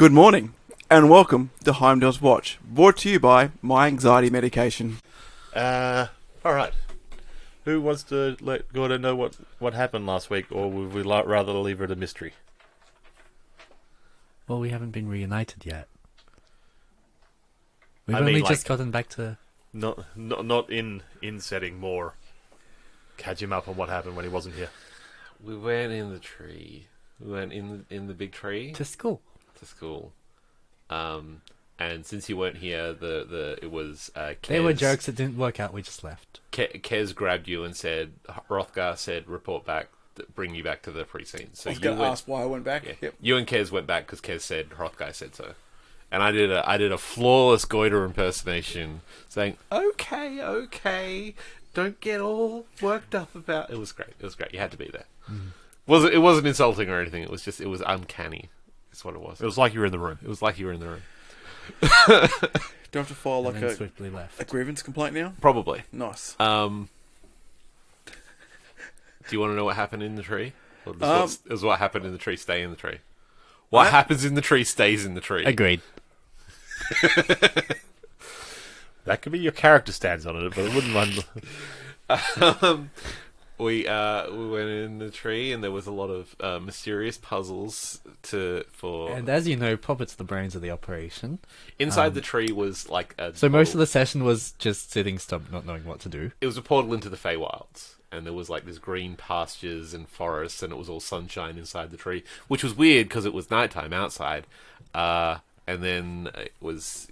Good morning, and welcome to Heimdall's Watch, brought to you by my anxiety medication. Alright. Who wants to let Gordon know what happened last week, or would we rather leave it a mystery? Well, we haven't been reunited yet. We've I mean, only like, just gotten back to... Not in setting, more catch him up on what happened when he wasn't here. We went in the tree. We went in the big tree to school. to school. And since you weren't here, it was Kez. There were jokes that didn't work out. We just left. Kez grabbed you and said, Hrothgar said, report back, bring you back to the precinct. So I was going to ask why I went back. Yeah, Yep. you and Kez went back because Kez said Hrothgar said so. And I did a flawless Goiter impersonation, saying, "Okay, don't get all worked up about." It was great. It was great. You had to be there. It wasn't insulting or anything. It was uncanny. That's what it was. It was like you were in the room. It was like you were in the room. Do I have to file And like then swiftly left. a grievance complaint now? Probably. Nice. Do you want to know what happened in the tree? Or does what happened in the tree stay in the tree? What happens in the tree stays in the tree. Agreed. That could be your character stance on it, but it wouldn't mind. We went in the tree, and there was a lot of mysterious puzzles for. And as you know, Puppet's the brains of the operation. Inside the tree was like a. So most of the session was just sitting stumped, not knowing what to do. It was a portal into the Feywilds, and there was like this green pastures and forests, and it was all sunshine inside the tree, which was weird because it was nighttime outside. And then it was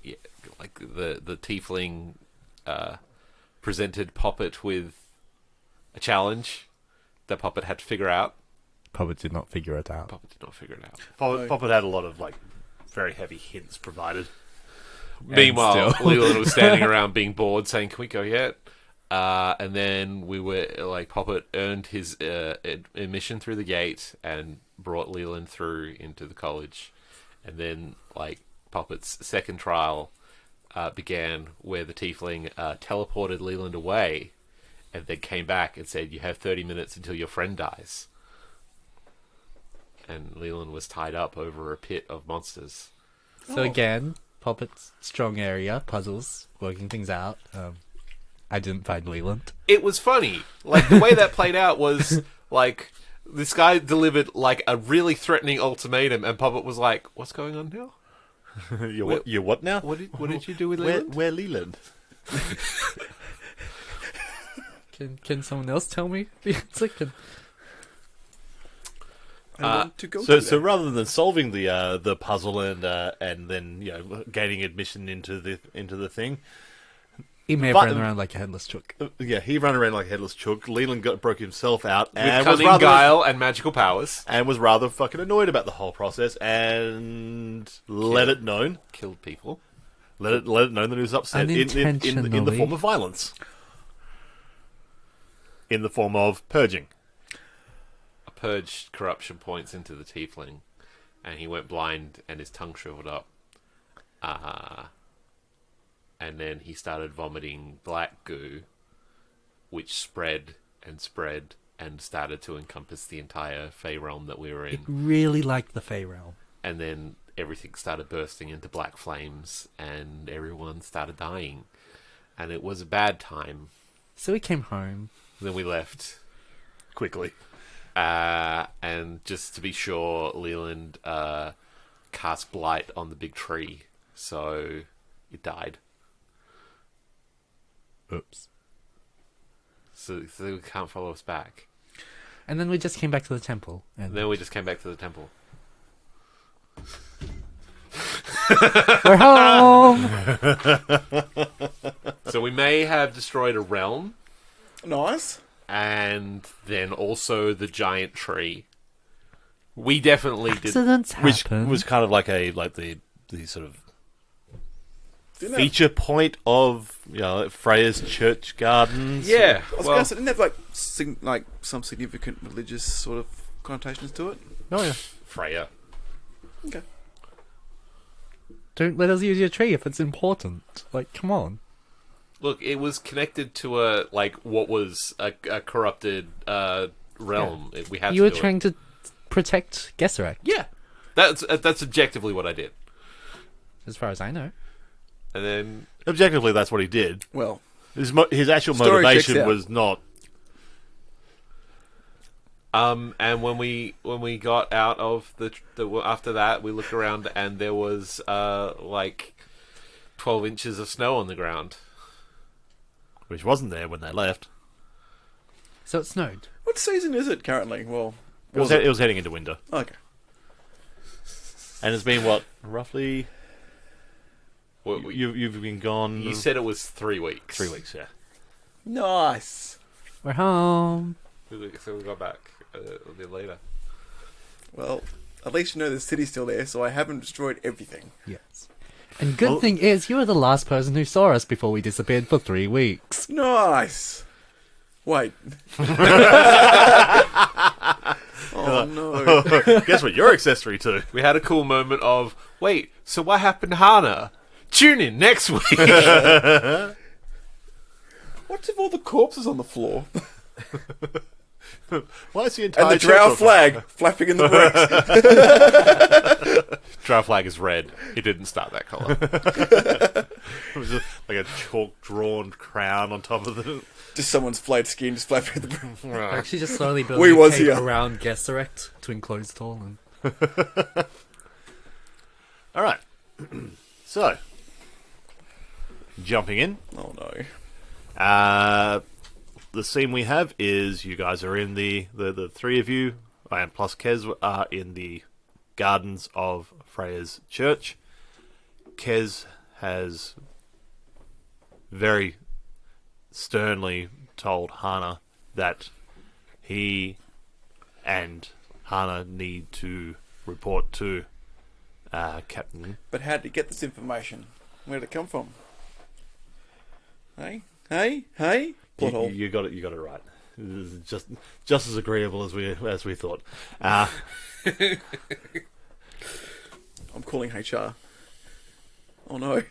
like the tiefling presented Poppet with a challenge that Poppet had to figure out. Puppet did not figure it out. Poppet did not figure it out. Poppet had a lot of very heavy hints provided. Meanwhile, still. Leland was standing around being bored, saying, "Can we go yet?" And then we were Poppet earned his admission through the gate and brought Leland through into the college. And then, Poppet's second trial began, where the tiefling teleported Leland away, and then came back and said, "You have 30 minutes until your friend dies." And Leland was tied up over a pit of monsters. So again, Puppet's strong area, puzzles, working things out. I didn't find Leland. It was funny. The way that played out was, this guy delivered, a really threatening ultimatum, and Puppet was like, "What's going on now? You're what now? What did you do with Leland?" Where Leland? Can someone else tell me the answer? So rather than solving the puzzle and then gaining admission into the thing, He may have run around like a headless chook. he ran around like a headless chook. Leland broke himself out With and cunning, guile, and magical powers. and was rather fucking annoyed about the whole process and let it known. Killed people. Let it known that he was upset in the form of violence. In the form of purging. I purged corruption points into the tiefling, and he went blind and his tongue shriveled up. And then he started vomiting black goo, which spread and spread and started to encompass the entire Fey realm that we were in. It really liked the Fey realm. And then everything started bursting into black flames, and everyone started dying. And it was a bad time. So we came home. Then we left. Quickly. And just to be sure, Leland cast blight on the big tree, so it died. Oops. So they can't follow us back. And then we just came back to the temple. And Then we just came back to the temple. we're home! So we may have destroyed a realm, Nice. and then also the giant tree. We definitely did. Accidents Which happen. was kind of the sort of Didn't feature point of Freya's church gardens. Yeah. I was going to say, didn't it have some significant religious sort of connotations to it? Oh yeah. Freya. Okay. Don't let us use your tree if it's important. Come on. Look, it was connected to what was a corrupted realm. We had You to were do it. trying to protect Gesserac. Yeah. That's objectively what I did. As far as I know. And then Objectively, that's what he did. Well, His actual Story checks motivation out. was not. and when we got out of the after that, we looked around and there was like 12 inches of snow on the ground. Which wasn't there when they left. So it snowed. what season is it currently? Well, It was heading into winter. okay. And it's been, what, roughly... What, You've been gone... you said it was 3 weeks. 3 weeks, yeah. Nice. We're home. So we got back a bit later. Well, at least you know the city's still there, so I haven't destroyed everything. Yes. And good thing is, you were the last person who saw us before we disappeared for 3 weeks. Nice. Wait. Oh no. Guess what you're accessory to? We had a cool moment of, wait, so what happened to Hana? Tune in next week. What's with all the corpses on the floor? Why is the entire And the church drow on flag flapping in the breeze. Drow flag is red. It didn't start that color. It was just like a chalk-drawn crown on top of the... Just someone's flayed skin just flapping in the breeze. We're actually just slowly We building a was cave here. around Gesserit to enclose it all. And All right. So, jumping in. Oh no. The scene we have is you guys are in the three of you, and plus Kez, are in the gardens of Freya's church. Kez has very sternly told Hana that he and Hana need to report to Captain. But how did he get this information? Where did it come from? Hey? Plot hole. You got it right. This is just as agreeable as we thought. I'm calling HR. Oh no.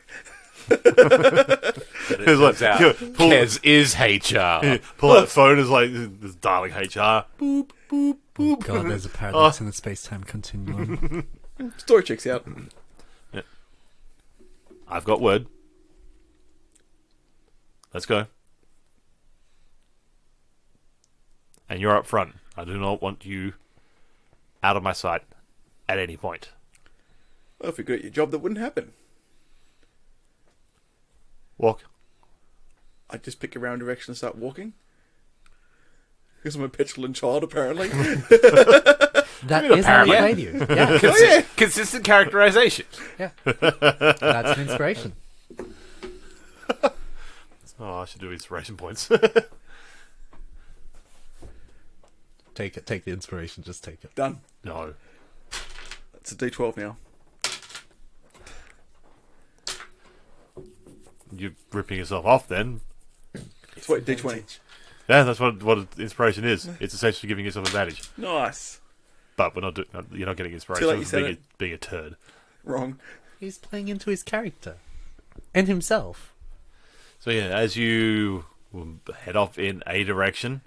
It's like, out. pull Kez is HR. pull out the phone. Is like this dialing HR. Boop boop boop. God, there's a paradox in the space-time continuum. Story checks out. I've got word. Let's go. And you're up front. I do not want you out of my sight at any point. Well, if you're good at your job, that wouldn't happen. Walk. I just pick a random direction and start walking. Because I'm a petulant child, apparently. That is how you Yeah. played you. Yeah, Oh yeah. Consistent characterization. yeah. That's an inspiration. Oh, I should do inspiration points. Take it. Take the inspiration. Just take it. Done. No. It's a D12 now. You're ripping yourself off then. It's wait, D20. Yeah, that's what inspiration is. It's essentially giving yourself advantage. Nice. But we're not you're not getting inspiration Too late you for said being a turd. Wrong. He's playing into his character and himself. So yeah, as you head off in a direction,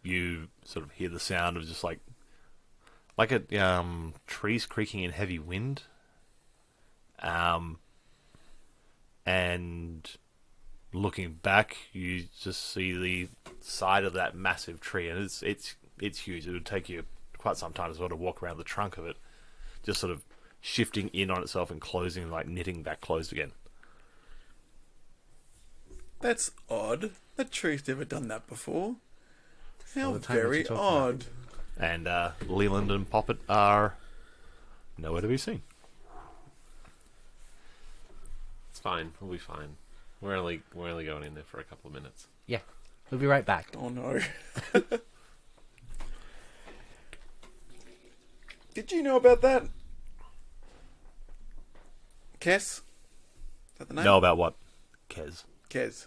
you sort of hear the sound of just like a trees creaking in heavy wind, and looking back, you just see the side of that massive tree, and it's huge. It would take you quite some time to sort of walk around the trunk of it, just sort of shifting in on itself and closing, like knitting back closed again. That's odd. That tree's never done that before. How the time that very you're talking odd. And Leland and Poppet are nowhere to be seen. It's fine. We'll be fine. We're only going in there for a couple of minutes. Yeah, we'll be right back. Oh no. Did you know about that? Kez? Is that the name? Know about what? Kez. Kez.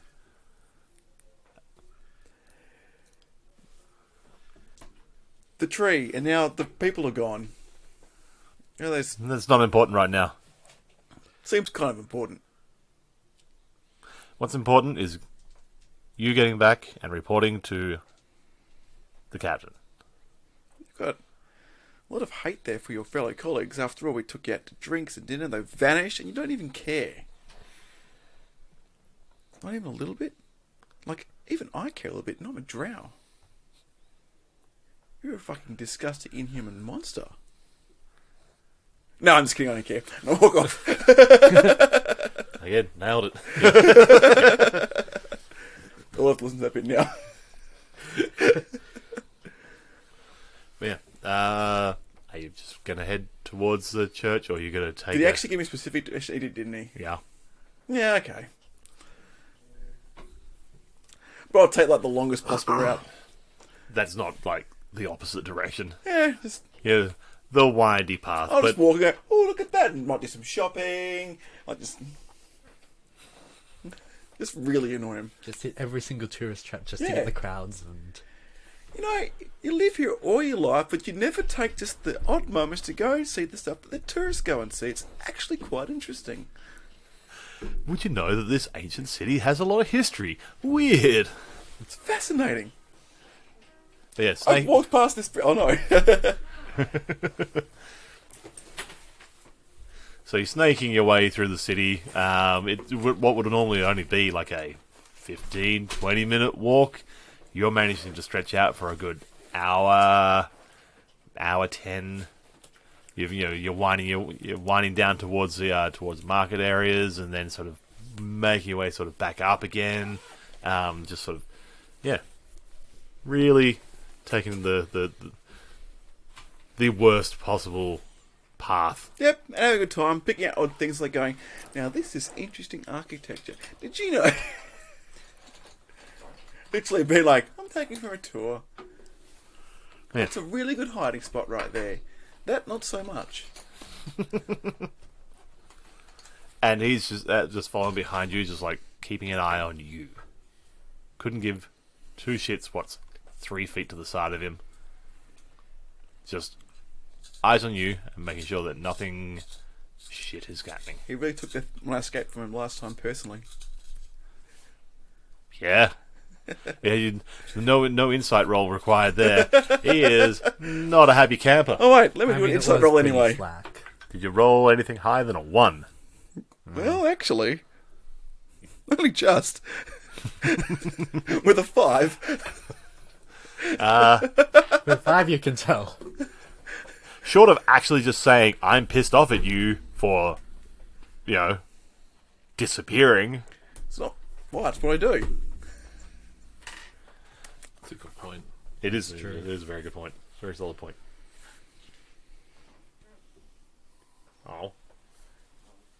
The tree, and now the people are gone. You know, this That's not important right now. seems kind of important. What's important is you getting back and reporting to the captain. Got a lot of hate there for your fellow colleagues. After all, we took you out to drinks and dinner, they vanished, and you don't even care. Not even a little bit? Like, even I care a little bit, and I'm a drow. You're a fucking disgusting, inhuman monster. No, I'm just kidding, I don't care. No, walk off. Again, nailed it. I'll have to listen to that bit now. Yeah. Are you just going to head towards the church, or are you going to take Did he actually give me specific... He did, didn't he? Yeah. Yeah, okay. But I'll take, like, the longest possible route. That's not, like, the opposite direction. Yeah, just... Yeah, the windy path. I'll but just walk and go, oh, look at that, and might do some shopping. I'll just really annoy him. Just hit every single tourist trap just to Yeah. get the crowds and... You know, you live here all your life, but you never take just the odd moments to go and see the stuff that the tourists go and see. It's actually quite interesting. would you know that this ancient city has a lot of history? Weird. It's fascinating. But yeah, I've Snake, walked past this... Oh, no. so you're snaking your way through the city. What would normally only be like a 15, 20-minute walk, you're managing to stretch out for a good hour 10. You're winding down towards the market areas, and then sort of making your way sort of back up again. Just sort of, yeah, really taking the worst possible path. Yep, and having a good time, picking out odd things like going, now this is interesting architecture. Did you know? Literally being like, I'm taking for a tour. Yeah. It's a really good hiding spot right there. That, not so much. And he's just following behind you, just like keeping an eye on you. Couldn't give two shits what's 3 feet to the side of him. Just eyes on you and making sure that nothing shit is happening. He really took when I escaped from him last time personally. Yeah. Yeah, no insight roll required there. He is not a happy camper. Oh wait, let me I do an mean, it inside was roll pretty anyway. slack. Did you roll anything higher than a 1? Well, actually, only just. With a 5. With 5 you can tell. Short of actually just saying, I'm pissed off at you for, disappearing. It's not. Well, that's what I do. That's a good point. It is true. It is a very good point. Very solid point. Oh.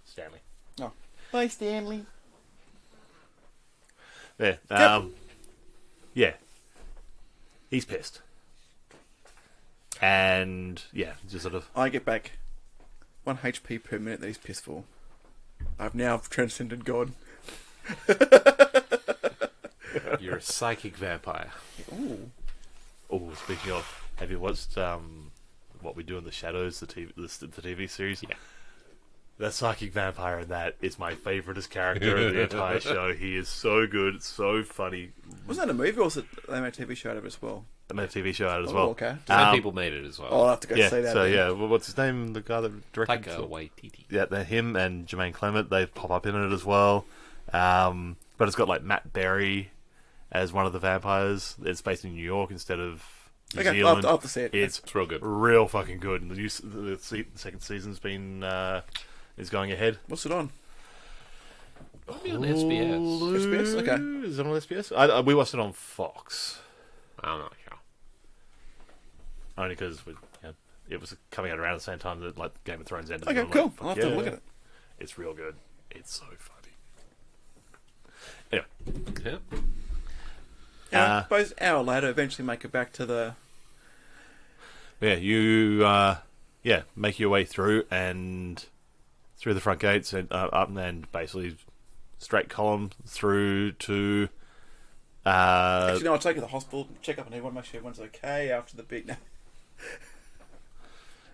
Stanley. Oh. Bye, Stanley. There. Yeah. He's pissed. And, yeah, just sort of... I get back 1 HP per minute that he's pissed for. I've now transcended God. You're a psychic vampire. Ooh. Oh, speaking of, have you watched What We Do in the Shadows, the TV series? Yeah. That psychic vampire in that is my favouriteest character of the entire show. He is so good, it's so funny. Wasn't that a movie or was it they made a TV show out of it as well? They made a TV show out as Oh, well. okay. Some people made it as well. Oh, I'll have to go Yeah, see that. so then. yeah, what's his name? The guy that directed Taika it? Waititi. Yeah, they're him and Jermaine Clement. They pop up in it as well. But it's got like Matt Berry as one of the vampires. It's based in New York instead of New Okay, Zealand. I'll have to see it. It's It's real good. real fucking good. And the second season's been is going ahead. What's it on? Might be on SBS. SBS? Okay. Is it on SBS? We watched it on Fox. I'm not sure. Only because it was coming out around the same time that like Game of Thrones ended. Okay, And I'm cool. like, I'll have yeah, to look at it. It's real good. It's so funny. Anyway, Yeah. Yeah, I suppose an hour later, eventually make it back to the... yeah, you make your way through and through the front gates and up and basically straight column through to. Actually, no, I'll take it to the hospital, check up on everyone, make sure everyone's okay after the big...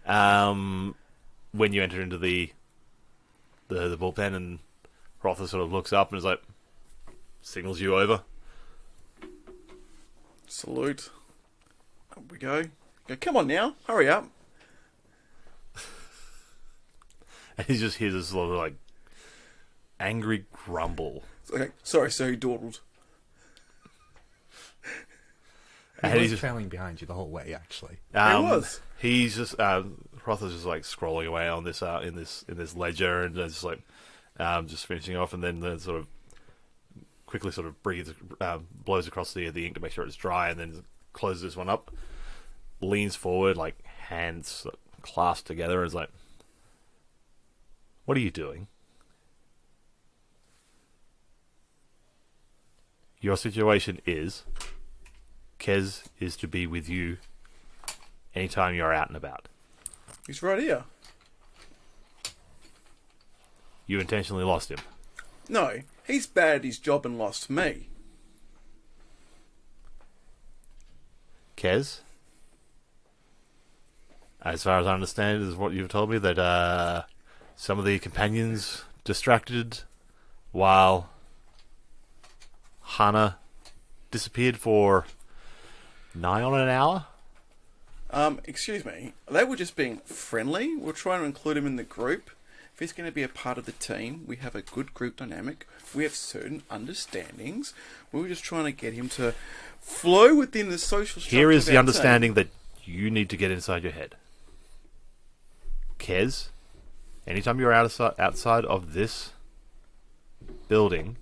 When you enter into the bullpen, and Rotha sort of looks up and is like, signals you over. Salute. Up we go. Go, come on now, hurry up. And he just hears this sort of like angry grumble. Okay, sorry, sir, he dawdled. He And was he's trailing behind you the whole way, actually. He was. He's just Rotha's just like scrolling away on this in this ledger, and it's like just finishing off, and then sort of quickly sort of breathes, blows across the ink to make sure it's dry, and then closes this one up, leans forward, like hands clasped together, and is like, "What are you doing? Your situation is, Kez is to be with you anytime you're out and about. He's right here. You intentionally lost him. No, he's bad at his job and lost me. Kez, as far as I understand, is what you've told me, that some of the companions distracted while Hana disappeared for nigh on an hour? Excuse me. They were just being friendly. We're trying to include him in the group. If he's going to be a part of the team, we have a good group dynamic. We have certain understandings. We were just trying to get him to flow within the social structure. Here is of the our understanding team. that you need to get inside your head. Kez, anytime you're outside of this building,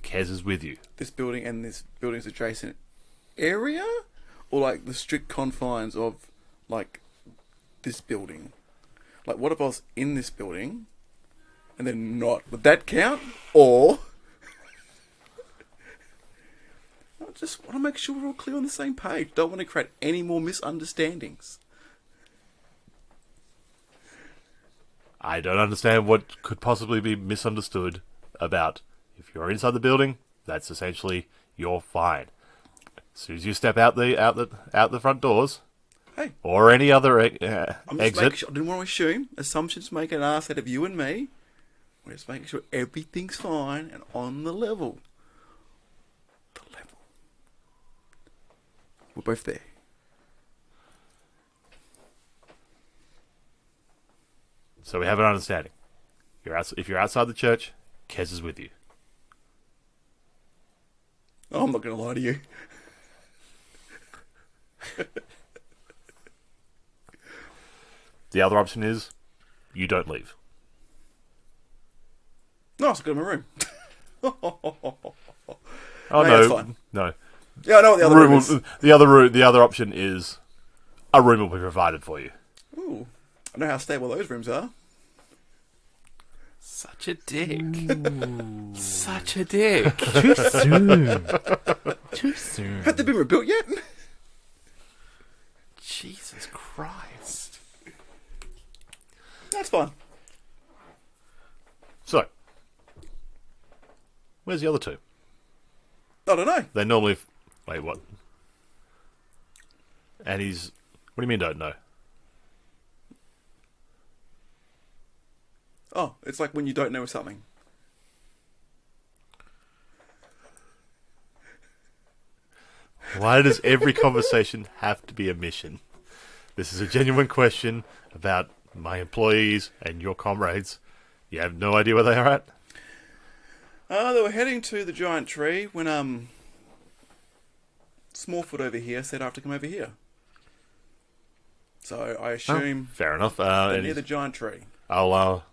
Kez is with you. This building and this building's adjacent area? Or like the strict confines of like this building? Like what if I was in this building and then not? Would that count? Or I just want to make sure we're all clear on the same page. Don't want to create any more misunderstandings. I don't understand what could possibly be misunderstood about. If you're inside the building, that's essentially you're fine. As soon as you step out the front doors, Hey, or any other I'm just making exit, sure. I didn't want to assume assumptions make an ass out of you and me. We're just making sure everything's fine and on the level. The level. We're both there. so we have an understanding. If you're outside the church, Kez is with you. Oh, I'm not going to lie to you. The other option is you don't leave. No, I'll go to my room. Oh No, that's no, fine. no. Yeah, I know what the other room is. The other option is a room will be provided for you. Ooh, I know how stable those rooms are. Such a dick. Such a dick. Too soon. Too soon. Have they been rebuilt yet? Jesus Christ. That's fine. So, where's the other two? I don't know. They normally wait. What? And he's. What do you mean? Don't know? Oh, it's like when you don't know something. Why does every conversation have to be a mission? This is a genuine question about my employees and your comrades. You have no idea where they are at? They were heading to the giant tree when Smallfoot over here said I have to come over here. So I assume Fair enough. they're And near the giant tree. I'll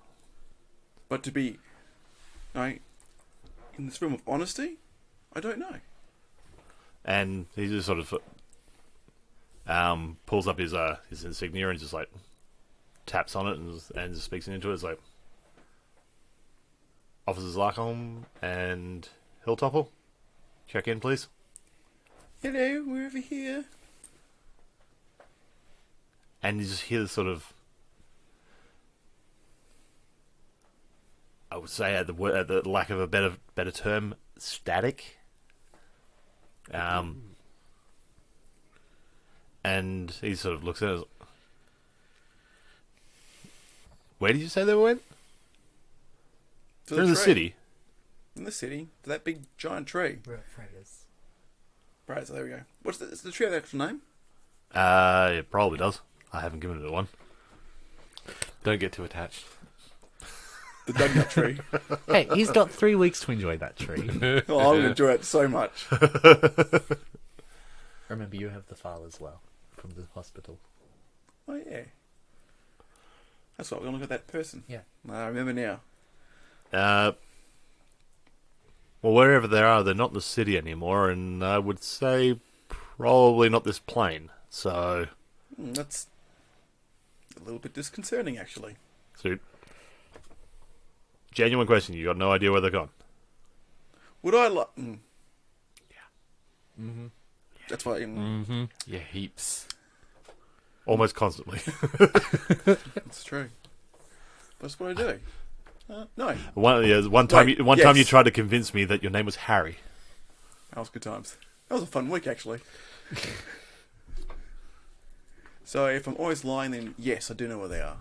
But to be, in this room of honesty, I don't know. and he just sort of pulls up his insignia and just like taps on it and just speaks into it. It's like, Officers Larcombe and Hilltopple, check in, please. Hello, we're over here. And you just hear this sort of, I would say, at the lack of a better term, static. And he sort of looks at it. Where did you say they went? To They're in the tree. city. In the city, to that big giant tree. We're at Freya's. Right, so there we go. Is the tree have an actual name? It probably does. I haven't given it one. Don't get too attached. The Donut Tree. Hey, he's got 3 weeks to enjoy that tree. Oh, I'm going to enjoy it so much. Remember, you have the file as well from the hospital. Oh, yeah. That's right, we're going to look at that person. Yeah. I remember now. Well, wherever they are, they're not in the city anymore, and I would say probably not this plane. So, That's a little bit disconcerting, actually. so genuine question: you got no idea where they're gone? Would I like... Yeah. Mm-hmm. That's why... Mm-hmm. Yeah, heaps. Almost constantly. That's true. That's what I do. No. One time Wait, time yes. you tried to convince me that your name was Harry. That was good times. That was a fun week, actually. So if I'm always lying, then yes, I do know where they are.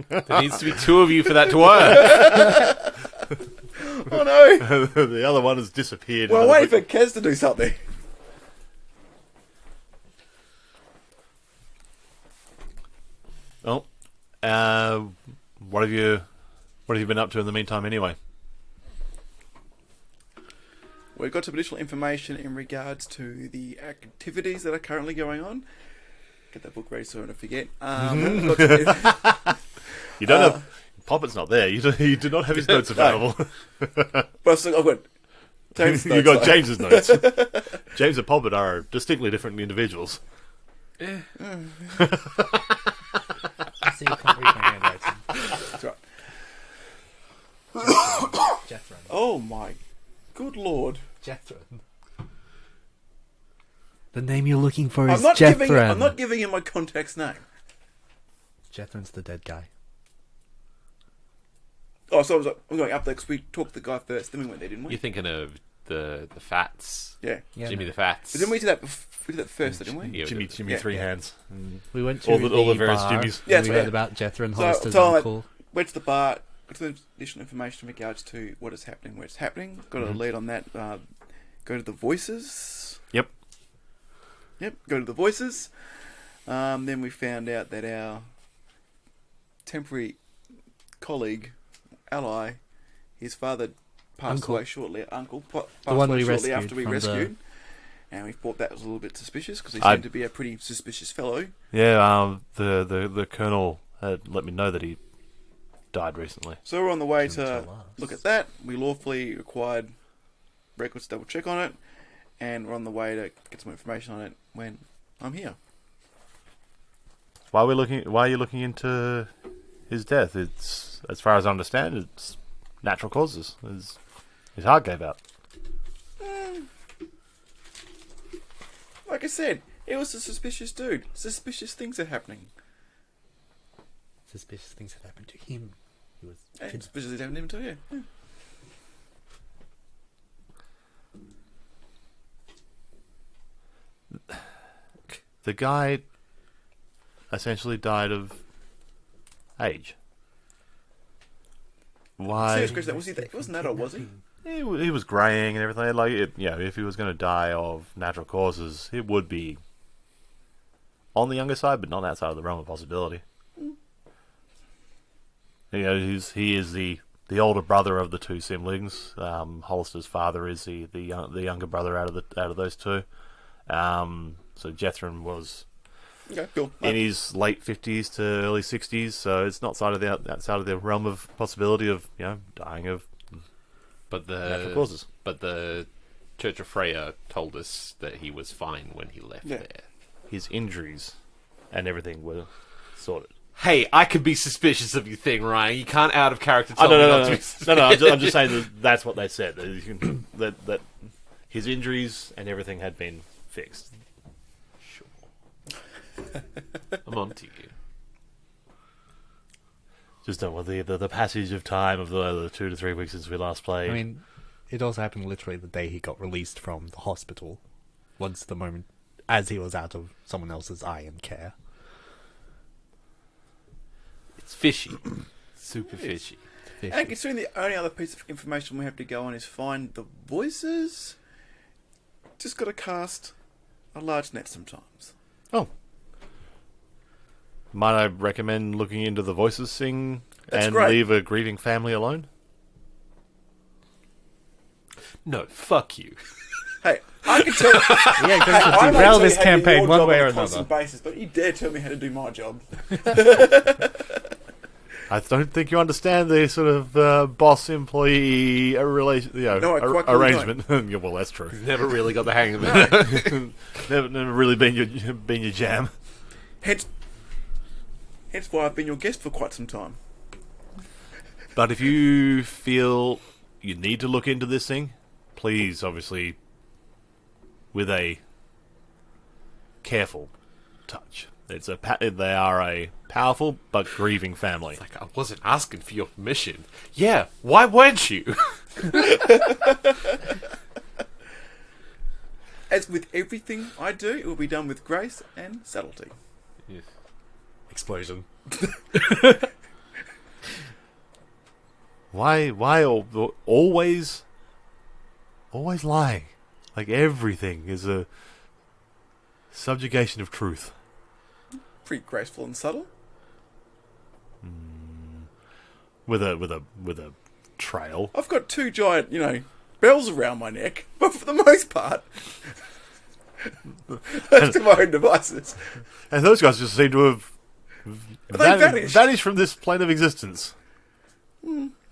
There needs to be 2 of you for that to work. Oh no! The other one has disappeared. Well, into the- wait for Kez to do something. Oh, what have you been up to in the meantime? Anyway, We've got some additional information in regards to the activities that are currently going on. Get that book ready so I don't forget. We've got you don't have Poppet's not there. You do not have his notes available. but I've got James' You notes, got though. James's notes. James and Poppet are distinctly different individuals. So you can't read my handwriting. That's right. Jethro. Oh my good lord! Jethro. The name you're looking for I'm is not Jethro. giving him my contact's name. Jethron's the dead guy. Oh, so we're going up there because we talked to the guy first. Then we went there, didn't we? You're thinking of the Fats. Yeah. Jimmy the Fats. But didn't we do that? We did that first, didn't we? Yeah, we Jimmy did. Three Yeah. Hands. We went to All the various bar, Jimmys. Yeah, and that's we right. heard about Jethro and So- Hollister's so, uncle. Went to the bar, got some additional information in regards to what is happening, where it's happening. Got a lead on that. Go to the voices. Yep. Yep, go to the voices. Then we found out that our temporary colleague, ally, his father passed Uncle. away shortly. Passed one away we shortly rescued after we from the- rescued. And we thought that was a little bit suspicious because he I- seemed to be a pretty suspicious fellow. Yeah. The colonel had let me know that he died recently. So we're on the way Didn't to tell us. look at that. We lawfully acquired records to double check on it, and we're on the way to get some information on it when I'm here. Why are you looking into his death? It's, as far as I understand, it's natural causes. His heart gave out. Like I said, it was a suspicious dude. Suspicious things are happening. Suspicious things had happened to him. He was And fit. suspicious things happened to him too, yeah. The guy essentially died of age. Why? Serious question, was he wasn't that old, was he? He was greying and everything. Like, if he was going to die of natural causes, it would be on the younger side, but not outside of the realm of possibility. He is the older brother of the two siblings. Hollister's father is the younger brother out of those two. So Jethro was Okay, cool. in his late 50s to early 60s, so it's not outside of the realm of possibility of dying of But natural causes. But the Church of Freya told us that he was fine when he left Yeah. there. His injuries and everything were sorted. Hey, I could be suspicious of your thing, Ryan. You can't out of character Oh, tell me no. not to be I'm suspicious. just saying that's what they said. That his injuries and everything had been fixed. I'm on to you. Just don't want the passage of time of the 2 to 3 weeks since we last played. I mean, it also happened literally the day he got released from the hospital. Once the moment, as he was out of someone else's eye and care. It's fishy. Super fishy. And considering the only other piece of information we have to go on is find the voices, just got to cast a large net sometimes. oh, might I recommend looking into the voices thing That's and great. leave a grieving family alone? No, fuck you. Hey, I can tell. Yeah, Hey, I going to might derail tell you this how to do campaign your one job way on or a another. constant basis, but you dare tell me how to do my job. I don't think you understand the sort of boss-employee relation, No, I quite clearly arrangement. Yeah, well, that's true. Never really got the hang of it. Never really been your jam. Hence why I've been your guest for quite some time. But if you feel you need to look into this thing, please, obviously, with a careful touch. They are a powerful but grieving family. Like, I wasn't asking for your permission. Yeah, why weren't you? As with everything I do, it will be done with grace and subtlety. Explosion. Why always lying? Like everything is a subjugation of truth. Pretty graceful and subtle. With a trail. I've got two giant, bells around my neck, but for the most part, that's to my own devices. And those guys just seem to have vanished. vanished from this plane of existence.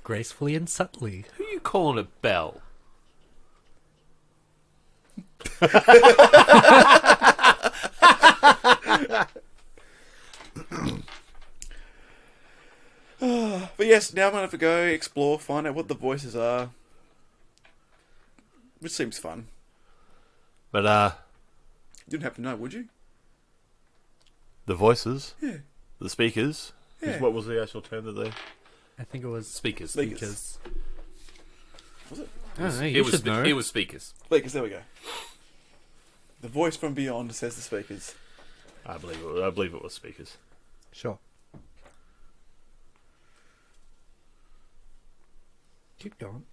Gracefully and subtly. Who you calling a bell? But yes, now I'm going to have to go explore, find out what the voices are. Which seems fun. But You didn't have to know, would you? the voices, Yeah. the speakers. Yeah. What was the actual term that they? I think it was Speakers. Speakers. Was it? I don't know, you should know. It was speakers. Speakers, there we go. The voice from beyond says the speakers. I believe it was speakers. Sure. Keep going.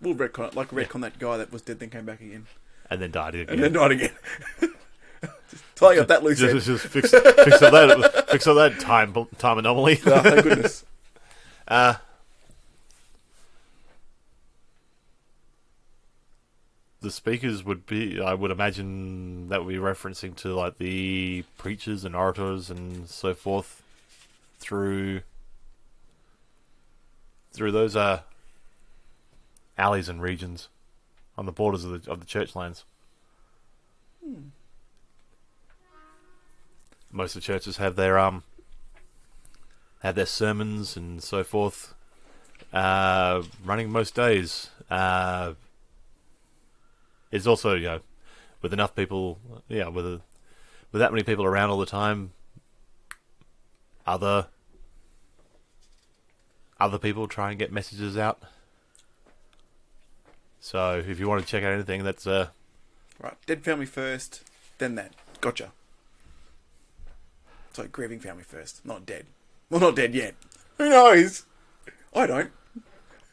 We'll retcon it, like retcon that guy that was dead then came back again. And then died again. And then died again. Just tying up that loose end. just fix up that time anomaly. Oh, thank goodness. The speakers would be, I would imagine, that would be referencing to like the preachers and orators and so forth through those alleys and regions on the borders of the church lands. Most of the churches have their sermons and so forth running most days. It's also, with enough people, with that many people around all the time, other people try and get messages out. So if you want to check out anything, that's Right, dead family first, then that. Gotcha. Sorry, grieving family first, not dead. Well, not dead yet. Who knows? I don't.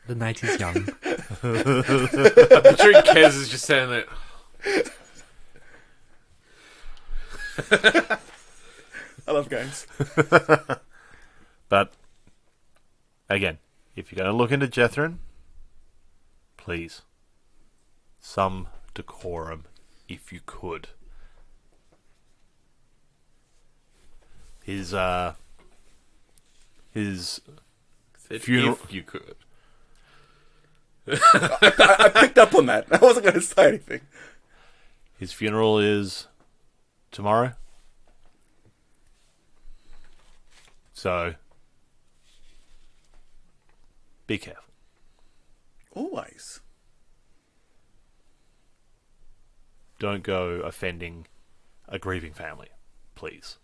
The night is young. I'm picturing Kez is just saying that. I love games. But again, if you're going to look into Jethrin, please, some decorum, if you could. His funeral. If you could. I picked up on that. I wasn't going to say anything. His funeral is tomorrow. So be careful. Always. Don't go offending a grieving family, please.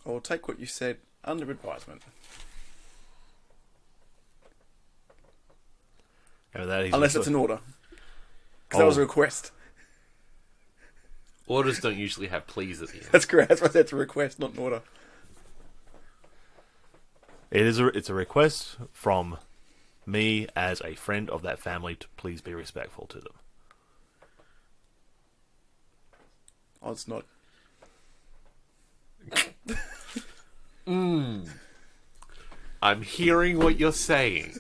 I'll take what you said under advisement. And that is Unless it's an order. Because that was a request. Orders don't usually have please at the end. That's correct. That's why I said it's a request, not an order. It's a request from me as a friend of that family to please be respectful to them. Oh, it's not. I'm hearing what you're saying.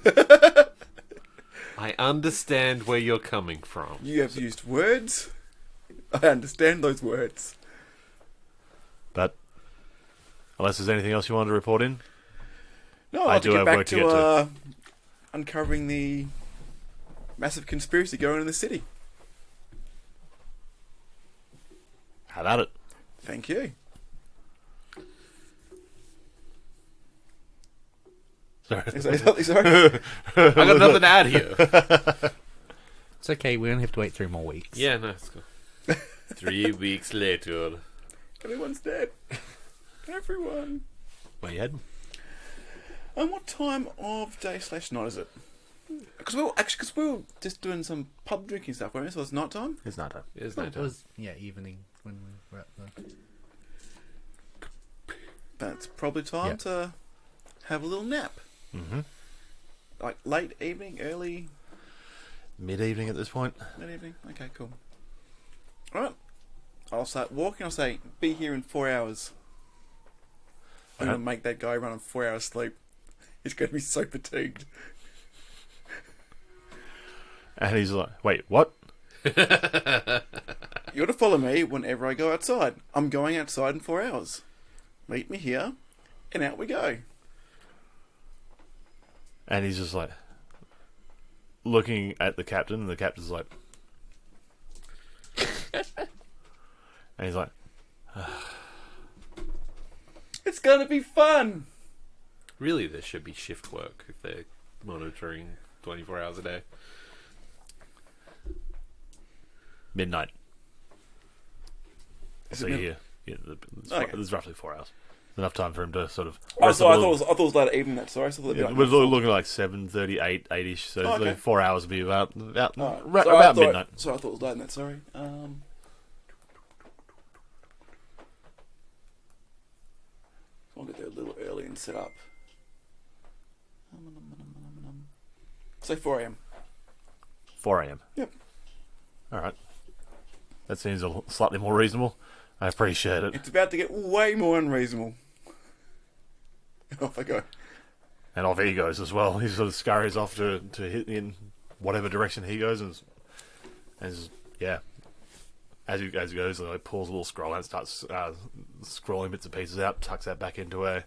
I understand where you're coming from. You have used words. I understand those words. But unless there's anything else you want to report in, No, I I'll do get have back work to to get to. uncovering the massive conspiracy going on in the city. have at it. Thank you. Sorry. Is that something, sorry? I got nothing to add here. It's okay, we only have to wait 3 more weeks. Yeah, no, it's cool. 3 weeks later. Everyone's dead. Everyone. Where you heading? And what time of day / night is it? Because we were just doing some pub drinking stuff, weren't we? So it's night time. It's not time. It's Well, no it time. was, evening when we were at the... That's probably time Yeah. to have a little nap. Mm-hmm. Like late evening, early Mid-evening at this point. mid-evening. Okay, cool. Alright. I'll start walking. I'll say, be here in 4 hours. I'm going to make that guy run on 4 hours sleep. He's going to be so fatigued. And he's like, wait, what? You're to follow me whenever I go outside. I'm going outside in 4 hours. Meet me here, and out we go. And he's just like looking at the captain, and the captain's like, and he's like, It's going to be fun. Really, there should be shift work if they're monitoring 24 hours a day. midnight. Is So it here, yeah, Okay. there's roughly 4 hours. Enough time for him to sort of. I thought it was later evening that. Sorry, so Yeah, we're looking like 7:30, 8-ish. So Oh, okay. like 4 hours would be about Alright. about Sorry, I thought- midnight. Sorry, I thought it was later than that. Sorry. I'll get there a little early and set up. Say 4 a.m. 4 a.m. Yep. All right. That seems slightly more reasonable. I appreciate it. It's about to get way more unreasonable. Off I go. And off he goes as well. He sort of scurries off to hit in whatever direction he goes, and yeah, as he goes, he pulls a little scroll and starts scrolling bits and pieces out, tucks that back into a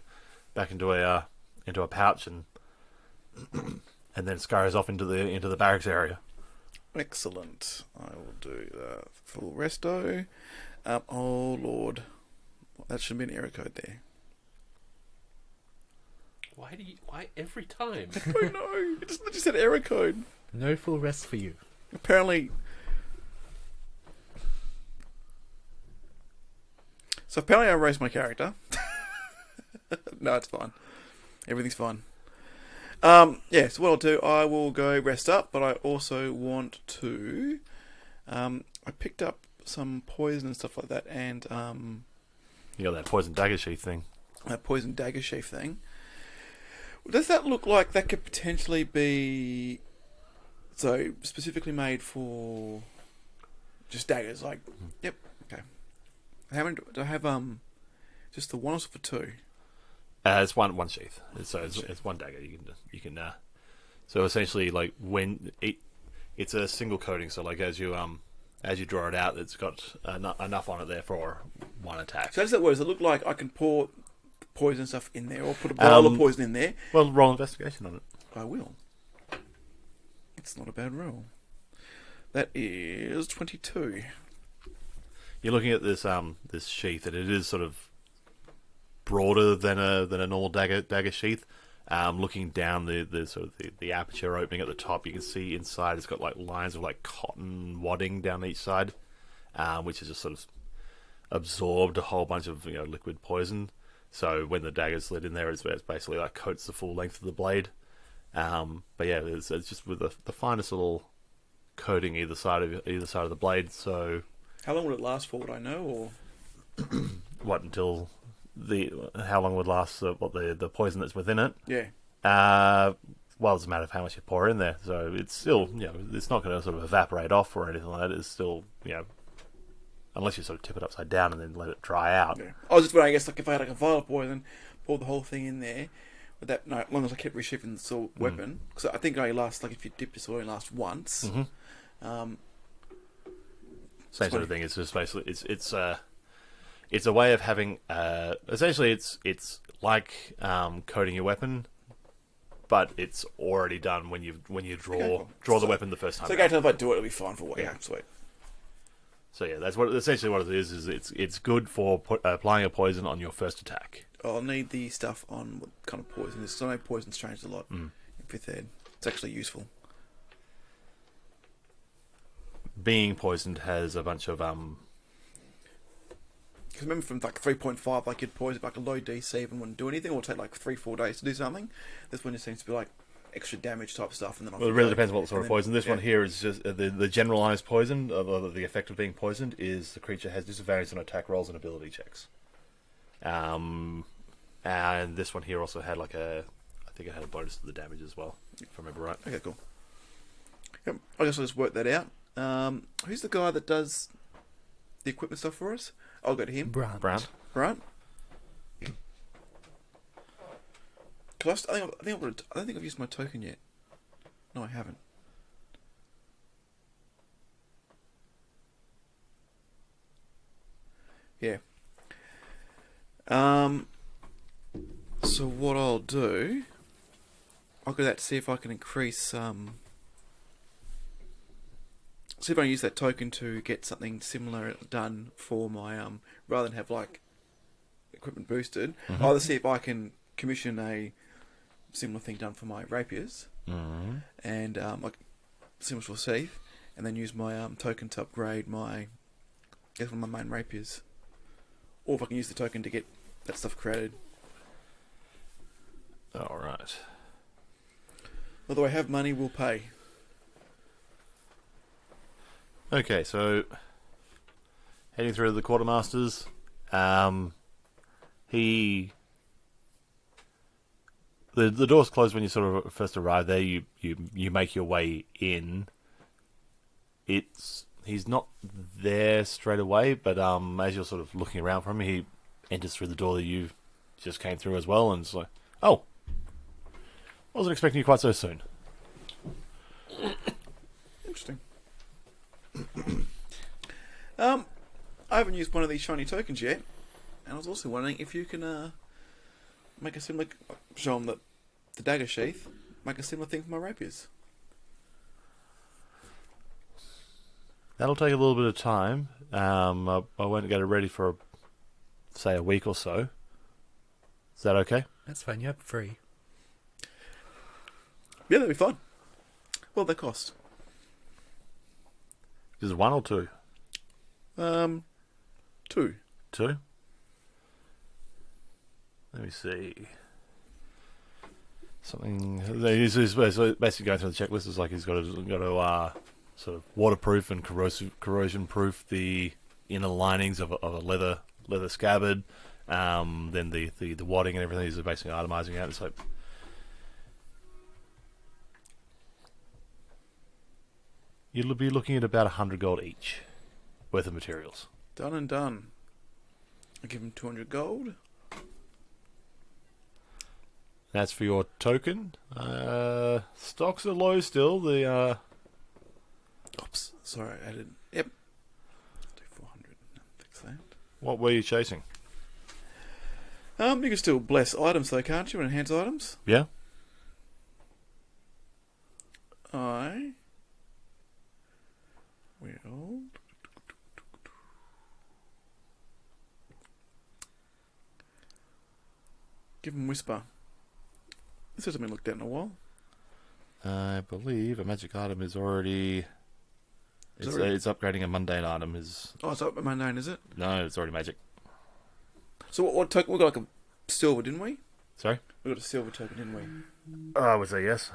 pouch, and and then scurries off into the barracks area. Excellent. I will do full resto. Oh lord, that should be an error code there. Why every time? I don't know. It just said error code. No full rest for you. Apparently. So apparently I erased my character. No, it's fine. Everything's fine. Yeah, so what I'll do, I will go rest up, but I also want to... I picked up some poison and stuff like that, and You got that poison dagger sheath thing. that poison dagger sheath thing. Does that look like that could potentially be... So, specifically made for just daggers, like... Yep, okay. How many do I have, just the one or for two? It's one sheath. It's one dagger. You can. So essentially, like when it's a single coating. So like as you draw it out, it's got enough on it there for one attack. So how does that work? Does it look like I can pour poison stuff in there, or put a bottle of poison in there? Well, roll investigation on it. I will. It's not a bad roll. That is 22. You're looking at this this sheath, and it is sort of broader than a normal dagger sheath. Looking down the sort of the aperture opening at the top, you can see inside it's got like lines of like cotton wadding down each side, which has just sort of absorbed a whole bunch of liquid poison. So when the dagger's slid in there, it's basically like coats the full length of the blade. But yeah, it's just with the finest little coating either side of the blade. So How long would it last for? Would I know, or what until how long would last the poison that's within it? yeah? Well, it's a matter of how much you pour in there. So it's still, it's not going to sort of evaporate off or anything like that. It's still, unless you sort of tip it upside down and then let it dry out. Yeah. I was just wondering, I guess, like if I had like a vial of poison, pour the whole thing in there, But that, no, as long as I kept reshifting the sword weapon, because I think it only lasts, like, if you dip your sword, it only lasts once. Same sort of thing. It's just basically it's a way of having essentially it's like coding your weapon, but it's already done when you draw the weapon the first time. So again, if I do it, it'll be fine for what? Yeah, sweet. So yeah, that's essentially what it is. Is it's good for applying a poison on your first attack. I'll need the stuff on what kind of poison. Because I know poison's changed a lot in 5th Ed. It's actually useful. Being poisoned has a bunch of Because remember from like 3.5, like you'd poison like a low DC even wouldn't do anything, or take like 3-4 days to do something. This one just seems to be like extra damage type stuff, and then well, it really depends what sort of poison. This one here is just the generalized poison. The effect of being poisoned is the creature has disadvantage on attack rolls and ability checks. And this one here also had I think it had a bonus to the damage as well, if I remember right. Okay, cool. Yep, I guess I'll just work that out. Who's the guy that does the equipment stuff for us? I'll go to him. Brown. Right. Cause I don't think I've used my token yet. No, I haven't. Yeah. So what I'll do, I'll go that to see if I can increase see if I can use that token to get something similar done for my rather than have like equipment boosted. I'll either see if I can commission a similar thing done for my rapiers and like similar for Seath, and then use my token to upgrade my one of my main rapiers, or if I can use the token to get that stuff created. All right. Although I have money, we'll pay. Okay, so heading through the quartermasters, the door's closed when you sort of first arrive there. You make your way in. He's not there straight away, but as you're sort of looking around for him, he enters through the door that you just came through as well, and it's like, oh, I wasn't expecting you quite so soon. Interesting. I haven't used one of these shiny tokens yet, and I was also wondering if you can make a similar, show them the dagger sheath, make a similar thing for my rapiers. That'll take a little bit of time. I won't get it ready for, say, a week or so. Is that okay? That's fine. You have free. Yeah, that'd be fine. What will they cost? Is it 1 or 2? 2. 2? Let me see. Something. He's basically going through the checklist. It's like he's got to sort of waterproof and corrosion-proof the inner linings of a leather scabbard. Then the wadding and everything is basically itemizing out. It's like you'll be looking at about 100 gold each worth of materials. Done and done. I give him 200 gold. That's for your token. Stocks are low still. Oops, sorry, I didn't. Yep. Do 400. Fix that. What were you chasing? You can still bless items though, can't you? And enhance items. Yeah. I will give him whisper. This hasn't been looked at in a while. I believe a magic item is already. It's upgrading a mundane item. Oh, it's up my name, is it? No, it's already magic. So what token? We got like a silver, didn't we? Sorry? We got a silver token, didn't we? I would say yes.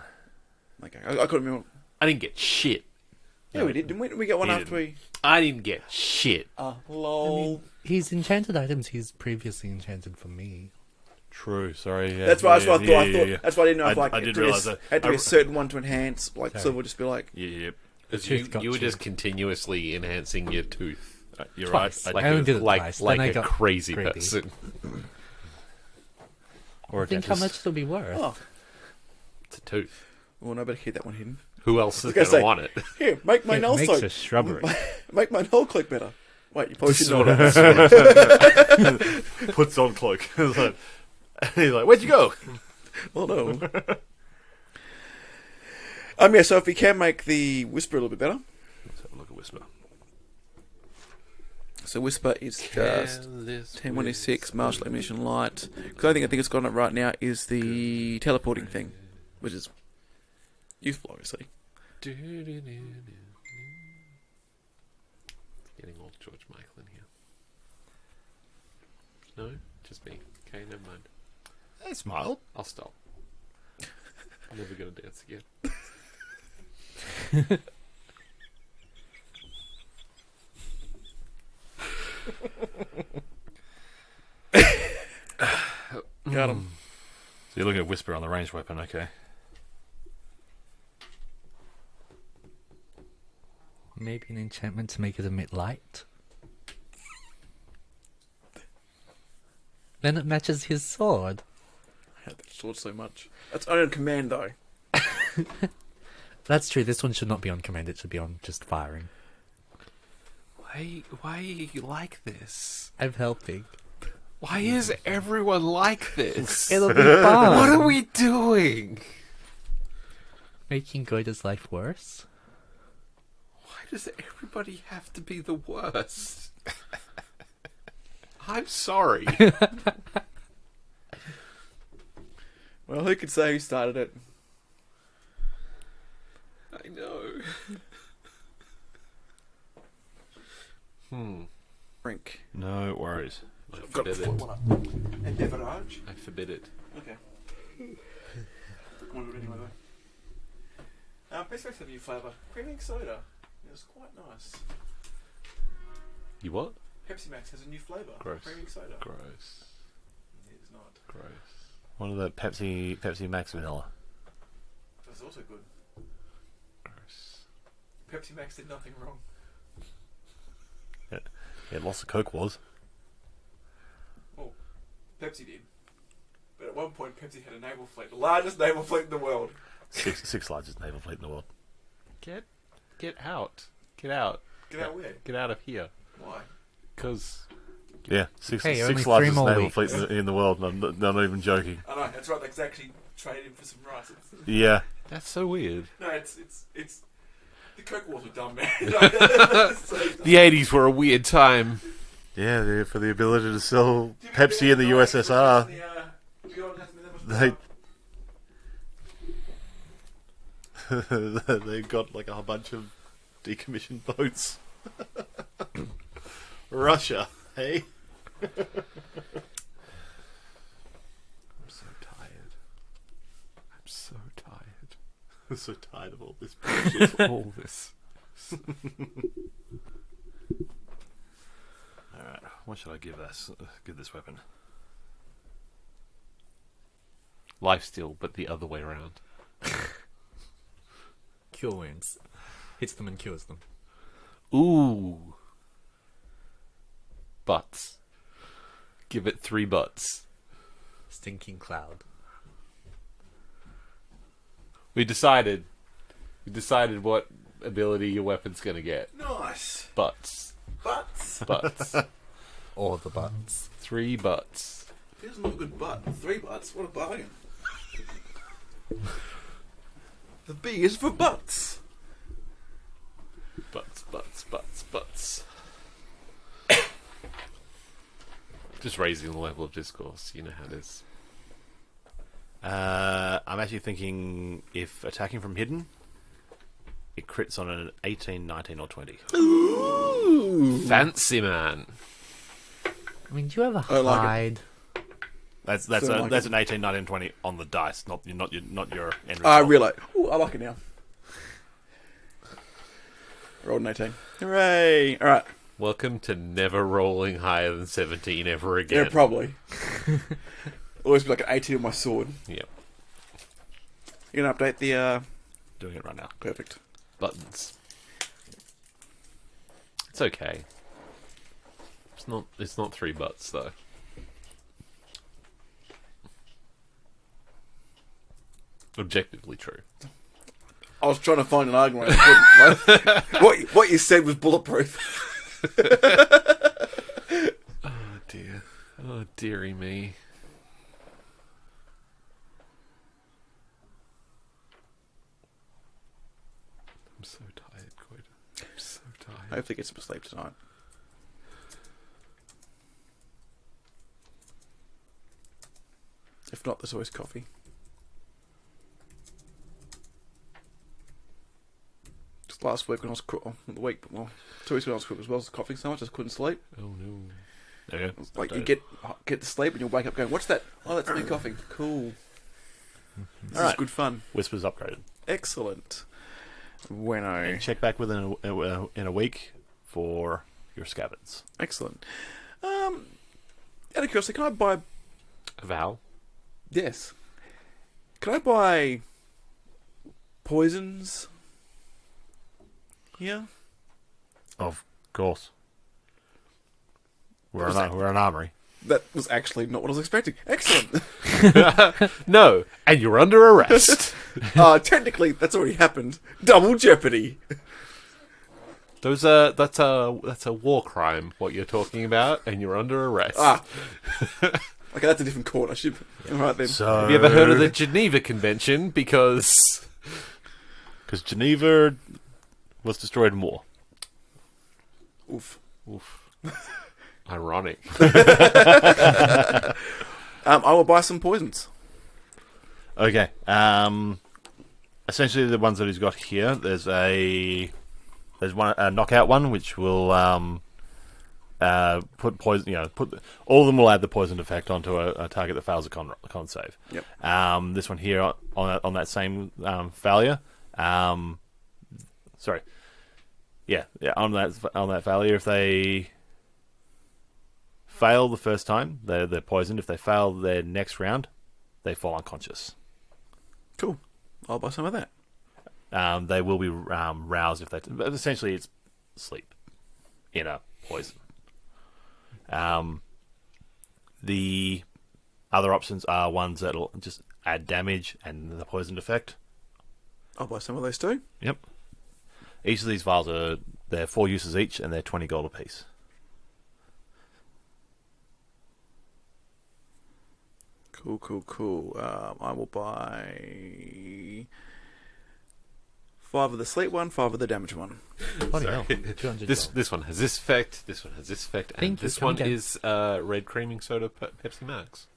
Okay, I couldn't remember. I didn't get shit. Yeah, we did, didn't we? Didn't we get one after we? I didn't get shit. Lol. He's enchanted items he's previously enchanted for me. True. Sorry. Yeah, that's what I thought. Yeah. That's why I didn't know if I did realise that. Had to be a certain one to enhance. Like silver would just be like. Yeah. Because you were just continuously enhancing your tooth. You're Twice. right. I only did it twice. Like Then I a got crazy greedy. person. Or a Think how dentist. much it'll be worth. Oh, It's a tooth. well, no, better keep that one hidden. Who else is I was going gonna to say- want it? Here, make my It nails makes so. a shrubbery. Make my nail click better. Wait, you probably should know Sort that. Puts on cloak. He's like, where'd you go? Oh no. Yeah. So if we can make the whisper a little bit better. Let's have a look at Whisper. So whisper is just 1026 martial ammunition light. Because I think it's got on it right now is the teleporting thing, which is useful, obviously. Getting all George Michael in here. No, just me. Okay, never mind. Hey, smile. I'll stop. I'm never gonna dance again. Got him. So you're looking at Whisper on the ranged weapon, okay. Maybe an enchantment to make it emit light. Then it matches his sword. I hate that sword so much. That's only on command, though. That's true. This one should not be on command. It should be on just firing. Why are you like this? I'm helping. Why is everyone like this? It'll be fun. What are we doing? Making Goida's life worse? Why does everybody have to be the worst? I'm sorry. Well, who could say who started it? I know. Brink. No worries. I I've got to forbid put it. one up. And Devarage. I forbid it. Okay. One anyway, though. Best Max have a new flavour. Creaming soda. It's quite nice. You what? Pepsi Max has a new flavour. Gross. Creaming soda. Gross. It's not. Gross. One of the Pepsi Max vanilla. That's also good. Gross. Pepsi Max did nothing wrong. Yeah, lots of Coke was. Well, Pepsi did. But at one point, Pepsi had a naval fleet. The largest naval fleet in the world. Sixth largest naval fleet in the world. Get out. Get out. Get out where? Get out of here. Why? Because Yeah, sixth Hey, only sixth 3 largest more naval weeks. fleet in the world. I'm not even joking. I know, that's right. They actually traded him for some rice. Yeah. that's so weird. No, it's the Coke Wars were dumb, man. So The 80s were a weird time. Yeah, for the ability to sell Pepsi in the USSR. They they got like a whole bunch of decommissioned boats. Russia, hey? I'm so tired. I'm so tired. I'm so tired of all this bullshit. All this. Alright, what should I give this weapon? Lifesteal, but the other way around. Cure wounds. Hits them and cures them. Ooh. Butts. Give it 3 butts. Stinking cloud. We decided what ability your weapon's gonna get. Nice. Butts. Butts. Butts. Or the buttons. 3 butts. Feels not a good butt. 3 butts. What a bargain. The B is for butts. Butts, butts, butts, butts. Just raising the level of discourse. You know how it is. I'm actually thinking if attacking from hidden, it crits on an 18, 19, or 20. Fancy man. I mean, do you have a I like it. hide? That's So like that's an 18, 19, 20 on the dice, not your end result. I realise. Ooh, I like it now. Rolled an 18. Hooray! Alright. Welcome to never rolling higher than 17 ever again. Yeah, probably. Always be like an 18 on my sword. Yep. You gonna update the, Doing it right now. Perfect. Buttons. It's okay. It's not 3 butts though. Objectively true. I was trying to find an argument. I couldn't. Like, what you said was bulletproof. Oh dear. Oh dearie me. I'm so tired, Coit. I'm so tired. Hopefully get some sleep tonight. If not, there's always coffee. Just last week when I was the week, well, 2 weeks when I was cooked as well, I was coughing so much I just couldn't sleep. Oh no. Yeah. It's like you get to sleep and you'll wake up going, "What's that? Oh, that's me coughing." Cool. This is Alright. good fun. Whispers upgraded. Excellent. Bueno. And check back within in a week for your scabbards. Excellent. Out of curiosity, can I buy? Val? Yes. Can I buy poisons? Yeah. Of course. We're Was an armory. That was actually not what I was expecting. Excellent. No, and you're under arrest. Technically, that's already happened. Double jeopardy. That's a war crime, what you're talking about, and you're under arrest. Okay, that's a different court. I should. Right then. So, Have you ever heard of the Geneva Convention? Because Geneva was destroyed in war. Oof. ironic. I will buy some poisons. Okay. Essentially, the ones that he's got here. There's one a knockout one, which will put poison. All of them will add the poison effect onto a target that fails a con save. Yep. This one here on that same failure. Sorry. Yeah. On that failure, if they fail the first time, they're poisoned. If they fail their next round, they fall unconscious. Cool. I'll buy some of that. They will be roused if they. But essentially, it's sleep in a poison. The other options are ones that'll just add damage and the poison effect. I'll buy some of those too. Yep. Each of these vials they're 4 uses each, and they're 20 gold apiece. Cool. I will buy 5 of the sleep one, 5 of the damage one. Bloody hell. Sorry. 200 This one has this effect. This one has this effect. And Thank you, this one Duncan. is red creaming soda Pepsi Max.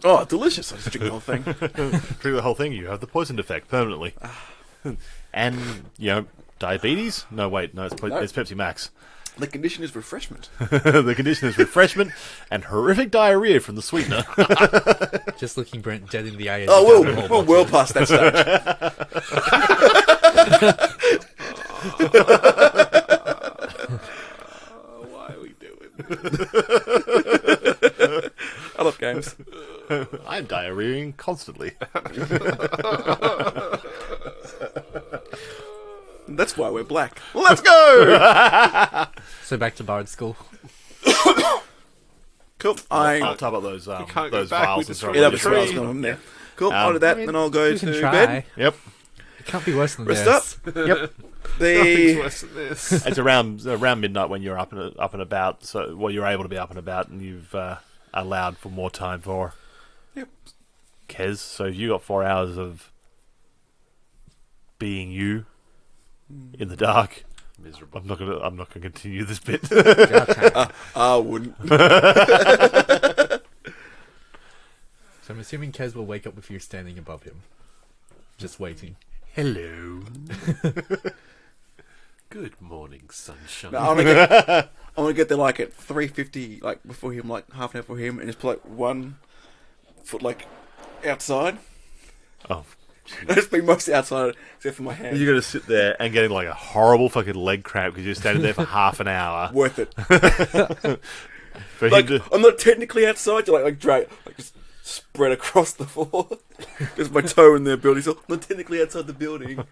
Oh, delicious! I just drink the whole thing. Through the whole thing, you have the poisoned effect permanently. And, diabetes? No, wait. No, it's Pepsi Max. The condition is refreshment. The condition is refreshment and horrific diarrhea from the sweetener. Just looking Brent dead in the eye. as Oh, he does a we're whole bunch well of- past that stage. Why are we doing? I love games. I'm diarrheaing constantly. That's why we're black. Let's go! So back to Bard School. Cool. I'll top up those can't go those back vials with and the throw tree. Yeah, them that's in what I the was tree. going on there. Cool. I'll do that, then I'll go You to can try. bed. Yep. It can't be worse than Rest this. up. Yep. Nothing's The worse than this. It's around midnight when you're up and about. So you're able to be up and about, and you've allowed for more time for Yep. Kez. So you got 4 hours of being in the dark. Miserable. I'm not gonna continue this bit. I wouldn't. So I'm assuming Kez will wake up with you standing above him. Just waiting. Hello. Good morning, sunshine. No, I'm gonna get there like at 3:50, like before him, like half an hour before him, and just put like 1 foot like outside. Oh, Just be mostly outside, except for my hand. you're gonna sit there and getting like a horrible fucking leg cramp because you're standing there for half an hour. Worth it. For Like him to, I'm not technically outside. You're like drag, like just spread across the floor. Just my toe in the building. So I'm not technically outside the building.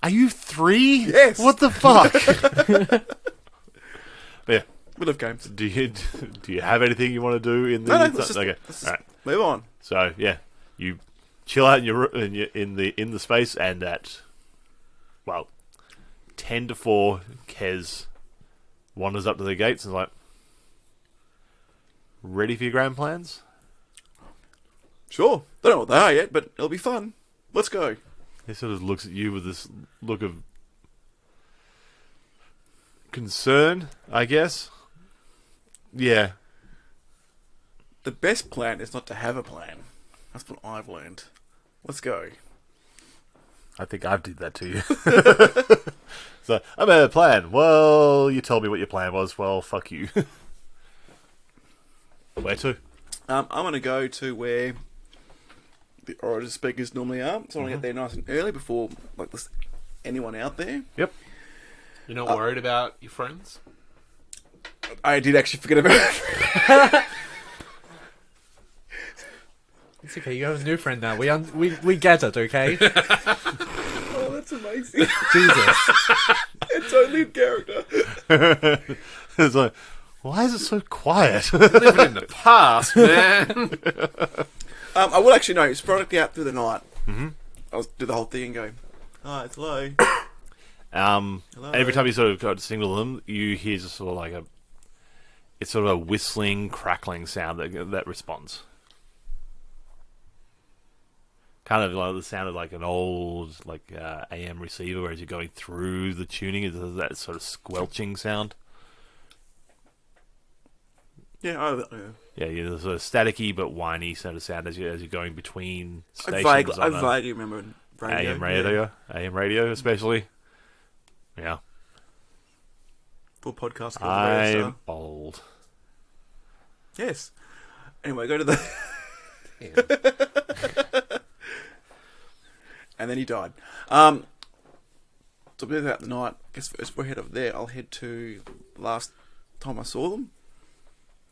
are you 3? Yes. What the fuck? But yeah. We love games. Do you have anything you want to do in the? No, let's just, okay. let's just All right. move on. So yeah, You chill out in the space, and at 10 to 4, Kez wanders up to the gates and is like, ready for your grand plans? Sure. Don't know what they are yet, but it'll be fun. Let's go. He sort of looks at you with this look of concern, I guess. Yeah. The best plan is not to have a plan. That's what I've learned. Let's go. I think I've did that to you. So, I made a plan. Well, you told me what your plan was. Well, fuck you. Where to? I'm going to go to where the Origin speakers normally are. So I want to get there nice and early before there's anyone out there. Yep. You're not worried about your friends? I did actually forget about it. It's okay. You have a new friend now. We get it. Okay. Oh, that's amazing. Jesus. It's only in character. It's like, why is it so quiet? Living in the past, man. I will actually know. Sporadically out through the night. Mm-hmm. I'll do the whole thing and go, hi, it's Lo. Hello. Every time you sort of go to signal them, you hear just sort of like it's sort of a whistling, crackling sound that responds. Kind of like the sound of like an old AM receiver, where as you're going through the tuning, it does that sort of squelching sound. Yeah, Yeah, the sort of staticky but whiny sort of sound as you're going between stations. I vaguely remember radio. AM radio especially. Yeah. Full podcast. I'm old. Yes. Anyway, go to the... And then he died. So we'll do that the night. I guess first we'll head over there. I'll head to last time I saw them.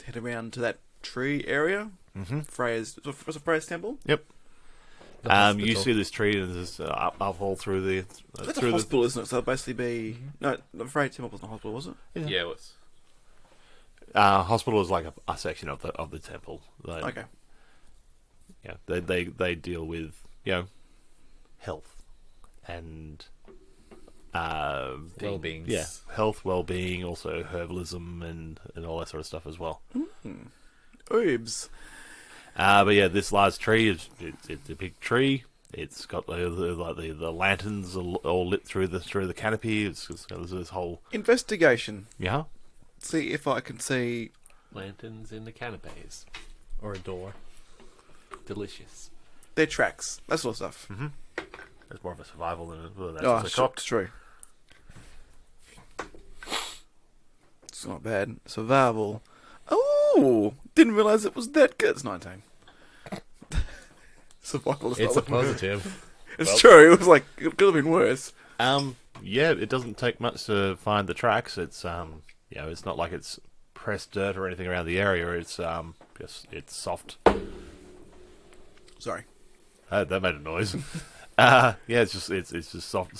Head around to that tree area. Mm-hmm. Was it Freya's temple? Yep. You see this tree and there's up all through the... That's a hospital, isn't it? So it'll basically be... No, the Freya temple wasn't a hospital, was it? Yeah, it was. Hospital is like a section of the temple. Okay. Yeah, they deal with, health and well-being. Yeah, health, well-being, also herbalism and all that sort of stuff as well. Herbs. But yeah, this large tree it's a big tree. It's got the lanterns all lit through the canopy. It's got this whole Investigation. yeah. See if I can see... Lanterns in the canapes. Or a door. Delicious. their tracks. That sort of stuff. Mm-hmm. It's more of a survival than that's Oh, a cop. it's true. It's not bad. Survival. Oh, didn't realise it was that good. It's 19. Survival is It's not a positive. It's true. It was like, it could have been worse. Yeah, it doesn't take much to find the tracks. It's it's not like it's pressed dirt or anything around the area. It's just it's soft. Sorry. That made a noise. It's just soft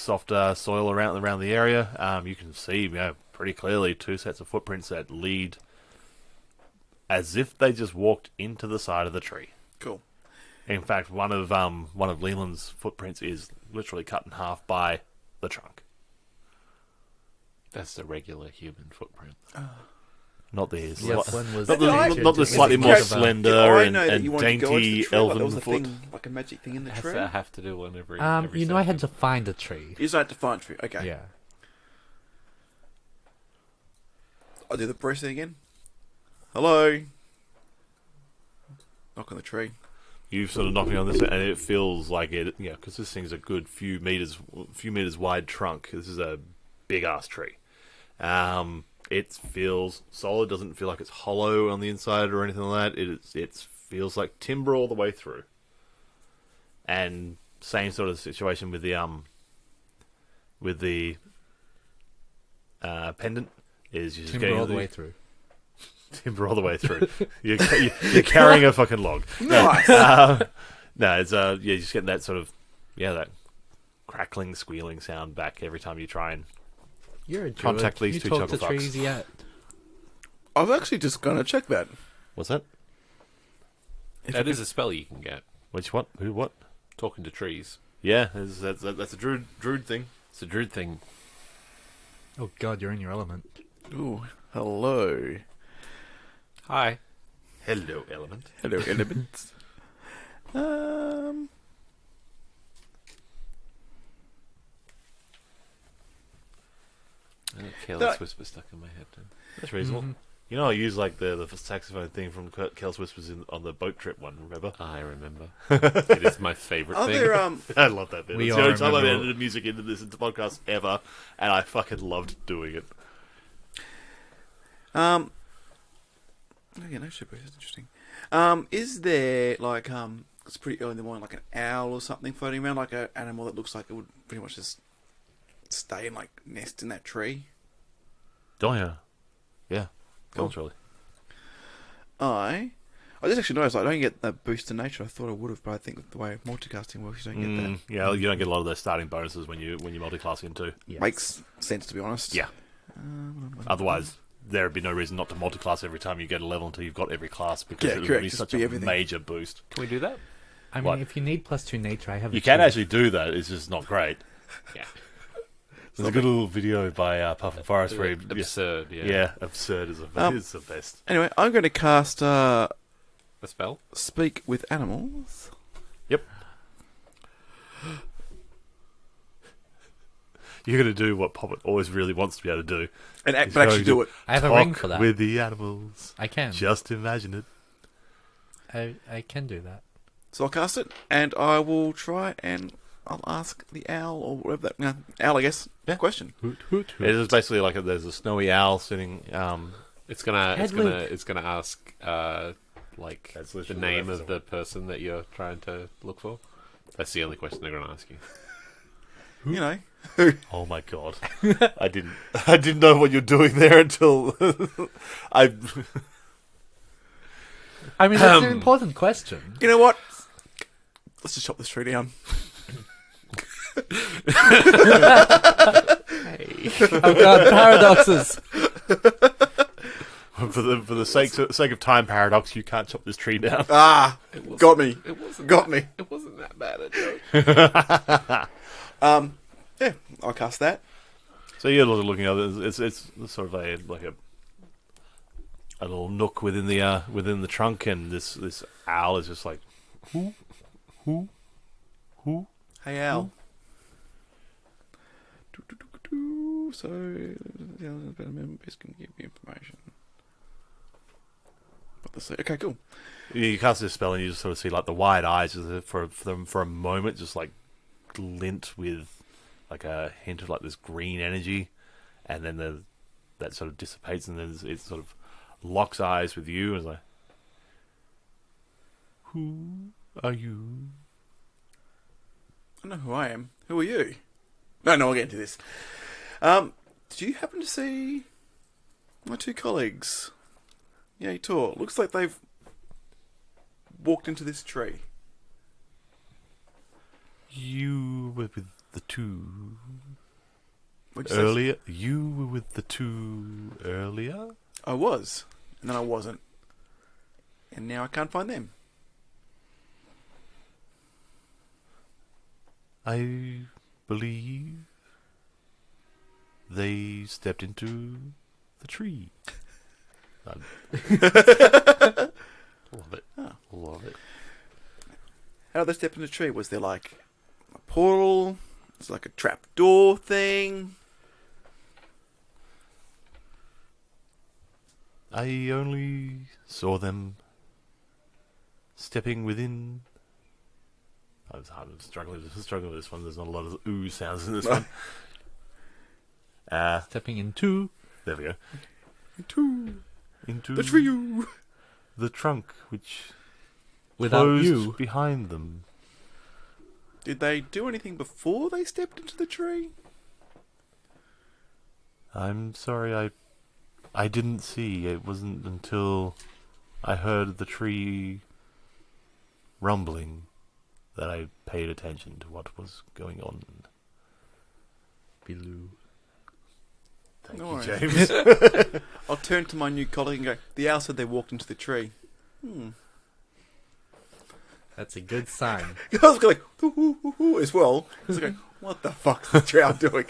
soil around the area. You can see pretty clearly two sets of footprints that lead as if they just walked into the side of the tree. Cool. In fact, one of Leland's footprints is literally cut in half by the trunk. That's the regular human footprint. Not theirs. Yes, one was Not the slightly more slender I know that you and wanted to go into the dainty tree, like there was elven a foot. thing, like a magic thing in the Has tree. to have to do one every I had second. to find a tree. You just had to find a tree. Okay. Yeah. I'll do the press thing again. Hello. Knock on the tree. You sort of knocking on this, and it feels like it, because this thing's a good few meters wide trunk. This is a big ass tree. It feels solid. Doesn't feel like it's hollow on the inside or anything like that. It feels like timber all the way through. And same sort of situation with the pendant is you just Timber getting all the way through. Timber all the way through. You're carrying a fucking log. Nice. No, it's you're just getting that sort of that crackling, squealing sound back every time you try and You're a contact druid. these You two talk to chuckle trees fucks. yet? I was actually just going to check that. What's that? That is a spell you can get. Which what? Who what? Talking to trees. Yeah, that's a druid thing. It's a druid thing. Oh god, you're in your element. Ooh, hello. Hi. Hello, element. Hello, elements. Careless whisper stuck in my head. That's reasonable. Mhm. You know, I use like the saxophone thing from Careless Whispers on the boat trip one. Remember? I remember. It is my favourite Are thing. there I love that bit. We It's the all only time I've remember- edited music into this podcast ever, and I fucking loved doing it. Oh yeah, no shit, that's interesting. Is there like it's pretty early in the morning, like an owl or something floating around, like an animal that looks like it would pretty much just stay and like nest in that tree? Oh yeah, yeah. Cool. Culturally. I just actually noticed I don't get that boost in nature. I thought I would have, but I think the way multicasting works, you don't get that. Yeah, you don't get a lot of those starting bonuses when you multiclass into. Yes. Makes sense, to be honest. Yeah. Otherwise, there would be no reason not to multiclass every time you get a level until you've got every class, because Yeah, it would correct, be just such be a everything. major boost. Can we do that? I mean, What? if you need +2 nature, I have. You can actually do that. It's just not great. Yeah. There's a good little video by Puff and Forest where he, Absurd, yeah. yeah, absurd is it's the best. Anyway, I'm going to cast A spell? Speak with Animals. Yep. You're going to do what Poppet always really wants to be able to do. And He's but actually going do to it. I have a Talk ring for that. with the animals. I can. Just imagine it. I can do that. So I'll cast it, and I will try and I'll ask the owl or whatever that owl, I guess. Yeah. Question. Hoot, hoot, hoot. It is basically like there's a snowy owl sitting. It's gonna ask like That's the literally name what I of the person that you're trying to look for. That's the only question they're gonna ask you. You know. Oh my god! I didn't know what you're doing there until I. I mean, that's an important question. You know what? Let's just chop this tree down. Oh god, paradoxes. For the sake of time paradox, you can't chop this tree down. Ah, got me. It wasn't Got me. It wasn't that bad a joke. Yeah, I'll cast that. So you're looking at it. It's sort of a little nook within the trunk, and this owl is just like, who? Hey, owl. So, better members can give you information. What to say? Okay, cool. You cast this spell, and you just sort of see like the wide eyes for a moment, just like glint with like a hint of like this green energy, and then that sort of dissipates, and then it sort of locks eyes with you, and is like, who are you? I know who I am. Who are you? No, I'll get into this. Did you happen to see my two colleagues? Yeah, Tor. Looks like they've walked into this tree. You were with the two What'd you say? earlier. You were with the two earlier. I was, and then I wasn't, and now I can't find them. I believe they stepped into the tree. Love it. Oh. Love it. How did they step in the tree? Was there like a portal? It's like a trap door thing. I only saw them stepping within. I'm struggling with this one. There's not a lot of ooh sounds in this one. Stepping into. There we go. Into The tree. the trunk, which Without closed you. behind them. Did they do anything before they stepped into the tree? I'm sorry, I didn't see. It wasn't until I heard the tree rumbling that I paid attention to what was going on below. Thank No you, worries. James. I'll turn to my new colleague and go, the owl said they walked into the tree. That's a good sign. I was going like, hoo, hoo, hoo, hoo, as well. I was like, what the fuck is the drow doing?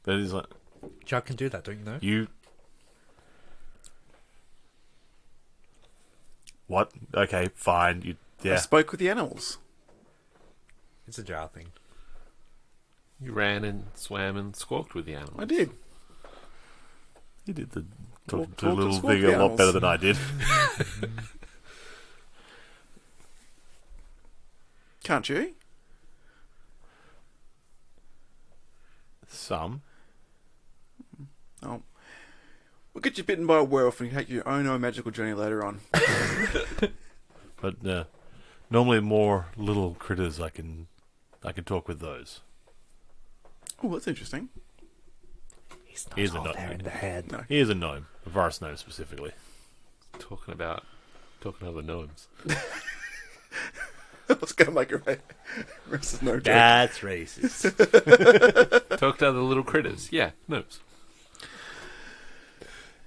But he's like, Drow can do that, don't you know? you. What? Okay, fine. You. I Yeah. spoke with the animals. It's a Drow thing. You ran and swam and squawked with the animals. I did. You did the Talk little and squawk thing the a lot animals. better than I did. Can't you? Some. Oh. We'll get you bitten by a werewolf and take your own magical journey later on. But normally more little critters I can talk with those. Oh, that's interesting. He's not Here's a all nut. there in the head. No. He is a gnome. A forest gnome specifically. Talking about other gnomes. I was going to make a racist no joke. That's racist. Talk to other little critters. Yeah, gnomes.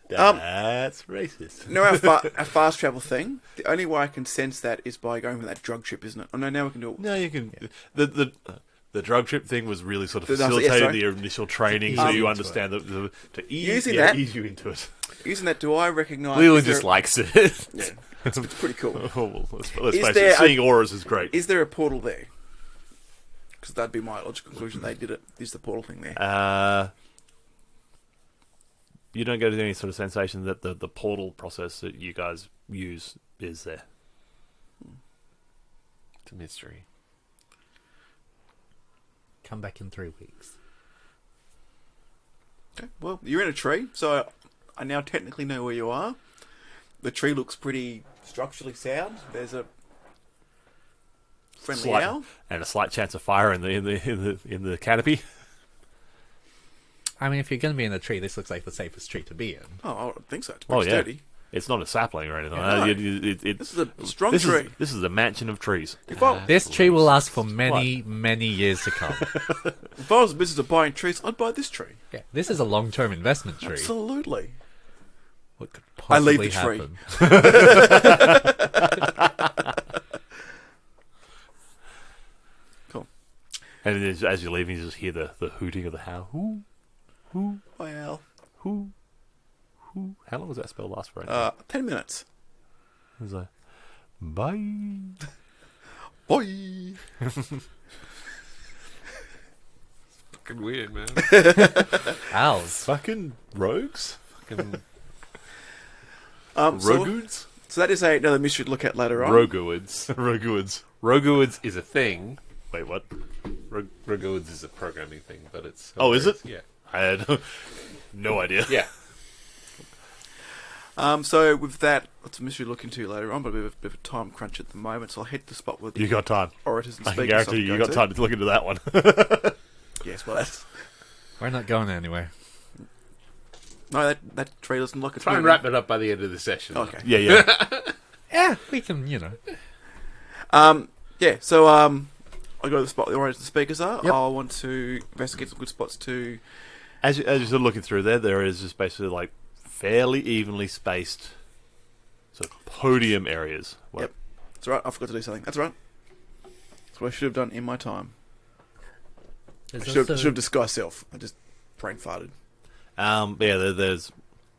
That's racist. No, our fast travel thing, the only way I can sense that is by going with that drug trip, isn't it? Oh, no, now we can do it. No, you can. The drug trip thing was really sort of Yeah, facilitated sorry. the initial training, so you understand to Using that- ease you into it. Using that, do I recognise... Leland is there- just likes it. Yeah, it's pretty cool. Oh, well, let's Is face there it, a- seeing auras is great. Is there a portal there? Because that'd be my logical conclusion. They did it. Is the portal thing there? You don't get any sort of sensation that the portal process that you guys use is there. It's a mystery. Come back in 3 weeks. Okay. Well, you're in a tree, so I now technically know where you are. The tree looks pretty structurally sound. There's a friendly owl. And a slight chance of fire in the canopy. I mean, if you're going to be in a tree, this looks like the safest tree to be in. Oh, I don't think so. It's Oh pretty yeah, sturdy. it's not a sapling or anything. Yeah, no. This This is a strong tree. This is a mansion of trees. If I, This tree will last for many, many years to come. if I was a business of buying trees, I'd buy this tree. Yeah, this is a long-term investment tree. Absolutely. What could I leave possibly the tree. happen? Cool. And it is, as you're leaving, you just hear the hooting of the howl. Hoo, Well, hoo, hoo. How long does that spell last for? 10 minutes. It's like, bye. Bye. Fucking weird, man. Owls. Fucking rogues. Fucking So, Roguids. so that is another mystery to look at later on. Roguids. Roguids. Roguids is a thing. Wait, what? Roguids is a programming thing, but it's... Oh, is it? Yeah. I had no idea. Yeah. So with that, that's a mystery to look into later on, but a bit of a time crunch at the moment, so I'll head to the spot where the You got time. orators and I can speakers guarantee you go got time to look into that one. Yes, well, that's... We're not going anywhere. No, that tree doesn't look... Try and wrap it up by the end of the session. Okay. yeah. Yeah, we can, you know. Yeah, so I go to the spot where the orators and speakers are. Yep. I'll want to investigate some good spots to... As you're sort of looking through there is just basically like fairly evenly spaced sort of podium areas. Yep. That's right, I forgot to do something. That's right. That's what I should have done in my time. I should have disguised self. I just brain farted. There's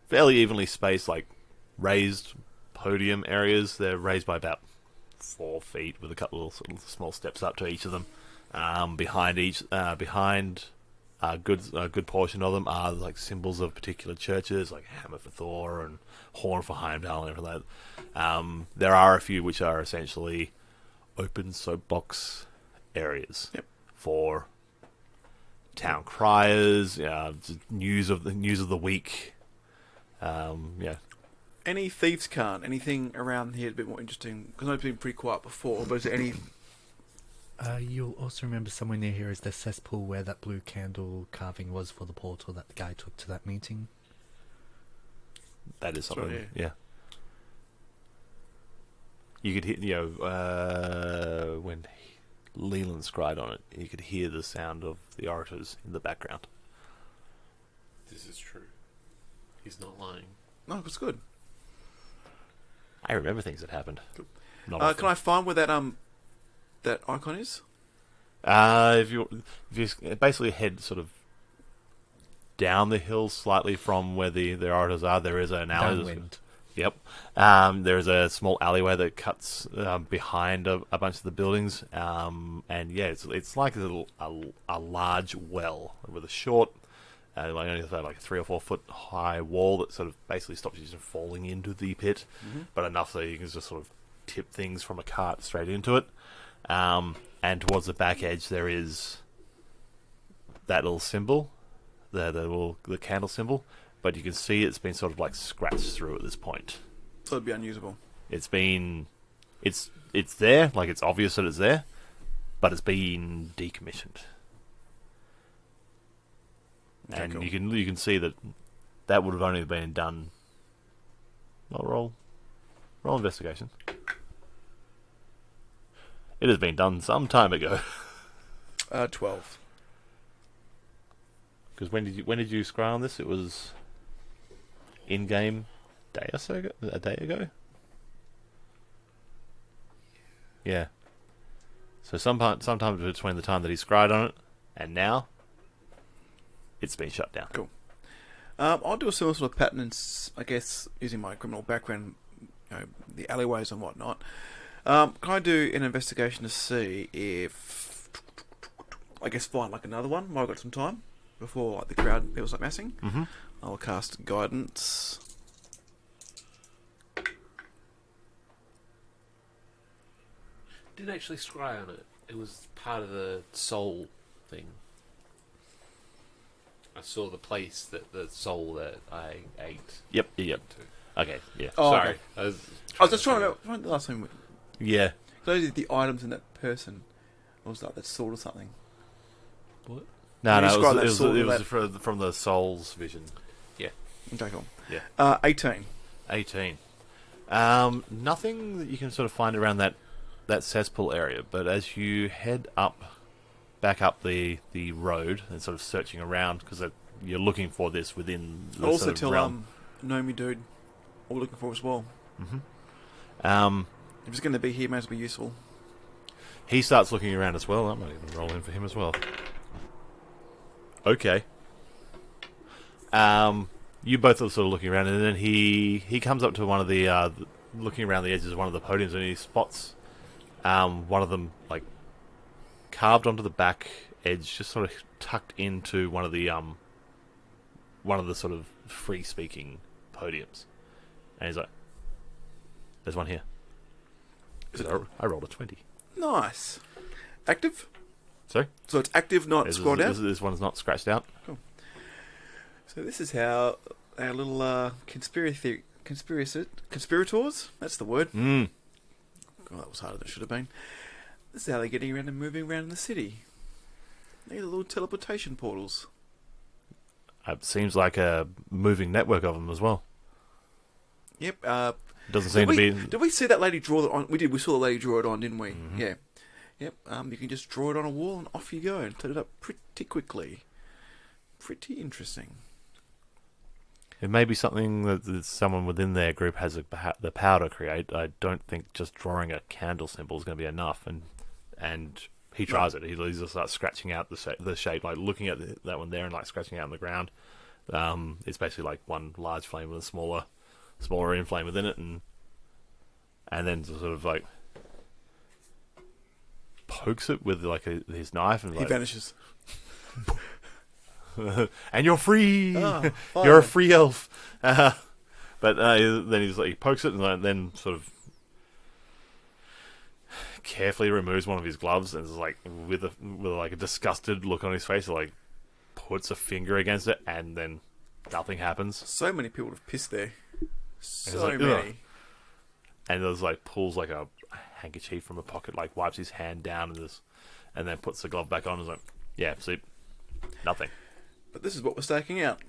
fairly evenly spaced, like raised podium areas. They're raised by about 4 feet with a couple of sort of small steps up to each of them. Behind a good portion of them are like symbols of particular churches, like hammer for Thor and horn for Heimdall and everything like that. There are a few which are essentially open soapbox areas for town criers, news of the week. Any thieves' cant? Anything around here a bit more interesting? Because I've been pretty quiet before, but is there any... You'll also remember somewhere near here is the cesspool where that blue candle carving was for the portal that the guy took to that meeting. That is something. right, Yeah. You could hear, when Leland scried on it, you could hear the sound of the orators in the background. This is true. He's not lying. No, it's good. I remember things that happened. not Can often. I find where that icon is? If you basically head sort of down the hill slightly from where the orators are, there is an alley. Downwind. Yep. There's a small alleyway that cuts behind a bunch of the buildings, and yeah, it's like a large well with a short, only like a 3 or 4 foot high wall that sort of basically stops you from falling into the pit, but enough so you can just sort of tip things from a cart straight into it. And towards the back edge there is that little symbol, the candle symbol. But you can see it's been sort of like scratched through at this point. So it'd be unusable. It's there, like it's obvious that it's there, but it's been decommissioned. Okay, And cool. you can see that would have only been done. Not roll investigation. It has been done some time ago. 12. Because when did you scry on this? It was in-game a day ago? Yeah. So sometime between the time that he scried on it and now, it's been shut down. Cool. I'll do a similar sort of pattern, I guess, using my criminal background, the alleyways and whatnot. Can I do an investigation to see if, I guess, find like another one while I've got some time before like the crowd people start massing? Mm-hmm. I'll cast guidance. Didn't actually scry on it. It was part of the soul thing. I saw the place that the soul that I ate. Yep. To. Okay. Yeah. Oh, Sorry, okay. I was Just trying to find the last time. Yeah. Those are the items in that person. Or was that sword or something? What? No, You it describe that was sword it with was from the soul's vision. Okay, cool. Yeah. 18. 18. Nothing that you can sort of find around that cesspool area, but as you head back up the road and sort of searching around because you're looking for this within the I'll also sort of tell realm. Nomi dude what we're looking for as well. Mm-hmm. If it's going to be here, it may as well be useful. He starts looking around as well. I might even roll in for him as well. Okay. You both are sort of looking around, and then he comes up to one of the looking around the edges of one of the podiums, and he spots one of them like carved onto the back edge, just sort of tucked into one of the sort of free speaking podiums, and he's like, "There's one here." I rolled a 20. Nice. Active? Sorry? So it's active, not scrolled out? This one's not scratched out. So this is how our little conspirators, that's the word. Mm. God, that was harder than it should have been. This is how they're getting around and moving around in the city. These are little teleportation portals. It seems like a moving network of them as well. Yep. Doesn't seem to be. Did we see that lady draw it on? We did. We saw the lady draw it on, didn't we? Mhm. Yeah. Yep. You can just draw it on a wall and off you go and turn it up pretty quickly. Pretty interesting. It may be something that someone within their group has the power to create. I don't think just drawing a candle symbol is going to be enough. And he tries it. He just starts scratching out the shape, like looking at that one there and like scratching out on the ground. It's basically like one large flame with a smaller in flame within it, and then sort of like pokes it with like his knife, and He like, vanishes. and you're free. Oh, You're a finally. free elf. But then he pokes it, and then sort of carefully removes one of his gloves, and is like with like a disgusted look on his face, like puts a finger against it, and then nothing happens. So many people have pissed there. So like, many. ugh. And there's like pulls like a handkerchief from a pocket, like wipes his hand down, and then puts the glove back on. And is like, yeah, see, nothing. But this is what we're staking out.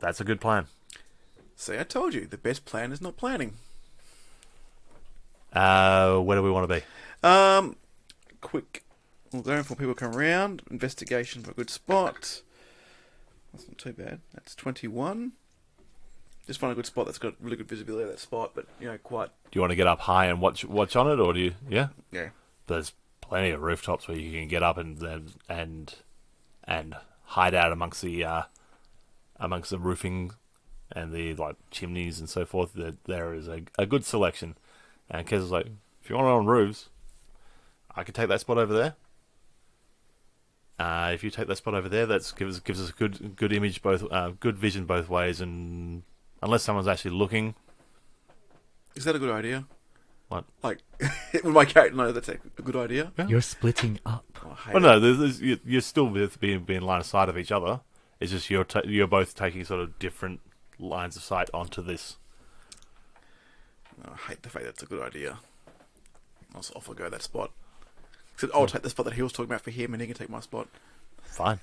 That's a good plan. See, I told you, the best plan is not planning. Where do we want to be? Quick. We'll go for people come around. Investigation for a good spot. That's not too bad. That's 21. Just find a good spot that's got really good visibility of that spot, but quite. Do you want to get up high and watch on it, or do you? Yeah. Yeah. There's plenty of rooftops where you can get up and hide out amongst the roofing and the chimneys and so forth. There is a good selection. And Kez was like, if you want it on roofs, I could take that spot over there. If you take that spot over there, that gives us a good image, good vision both ways, and unless someone's actually looking. Is that a good idea? What? Would my character know that's a good idea? Yeah. You're splitting up. Well, no, you're still being line of sight of each other. It's just you're both taking sort of different lines of sight onto this. I hate the fact that's a good idea. I'll just off I go that spot. Except I'll take the spot that he was talking about for him, and he can take my spot. Fine.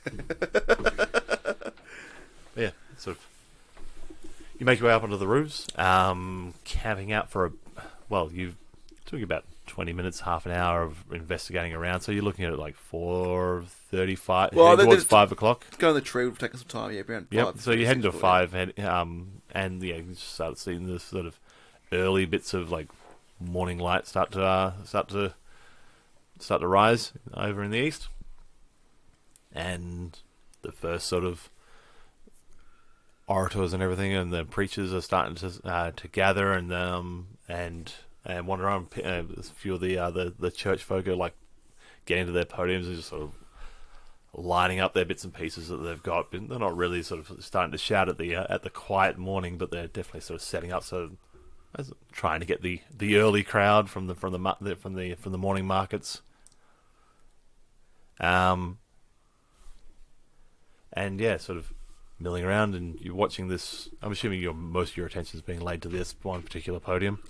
Yeah, sort of. You make your way up onto the roofs, camping out for you took about 20 minutes, half an hour of investigating around. So you're looking at it 4:35, towards 5 o'clock. Go in the tree, we'll take some time. Yeah, around 5. Yep. So you head into 5, and you just start seeing this sort of early bits of morning light start to rise over in the east, and the first sort of orators and everything, and the preachers are starting to gather and wander around. A few of the church folk are getting to their podiums and just sort of lining up their bits and pieces that they've got. They're not really sort of starting to shout at the quiet morning, but they're definitely sort of setting up, so trying to get the early crowd from the morning markets. And yeah, sort of milling around, and you're watching this. I'm assuming most of your attention is being laid to this one particular podium.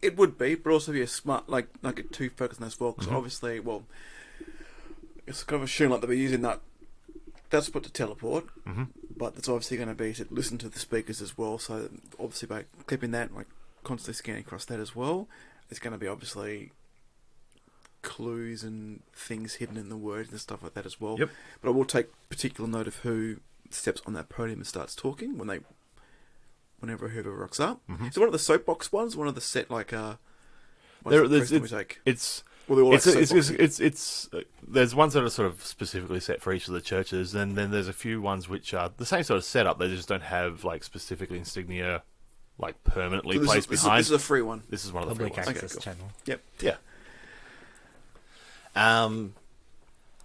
It would be, but also be a smart, get too focused on this as well, because obviously, it's kind of assumed they'll be using that spot to teleport, but it's obviously going to be to listen to the speakers as well, so obviously by clipping that, constantly scanning across that as well, it's going to be obviously clues and things hidden in the words and stuff like that as well. Yep. But I will take particular note of who steps on that podium and starts talking whenever whoever rocks up. Is it one of the soapbox ones? One of the set there's ones that are sort of specifically set for each of the churches, and then there's a few ones which are the same sort of setup. They just don't have specific insignia permanently placed behind. This is a free one. This is one of the Public free ones. access channel. Yep. Yeah. A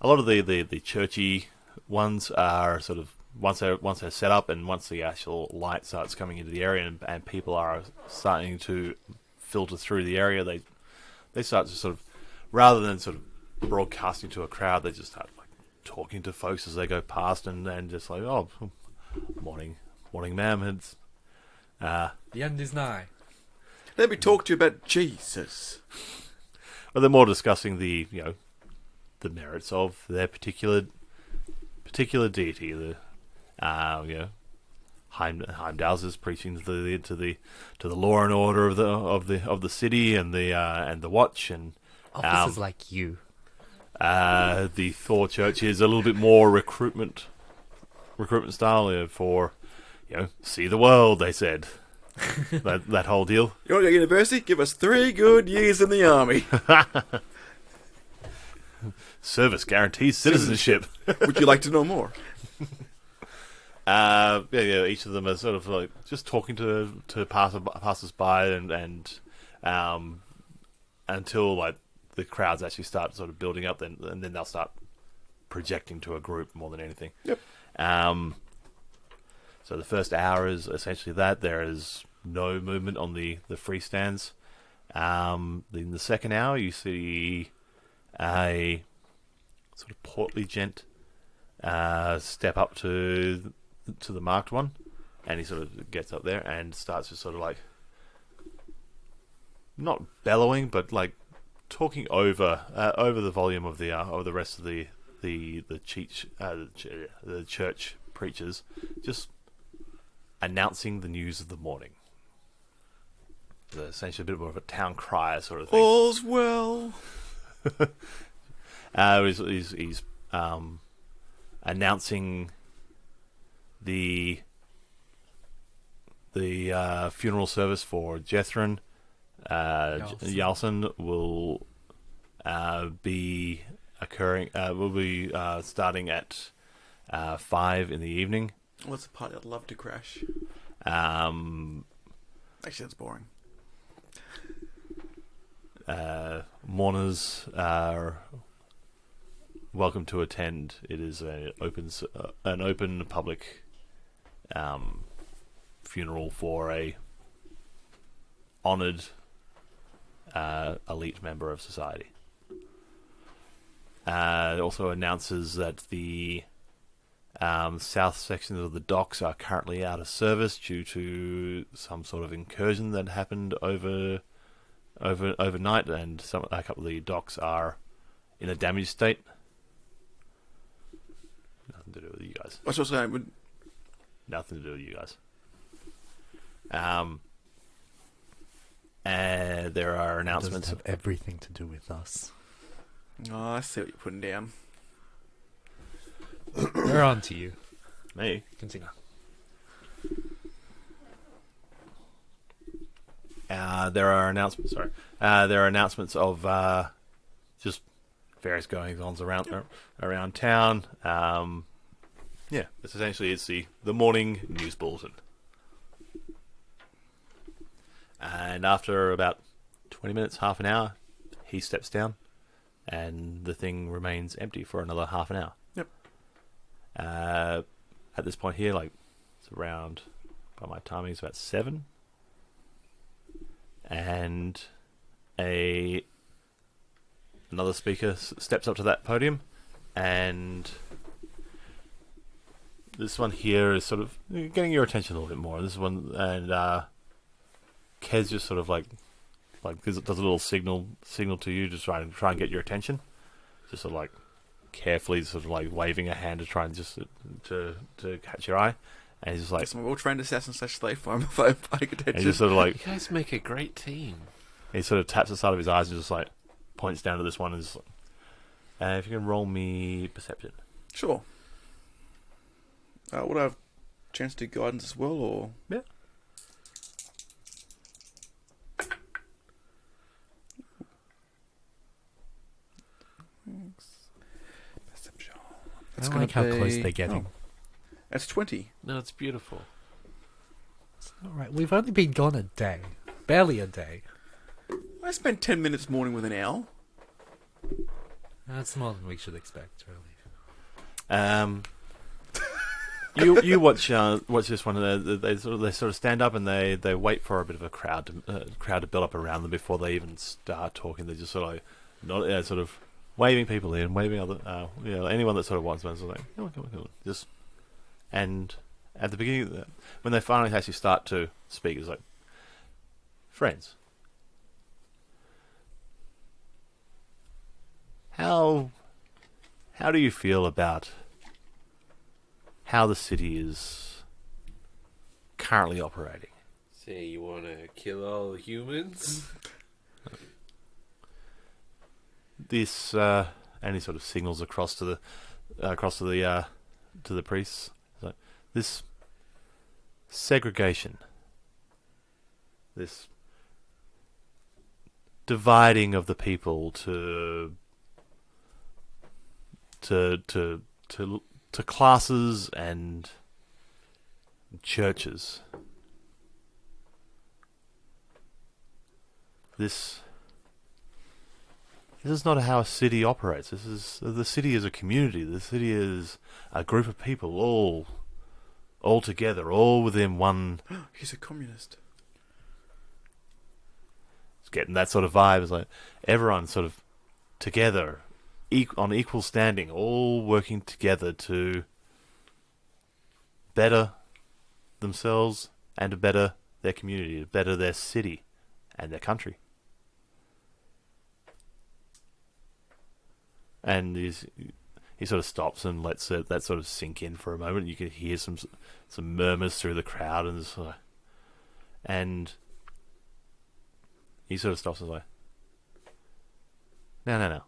lot of the churchy ones are sort of once they're set up, and once the actual light starts coming into the area, and people are starting to filter through the area, they start to sort of, rather than sort of broadcasting to a crowd, they just start talking to folks as they go past, and just oh, morning, ma'am. It's The end is nigh. Let me talk to you about Jesus. Well, they're more discussing the merits of their particular deity. Heimdall is preaching to the law and order of the city and the watch, and Officers like you. the Thor Church is a little bit more recruitment style for see the world. They said that whole deal. You want to go to university? Give us 3 good years in the army. Service guarantees citizenship. Would you like to know more? Each of them are sort of just talking to passers by, and until the crowds actually start sort of building up, and then they'll start projecting to a group more than anything. Yep. So the first hour is essentially that. There is no movement on the free stands. In the second hour, you see a sort of portly gent step up to the marked one, and he sort of gets up there and starts to sort of not bellowing, but talking over the volume of the rest of the church preachers, just announcing the news of the morning. Essentially a bit more of a town crier sort of thing. All's well. He's announcing the the funeral service for Jethrin Yalson will be occurring. Will be starting at 5 in the evening. What's the party I'd love to crash? Um, Actually, that's boring. Mourners are welcome to attend. It is an open public funeral for a honoured elite member of society. It also announces that the south sections of the docks are currently out of service due to some sort of incursion that happened overnight, and a couple of the docks are in a damaged state. Nothing to do with you guys. What's also saying? Nothing to do with you guys. And there are announcements. Doesn't have everything to do with us. Oh, I see what you're putting down. We're on to you. Me. Continue. There are announcements. Sorry, there are announcements of just various goings-ons around town. Yeah, it's the morning news bulletin. And after about 20 minutes, half an hour, he steps down, and the thing remains empty for another half an hour. Yep. At this point here, it's around, by my timing, it's about 7. And another speaker steps up to that podium, and this one here is sort of getting your attention a little bit more. This one, and Kez just sort of does a little signal to you, just try and get your attention. Just sort of carefully sort of waving a hand to try and just to catch your eye. And he's just like, I'm a well-trained assassin / slave paying attention. And he's just sort of you guys make a great team. He sort of taps the side of his eyes and just points down to this one and is if you can roll me perception. Sure. Would I have a chance to do guidance as well, or? Yeah. Perception. I don't like how close they're getting. That's 20. No, it's beautiful. It's not right. We've only been gone a day. Barely a day. I spent 10 minutes morning with an owl. That's more than we should expect, really. You watch this one. They sort of stand up and they wait for a bit of a crowd to build up around them before they even start talking. They just sort of waving people in, waving other anyone that sort of wants one. Sort of come on, just. And at the beginning, when they finally actually start to speak, it's friends, how do you feel about how the city is currently operating? Say you want to kill all the humans? This and he sort of signals across to the priests. This segregation, this dividing of the people to classes and churches. This is not how a city operates. The city is a community. The city is a group of people all together, all within one. He's a communist. It's getting that sort of vibe. It's everyone sort of together, on equal standing, all working together to better themselves and to better their community, to better their city and their country. And he sort of stops and lets that sort of sink in for a moment. You can hear some murmurs through the crowd, and he sort of stops and is no.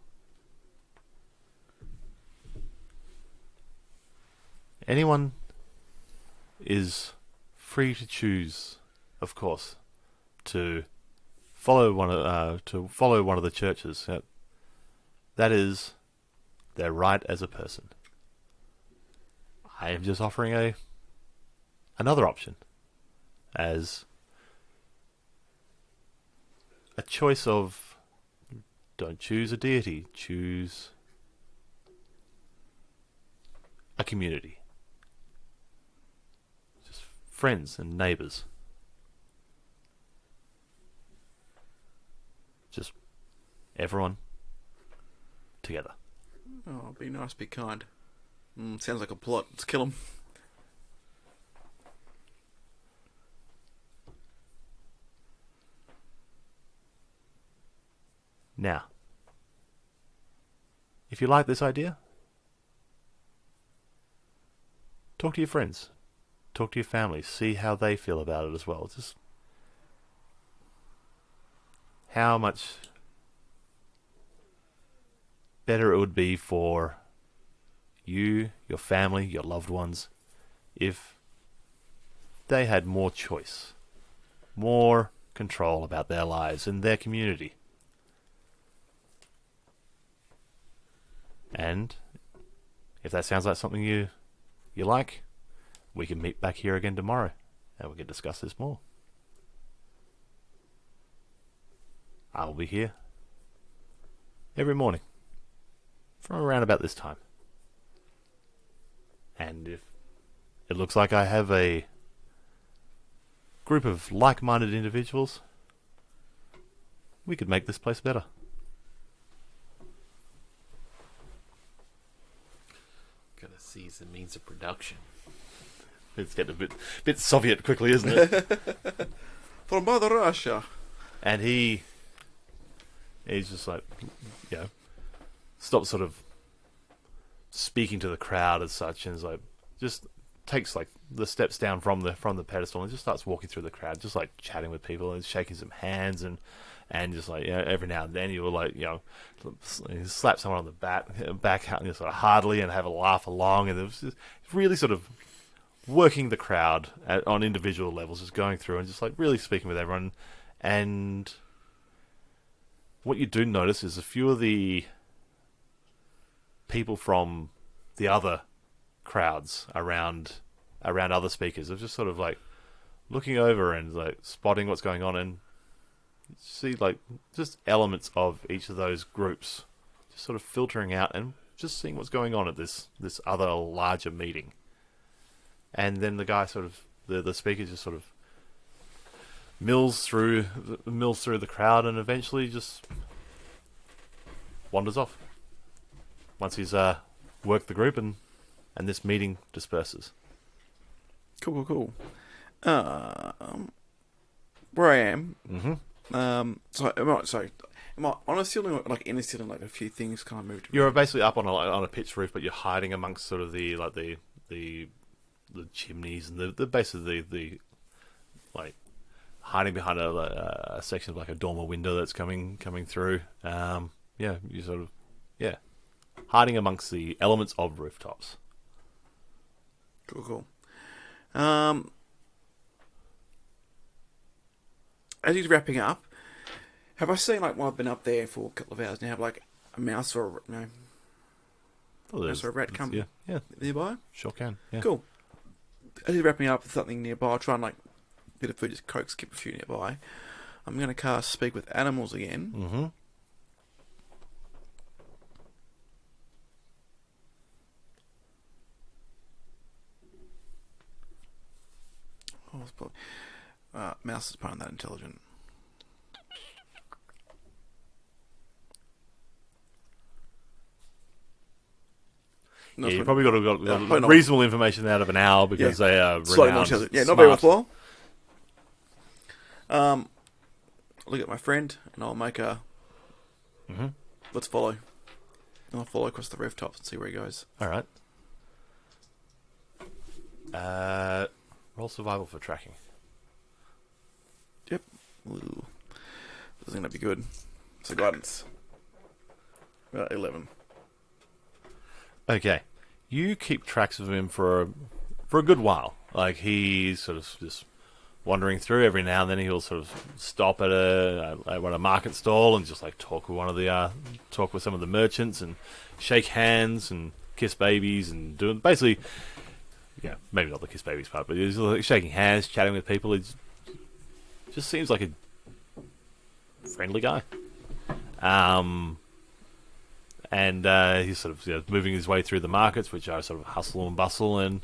Anyone is free to choose, of course, to follow one of the churches. That is their right as a person. I am just offering another option as a choice of don't choose a deity, choose a community. Just friends and neighbours. Just everyone together. Oh, be nice, be kind. Sounds like a plot. Let's kill him. Now, if you like this idea, talk to your friends, talk to your family, see how they feel about it as well. Just how much better it would be for you, your family, your loved ones, if they had more choice, more control about their lives and their community. And if that sounds like something you like, we can meet back here again tomorrow and we can discuss this more. I'll be here every morning from around about this time. And if it looks like I have a group of like-minded individuals, we could make this place better. Gotta seize the means of production. It's getting a bit Soviet quickly, isn't it? From Mother Russia. And he's just like, stops sort of speaking to the crowd as such, and is like, just takes like the steps down from the pedestal and just starts walking through the crowd, just like chatting with people and shaking some hands and just like, every now and then you will like, slap someone on the back sort of heartily and have a laugh along, and it was just really sort of working the crowd on individual levels, just going through and just like really speaking with everyone. And what you do notice is a few of the people from the other crowds around other speakers are just sort of like looking over and like spotting what's going on, and see like just elements of each of those groups just sort of filtering out and just seeing what's going on at this other larger meeting. And then the guy sort of the speaker just sort of mills through the crowd and eventually just wanders off once he's worked the group and this meeting disperses. Cool. Where I am. Mm-hmm. So am I on a ceiling or like in a ceiling? Like a few things kind of moved. You're basically up on a pitched roof, but you're hiding amongst sort of the chimneys and the base of the like hiding behind a section of like a dormer window that's coming through. You sort of hiding amongst the elements of rooftops. Cool. As he's wrapping up, have I seen like while I've been up there for a couple of hours now, like a mouse or mouse or a rat come nearby? Sure can. Yeah. Cool. As he's wrapping up with something nearby, I'll try and like a bit of food, just skip a few nearby. I'm going to cast Speak with Animals again. Mm-hmm. Oh, it's probably, mouse is probably that intelligent. Yeah, you probably got reasonable information out of an owl because they are slightly more renowned. intelligent. Yeah, not very worthwhile. Look at my friend, and I'll make a. Mm-hmm. Let's follow. And I'll follow across the rooftops and see where he goes. All right. Roll survival for tracking. Yep. Ooh. This is going to be good. So guidance. 11. Okay. You keep tracks of him for a good while. Like, he's sort of just wandering through. Every now and then he'll sort of stop at a market stall and just like talk with some of the merchants and shake hands and kiss babies and doing basically, yeah, maybe not the kiss babies part, but he's like shaking hands, chatting with people. He just seems like a friendly guy. And he's sort of moving his way through the markets, which are sort of hustle and bustle, and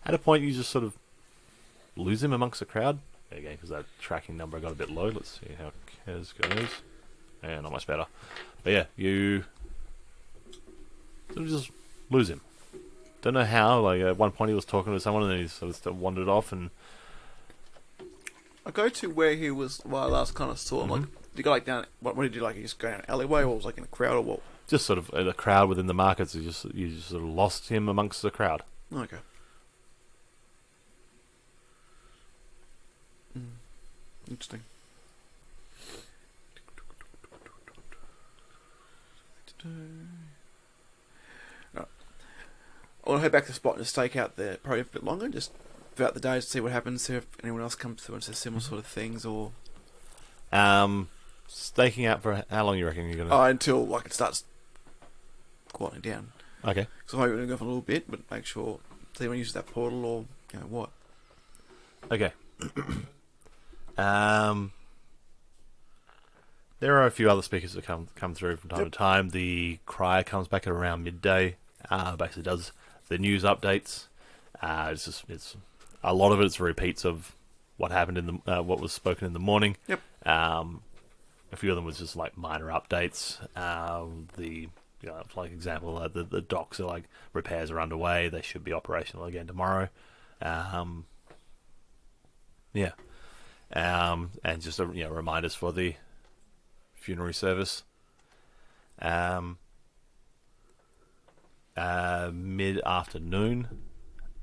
at a point you just sort of lose him amongst the crowd. Again, because that tracking number got a bit low. Let's see how Kez goes. Yeah, not much better. But yeah, you sort of just lose him. Don't know how. Like, at one point he was talking to someone and then he sort of wandered off. And I go to where he was, I last kind of saw him. Like, did you go like down, what did you do? Like, you just go down an alleyway, or was like in a crowd, or what? just sort of a crowd within the markets. You just sort of lost him amongst the crowd. Okay. Interesting. Right. I want to head back to the spot and just stake out there probably a bit longer, just throughout the day to see what happens, see if anyone else comes through and says similar sort of things, or... Staking out for how long you reckon you're going to... until like it starts quieting down. Okay. So I'm going to go for a little bit, but make sure see anyone uses that portal or what. Okay. There are a few other speakers that come through from time to time. The crier comes back at around midday. Basically does the news updates. It's a lot of it's repeats of what happened in the what was spoken in the morning. Yep. A few of them was just like minor updates. Like example, the docks are like repairs are underway. They should be operational again tomorrow. Yeah. And just reminders for the funerary service. Mid-afternoon,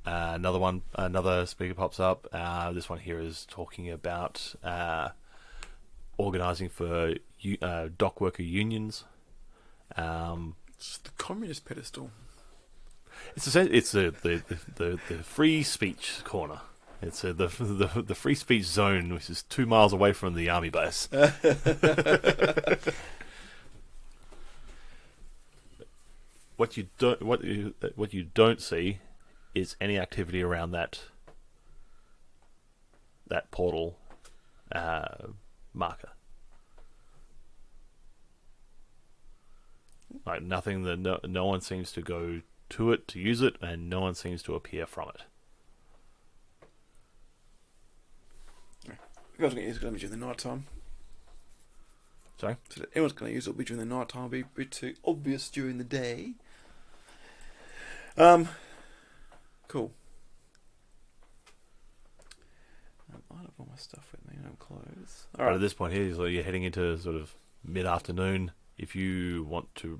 another speaker pops up. This one here is talking about organising for dock worker unions. It's the communist pedestal. It's the free speech corner. It's the free speech zone, which is 2 miles away from the army base. What you don't see is any activity around that portal marker. Like nothing that no one seems to go to it to use it, and no one seems to appear from it. Everyone's going to use it, going to be during the night time. Sorry? So everyone's going to use it, will be during the night time. It'll be a bit too obvious during the day. Cool. I have all my stuff with me and I'm close. All right. At this point here, you're heading into sort of mid-afternoon. If you want to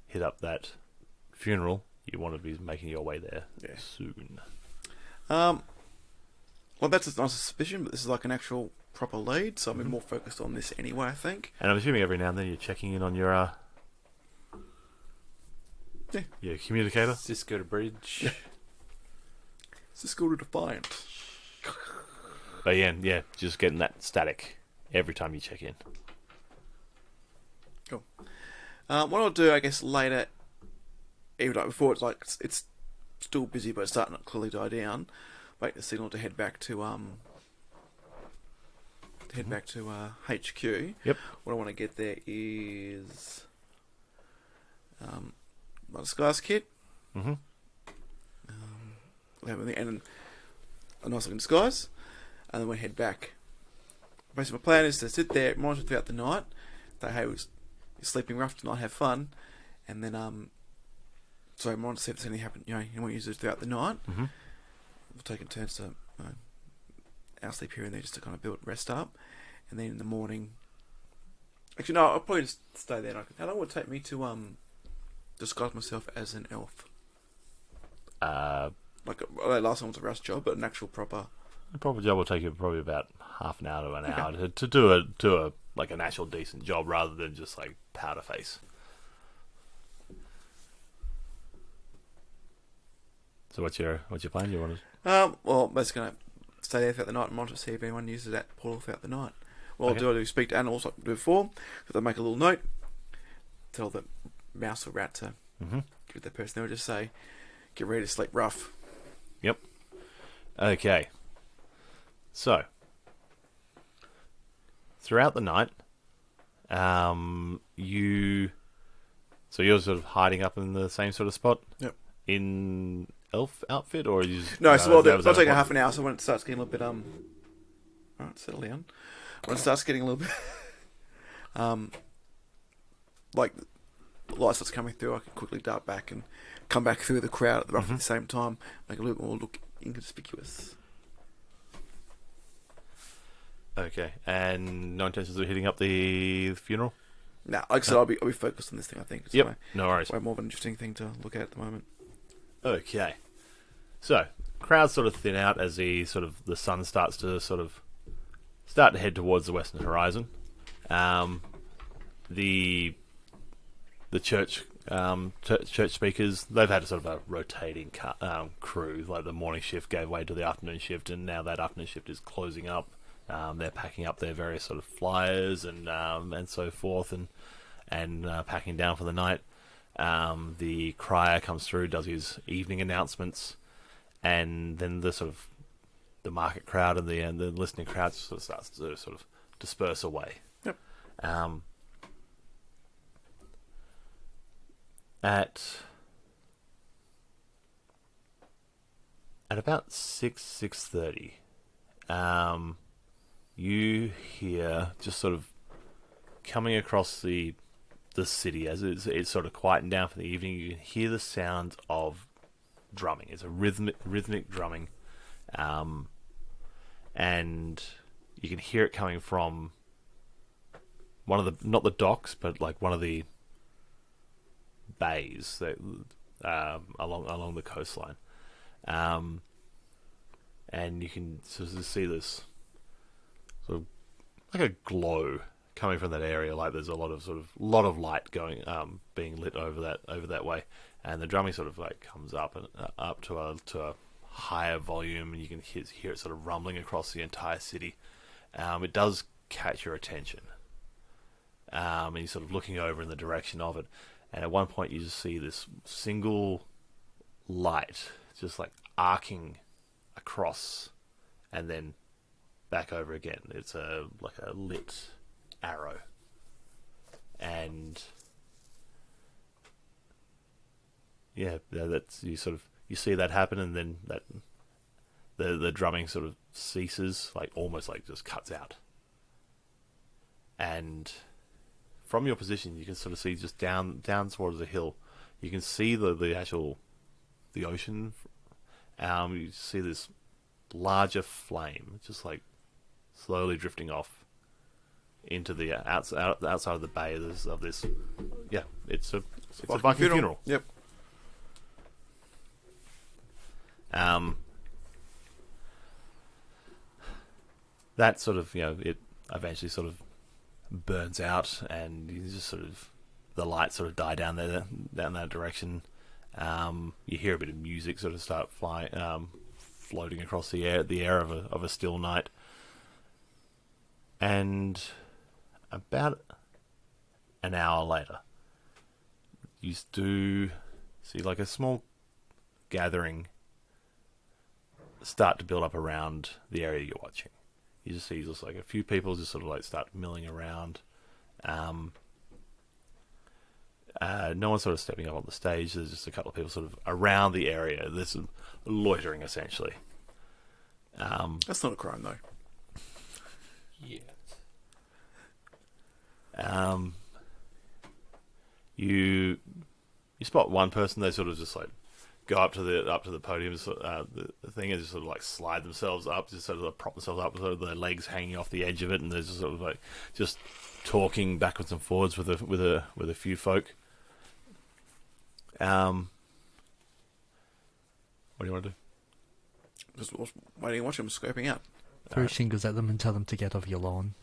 hit up that funeral, you want to be making your way there soon. Well, that's a nice suspicion, but this is like an actual proper lead, so I'm more focused on this anyway, I think. And I'm assuming every now and then you're checking in on your communicator. Cisco to bridge. Cisco to Defiant. But yeah, just getting that static every time you check in. Cool. What I'll do, I guess, later, even like before it's still busy, but it's starting to clearly die down. Wait the signal to head back to HQ. Yep. What I want to get there is my disguise kit. Mm-hmm. And a nice looking disguise, and then we head back. Basically, my plan is to sit there, monitor throughout the night. Say, hey, you're sleeping rough tonight, have fun, and then monitor to see if there's anything happen. You want to use it throughout the night. Mm-hmm. We're taking turns to our sleep here and there just to kind of build rest up, and then in the morning. Actually, no, I'll probably just stay there. How long would it take me to disguise myself as an elf? Last time was a rush job, but an actual proper. A proper job will take you probably about half an hour to an hour to do a like an actual decent job rather than just like powder face. So what's your plan? You want to Well, I'm just going to stay there throughout the night and monitor to see if anyone uses that portal throughout the night. Well, Okay. I do speak to animals like I did before, so they make a little note, tell the mouse or rat to give the person there, just say, get ready to sleep rough. Yep. Okay. So, throughout the night, you're sort of hiding up in the same sort of spot? Yep. In elf outfit, or you just... No, so that I'll was take at a a half an hour, so when it starts getting a little bit, alright, settle down. When it starts getting a little bit, like, light starts coming through, I can quickly dart back and come back through the crowd at roughly the same time, make a little more look inconspicuous. Okay, and no intentions of hitting up the funeral? Nah, like I said, I'll be focused on this thing, I think. It's Yep, no worries. way more of an interesting thing to look at the moment. Okay. So, crowds sort of thin out as the sun starts to head towards the western horizon. The church speakers, they've had a sort of a rotating crew. Like the morning shift gave way to the afternoon shift, and now that afternoon shift is closing up. They're packing up their various sort of flyers and so forth, and packing down for the night. The crier comes through, does his evening announcements, and then the market crowd and the listening crowd sort of starts to sort of disperse away. Yep. At about 6:30, you hear just sort of coming across the city as it's sort of quieting down for the evening. You can hear the sound of drumming. It's a rhythmic drumming, and you can hear it coming from one of the, not the docks, but like one of the bays that along the coastline, and you can sort of see this sort of like a glow coming from that area. Like there's a lot of light going being lit over that way, and the drumming sort of like comes up and up to a higher volume, and you can hear it sort of rumbling across the entire city. It does catch your attention, and you're sort of looking over in the direction of it. And at one point, you just see this single light just like arcing across, and then back over again. It's like a lit arrow, and yeah, that's you see that happen, and then that the drumming sort of ceases, like almost like just cuts out, and from your position, you can sort of see just down towards the hill. You can see the ocean. You see this larger flame, just like slowly drifting off into the outside of the bay of this. Yeah, it's a Viking funeral. Yep. That sort of, it eventually sort of burns out, and you just sort of, the lights sort of die down that direction. You hear a bit of music sort of start floating across the air of a still night, and about an hour later, you do see like a small gathering start to build up around the area you're watching. You just see just like a few people just sort of like start milling around. No one's sort of stepping up on the stage. There's just a couple of people sort of around the area. There's some loitering essentially. That's not a crime though. Yeah. You spot one person. They sort of just like go up to the podium, the thing, and just sort of like slide themselves up, just sort of prop themselves up, sort of their legs hanging off the edge of it, and they're just sort of like just talking backwards and forwards with a few folk. What do you want to do? Just waiting and watching them, scoping out. Throw shingles at them and tell them to get off your lawn.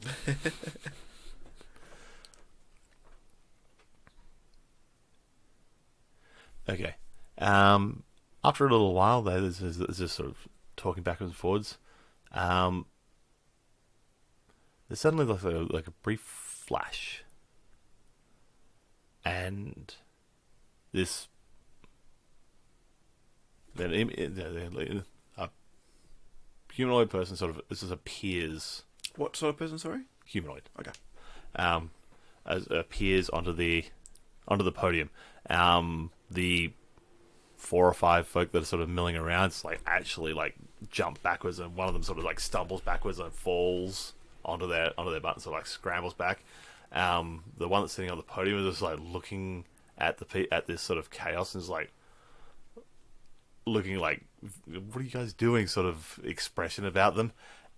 Okay. After a little while, there's this sort of talking backwards and forwards. There's suddenly like a brief flash, and this a humanoid person this just appears. What sort of person? Sorry. Humanoid. Okay. As appears onto the podium. The 4 or 5 folk that are sort of milling around, actually jump backwards, and one of them sort of stumbles backwards and falls onto their butt, so scrambles back. The one that's sitting on the podium is just looking at this sort of chaos, and is looking what are you guys doing? Sort of expression about them,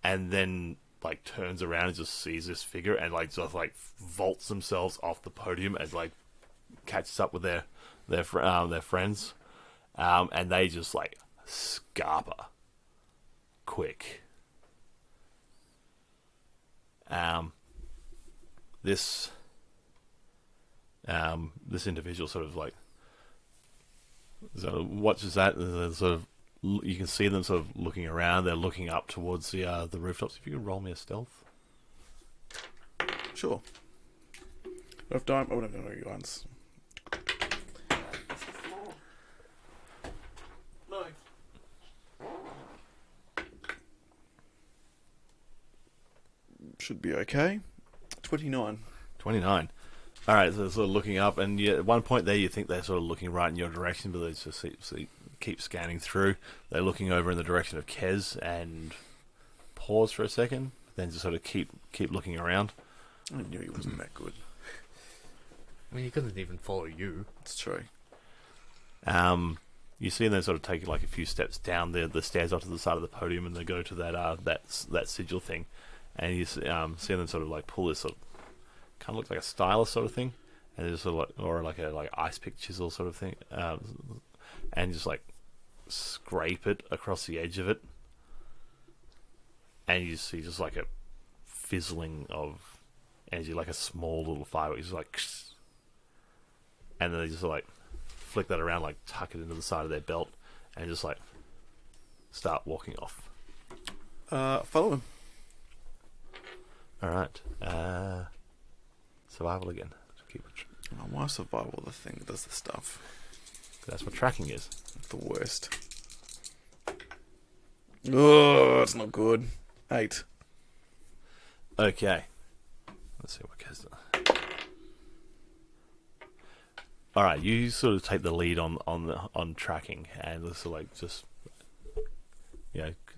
and then turns around and just sees this figure and just vaults themselves off the podium and catches up with their friends, and they just scarper quick. This individual sort of watches that, and sort of you can see them sort of looking around. They're looking up towards the rooftops. If you could roll me a stealth. Sure. If time, I would have done it once. No. Should be okay. 29. 29. All right, so they're sort of looking up, and at one point there, you think they're sort of looking right in your direction, but they just keep scanning through. They're looking over in the direction of Kez and pause for a second, then just sort of keep looking around. I knew he wasn't that good. I mean, he couldn't even follow you. It's true. You see them sort of take a few steps down the stairs onto the side of the podium, and they go to that sigil thing, and you see them sort of pull this sort of kind of looks like a stylus sort of thing, and just sort of or a ice pick chisel sort of thing, and just scrape it across the edge of it, and you see just a fizzling of energy, like a small little firework, just and then they just flick that around, tuck it into the side of their belt, and just start walking off. Follow him. All right. Survival again. Keep it. Why survival the thing that does the stuff? That's what tracking is. It's the worst. Oh, it's not good. 8. Okay. Let's see what Kez does. All right, you sort of take the lead on tracking, and this is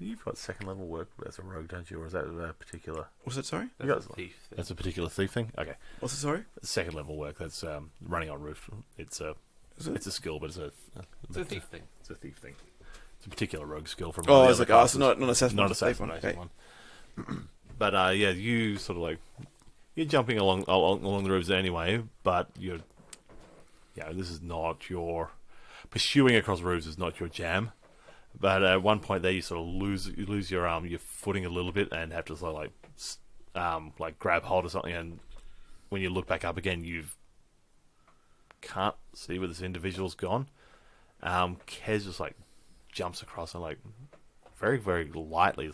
you've got second level work as a rogue, don't you? Or is that a particular? What's that? Sorry. That's a thief thing. That's a particular thief thing. Okay. What's it? Sorry. Second level work. That's running on roof. It's a skill, but it's a thief thing. It's a thief thing. It's a particular rogue skill from. Oh, it's it's not assessment. Not assessment. Okay. One. But you sort of you're jumping along the roofs anyway, but this is not your pursuing across roofs is not your jam. But at one point there, you sort of lose your footing a little bit and have to sort of grab hold of something. And when you look back up again, you can't see where this individual's gone. Kez just jumps across and very very lightly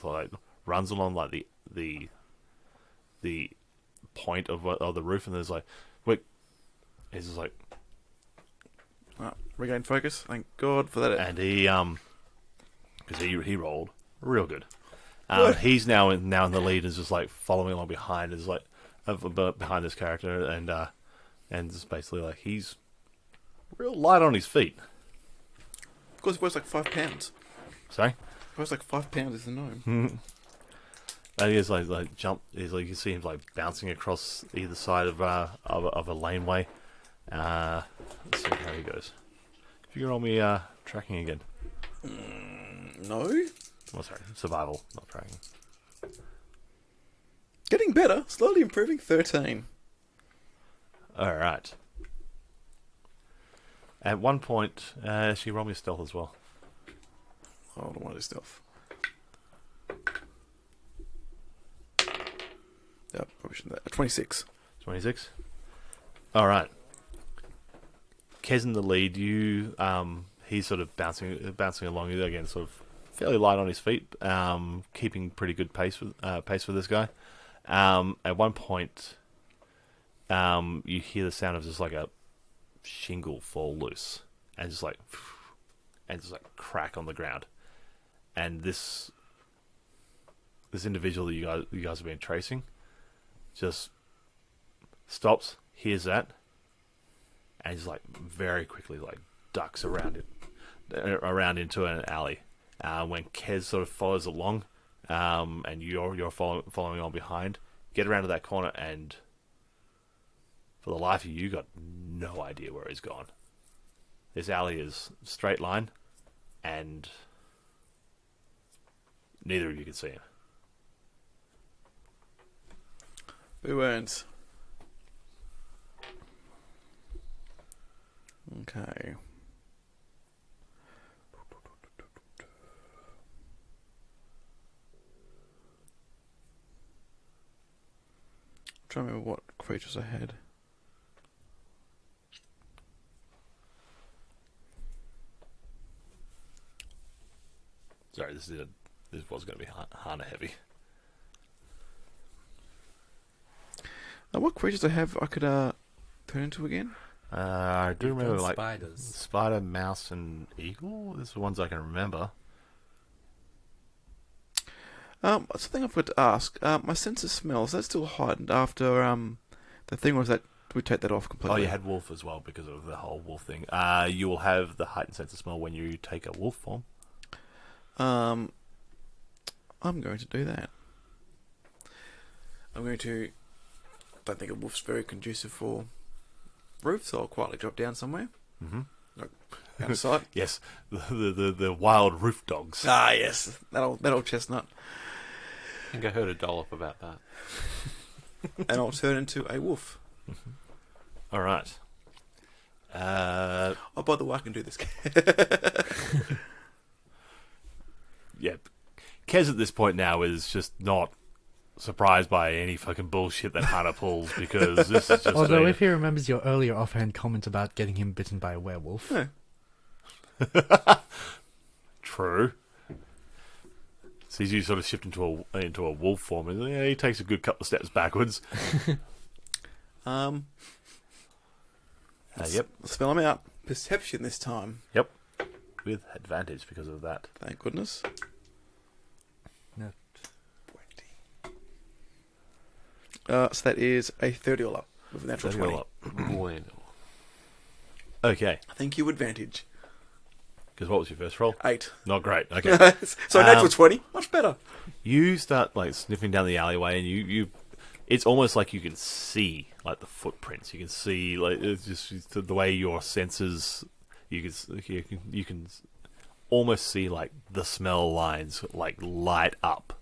runs along the point of the roof, and there's wait, he's just regain focus. Thank God for that. and he because he rolled real good. He's now in the lead, and is just following along behind, behind this character, and just basically he's real light on his feet. Of course, he weighs 5 pounds. Sorry, He weighs 5 pounds. Is the gnome. and he is jump. He's you can see him bouncing across either side of a laneway. Let's see how he goes. If you can roll me tracking again. No. Oh, sorry, survival, not tracking. Getting better. Slowly improving. 13. All right. At one point, she rolled me a stealth as well. Oh, I don't want to do stealth. Yep, probably shouldn't. 26. 26. All right. Kez in the lead. You, he's sort of bouncing along again, sort of fairly light on his feet, keeping pretty good pace for this guy. At one point, you hear the sound of just like a shingle fall loose, and just like crack on the ground. And this individual that you guys have been tracing just stops, hears that, and just like very quickly like ducks around into an alley. When Kez sort of follows along, and you're following on behind, get around to that corner, and for the life of you got no idea where he's gone. This alley is straight line, and neither of you can see him. Who earns? Okay. I'm trying to remember what creatures I had. Sorry, this was going to be Hana heavy. What creatures I have I could turn into again? I do remember like spiders. spider, mouse, and eagle. These are the ones I can remember. Something I forgot to ask. My sense of smell, is that still heightened after the thing, or is that, do we take that off completely? Oh, you had wolf as well because of the whole wolf thing. You will have the heightened sense of smell when you take a wolf form. I'm going to do that. Don't think a wolf's very conducive for roof, so I'll quietly drop down somewhere. Mm-hmm. Like, out of sight. Yes, the wild roof dogs. Ah, yes, that old chestnut. I think I heard a dollop about that. And I'll turn into a wolf. Mm-hmm. All right. Oh, by the way, I can do this. Yep. Kez at this point now is just not surprised by any fucking bullshit that Hana pulls, because this is just Although if he remembers your earlier offhand comment about getting him bitten by a werewolf. Yeah. True. Sees you sort of shift into a wolf form, and yeah, he takes a good couple of steps backwards. Yep. Spell them out. Perception this time. Yep. With advantage because of that. Thank goodness. No. 20. So that is a 30 all up with a natural 20. Bueno. Okay. Thank you, advantage. Because what was your first roll? 8. Not great. Okay. So natural 20, much better. You start like sniffing down the alleyway, and you it's almost like you can see like the footprints. You can see like it's just the way your senses. You can almost see like the smell lines like light up.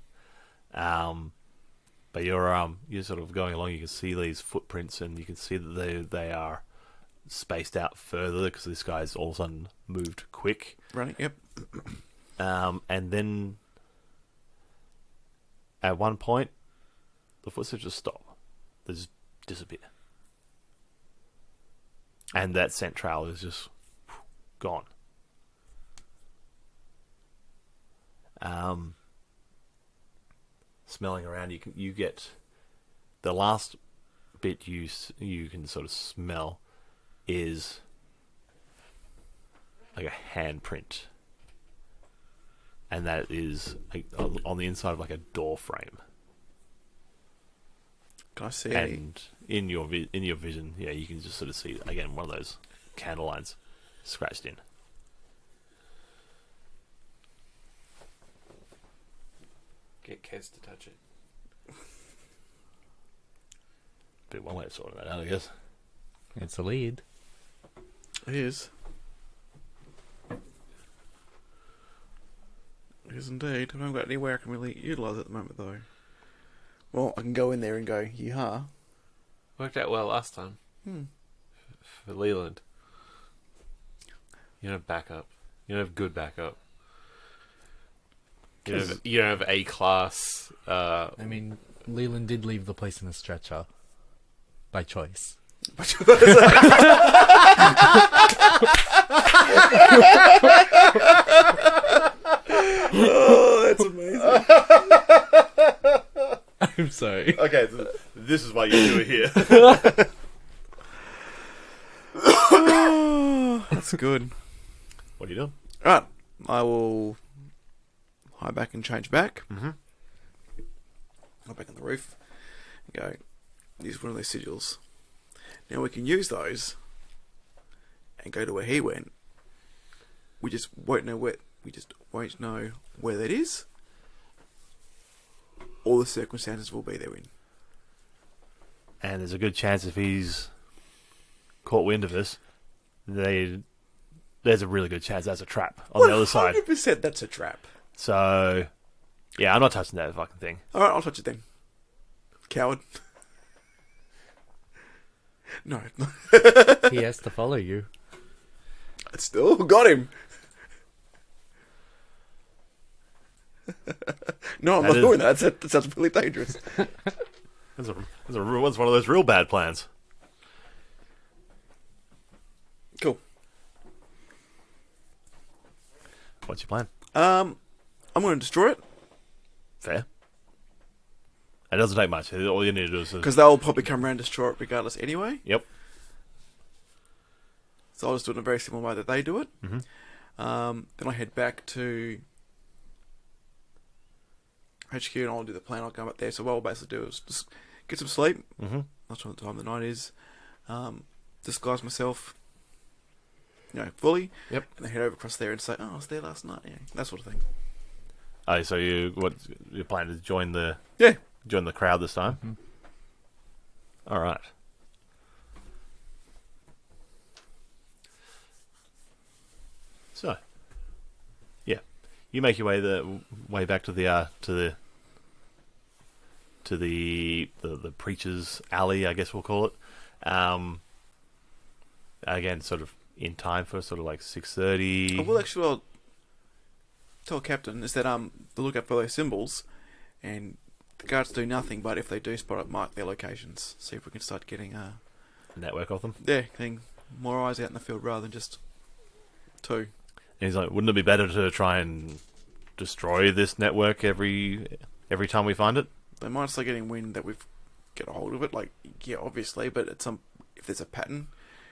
But you're sort of going along. You can see these footprints, and you can see that they are spaced out further because this guy's all of a sudden moved quick. Running, yep. And then at one point, the footsteps just stop. They just disappear. And that scent trail is just gone. Smelling around, you get the last bit you can sort of smell is like a handprint, and that is like on the inside of like a door frame. Can I see? And in your vision, yeah, you can just sort of see again one of those candle lines scratched in. Get Kez to touch it. Be one way of sorting that out, I guess. It's a lead. It is. It is indeed. I haven't got anywhere I can really utilise it at the moment, though. Well, I can go in there and go, yeehaw. Worked out well last time. For Leland. You don't have backup. You don't have good backup. You don't have A class. I mean, Leland did leave the place in a stretcher. By choice. Oh, that's amazing. I'm sorry. Okay, this is why you do it here. That's good. What are you doing? Alright, I will hide back and change back. Mm-hmm. Go back on the roof. And go, use one of those sigils. Now we can use those and go to where he went. We just won't know where. We just won't know where that is. All the circumstances will be there in. And there's a good chance if he's caught wind of us, there's a really good chance that's a trap on the other side. 100% that's a trap. So, yeah, I'm not touching that fucking thing. Alright, I'll touch it then. Coward. No. He has to follow you. I still got him. No, I'm not doing that. That sounds really dangerous. That's one of those real bad plans. Cool. What's your plan? I'm going to destroy it. Fair. It doesn't take much. All you need to do is... Because they'll probably come around and destroy it regardless anyway. Yep. So I'll just do it in a very similar way that they do it. Mm-hmm. Then I head back to HQ and I'll do the plan. I'll go up there. So what I'll basically do is just get some sleep. Mm-hmm. Not sure what time of the night is. Disguise myself, fully. Yep. And then head over across there and say, "Oh, I was there last night." Yeah, that sort of thing. Oh, so you plan to join the crowd this time? Mm-hmm. All right. So, yeah, you make your way back to the preacher's alley, I guess we'll call it. Again, sort of in time for sort of like 6:30. I will actually tell Captain is that the look out for those symbols, and the guards do nothing. But if they do spot it, mark their locations. See if we can start getting Network of them. getting more eyes out in the field rather than just two. And he's like, wouldn't it be better to try and destroy this network every time we find it? They might start getting wind that we've get a hold of it. Like, yeah, obviously, but if there's a pattern,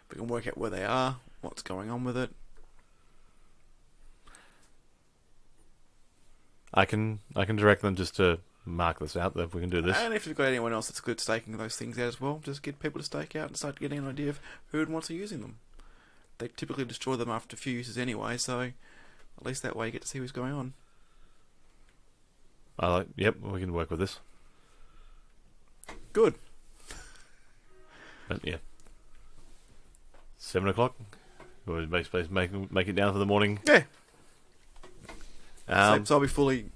we can work out where they are, what's going on with it. I can direct them just to mark this out that we can do this. And if you've got anyone else that's good at staking those things out as well, just get people to stake out and start getting an idea of who and what's using them. They typically destroy them after a few uses anyway, so at least that way you get to see what's going on. Yep, we can work with this. Good. But yeah, 7:00. We'll basically make it down for the morning. Yeah. Um, So I'll be fully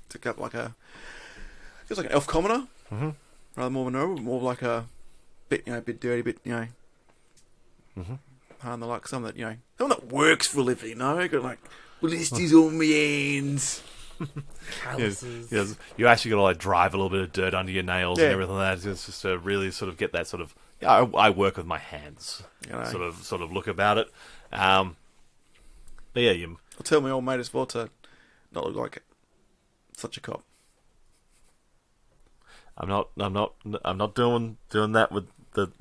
took up like just like an elf commoner, mm-hmm. rather more than more like a bit dirty, bit Mm-hmm. Hana like someone that works for a living, got like blisters on my hands. Calluses. Yes, you actually got to like drive a little bit of dirt under your nails Yeah. and everything like that. It's just to really sort of get that sort of I work with my hands sort of look about it. But yeah, I'll tell my old mate as well to not look like such a cop. I'm not doing that with the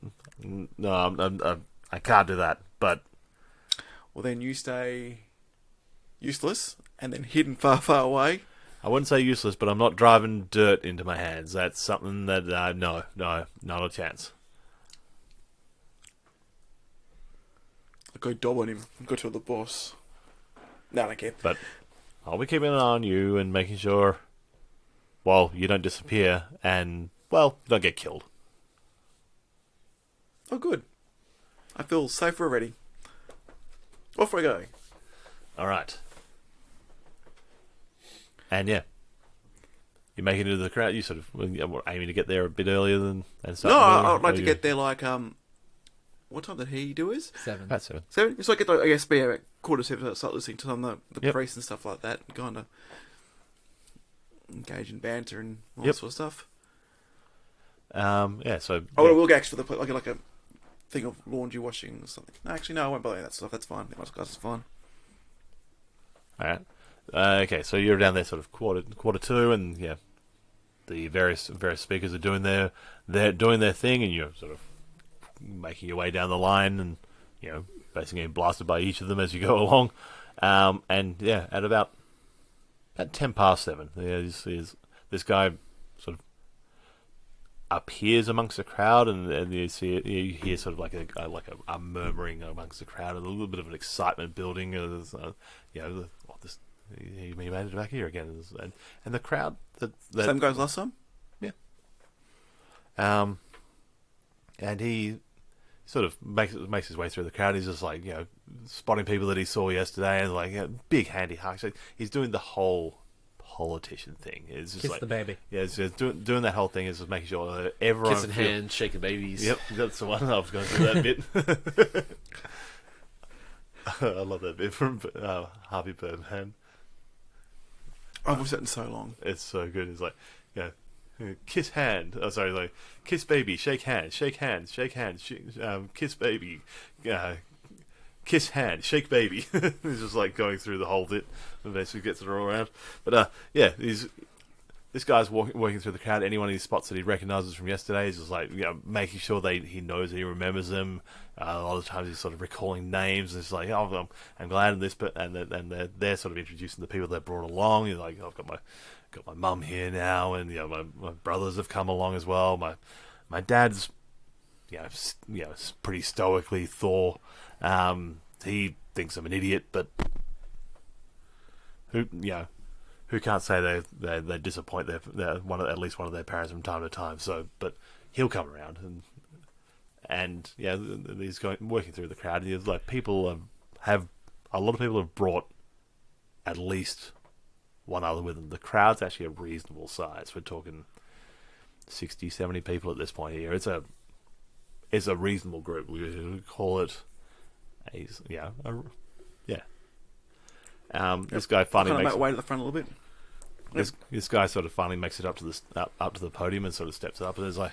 no. I can't do that. But Well, then you stay useless and then hidden far, far away. I wouldn't say useless, but I'm not driving dirt into my hands. That's something that no, not a chance. I'll go dob on him. Go to the boss. No, I don't care. But I'll be keeping an eye on you and making sure, well, you don't disappear and, well, you don't get killed. Oh, good. I feel safer already. Off we go. All right. And yeah, you make it into the crowd. You sort of aiming to get there a bit earlier than and stuff. No, I'd like to get there like what time did he do his? 7. That's 7. 7? So I get the ASB at 6:45, start listening to some of the Yep. priests and stuff like that, and kind of engage in banter and all Yep. that sort of stuff. Yeah. So Oh, yeah. I will get extra for the like a thing of laundry washing or something. No, actually, no, I won't bother that stuff. That's fine. That's fine. All right. Okay, so you're down there sort of quarter two, and yeah, the various speakers are doing their thing, and you're sort of making your way down the line, and basically getting blasted by each of them as you go along. And yeah, at about 7:10, this guy sort of appears amongst the crowd, and you hear sort of like a murmuring amongst the crowd, and a little bit of an excitement building. He made it back here again, and the crowd Same guys last time. Yeah. And he sort of makes his way through the crowd. He's just like spotting people that he saw yesterday, and like big handy hugs. He's doing the whole politician thing. It's just Kiss like the baby. Yeah, it's just doing that whole thing. Is just making sure that everyone Kissing hands, shaking babies. Yep, that's the one. I was going to do that bit. I love that bit from Harvey Birdman. I've watched that in so long. It's so good. It's like, kiss hand. Oh, sorry, like kiss baby, shake hands, shake hands, shake hands, kiss baby, kiss hand, shake baby. He's just like going through the whole bit and basically gets it all around. But this guy's working through the crowd. Anyone he spots that he recognizes from yesterday, he's just like making sure he knows, he remembers them. A lot of times he's sort of recalling names. And it's like, oh, I'm glad in this, but and they're sort of introducing the people they brought along. He's like, I've got my mum here now, and my brothers have come along as well. My dad's pretty stoically Thor. He thinks I'm an idiot, but who can't say they disappoint at least one of their parents from time to time. So, but he'll come around, and he's working through the crowd. He's like, a lot of people have brought at least one other with them. The crowd's actually a reasonable size. We're talking 60, 70 people at this point here. It's a reasonable group. We would call it this guy finally makes way to the front a little bit. this guy sort of finally makes it up to the podium and sort of steps up, and is like,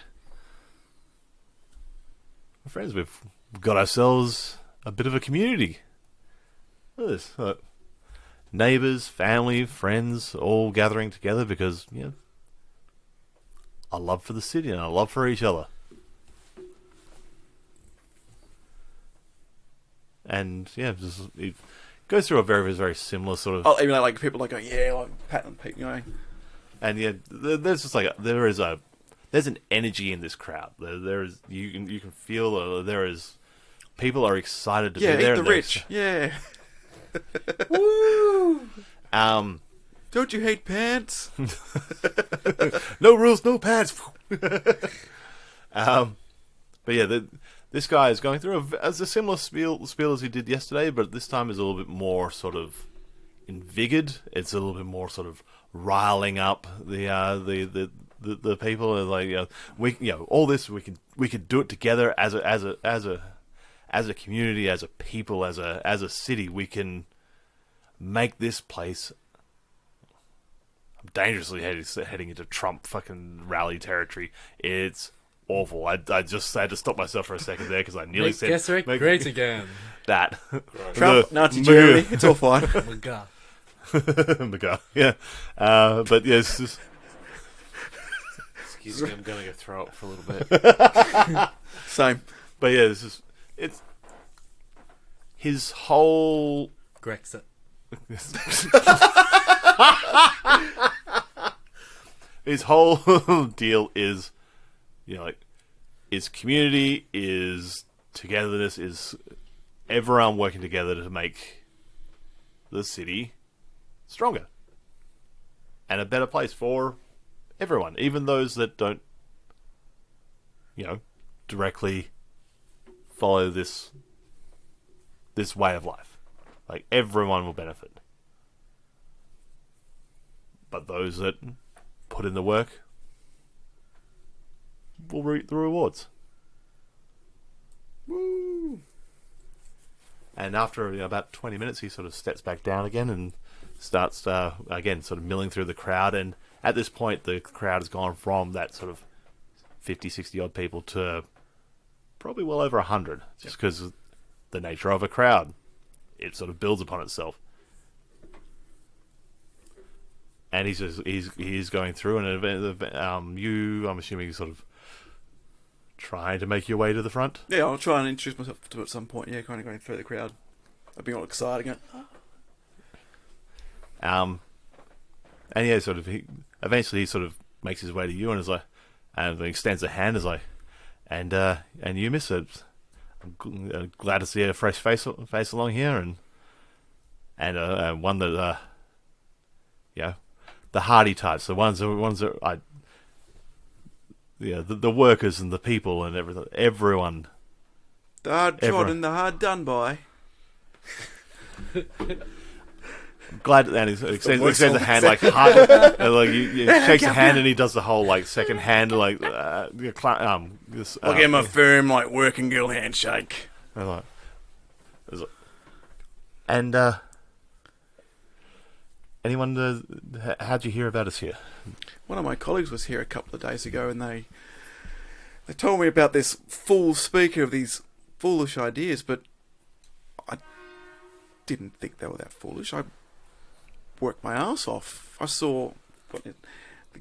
my friends, we've got ourselves a bit of a community. Look at this. Neighbours, family, friends, all gathering together because a love for the city and a love for each other. And it goes through a very, very similar sort of. Oh, even like people like patting people, And there's just like there's an energy in this crowd. There is you can feel there is people are excited to be there. Eat the rich. Yeah. Woo! Don't you hate pants? No rules, no pants. But yeah, this guy is going through a similar spiel as he did yesterday, but this time is a little bit more sort of invigorated. It's a little bit more sort of riling up the people. Like all this we could do it together as a community, as a people, as a city. We can make this place. I'm dangerously heading into Trump fucking rally territory. It's awful. I just had to stop myself for a second there because I nearly said Gesserit great again. That Trump, Nazi Germany, it's all fine. McGuff. McGuff, yeah. But yeah, it's just. Excuse me, I'm going to go throw up for a little bit. Same. But yeah, it's his whole Grexit. His whole deal is, is community, is togetherness, is everyone working together to make the city stronger and a better place for everyone, even those that don't, directly follow this way of life. Like, everyone will benefit. But those that put in the work will reap the rewards. Woo! And after about 20 minutes, he sort of steps back down again and starts, again, sort of milling through the crowd. And at this point, the crowd has gone from that sort of 50, 60 odd people to probably well over 100, just because of the nature of a crowd. It sort of builds upon itself. and he's going through, and I'm assuming sort of trying to make your way to the front. Yeah, I'll try and introduce myself to it at some point. Yeah, kind of going through the crowd. I'd be all excited. Going, And yeah, sort of eventually he sort of makes his way to you and is like, and extends a hand, is like, and you, miss it. I'm glad to see a fresh face along here, and one that the hardy types, the ones that I. Yeah, the workers and the people and everyone. the hard trodden, the hard done by. Glad, and he extends a hand like hard, and like you shakes a hand, and he does the whole like second hand like I'll give him a firm like working girl handshake. And anyone? How'd you hear about us here? One of my colleagues was here a couple of days ago, and they told me about this fool speaker of these foolish ideas, but I didn't think they were that foolish. I worked my ass off. I saw the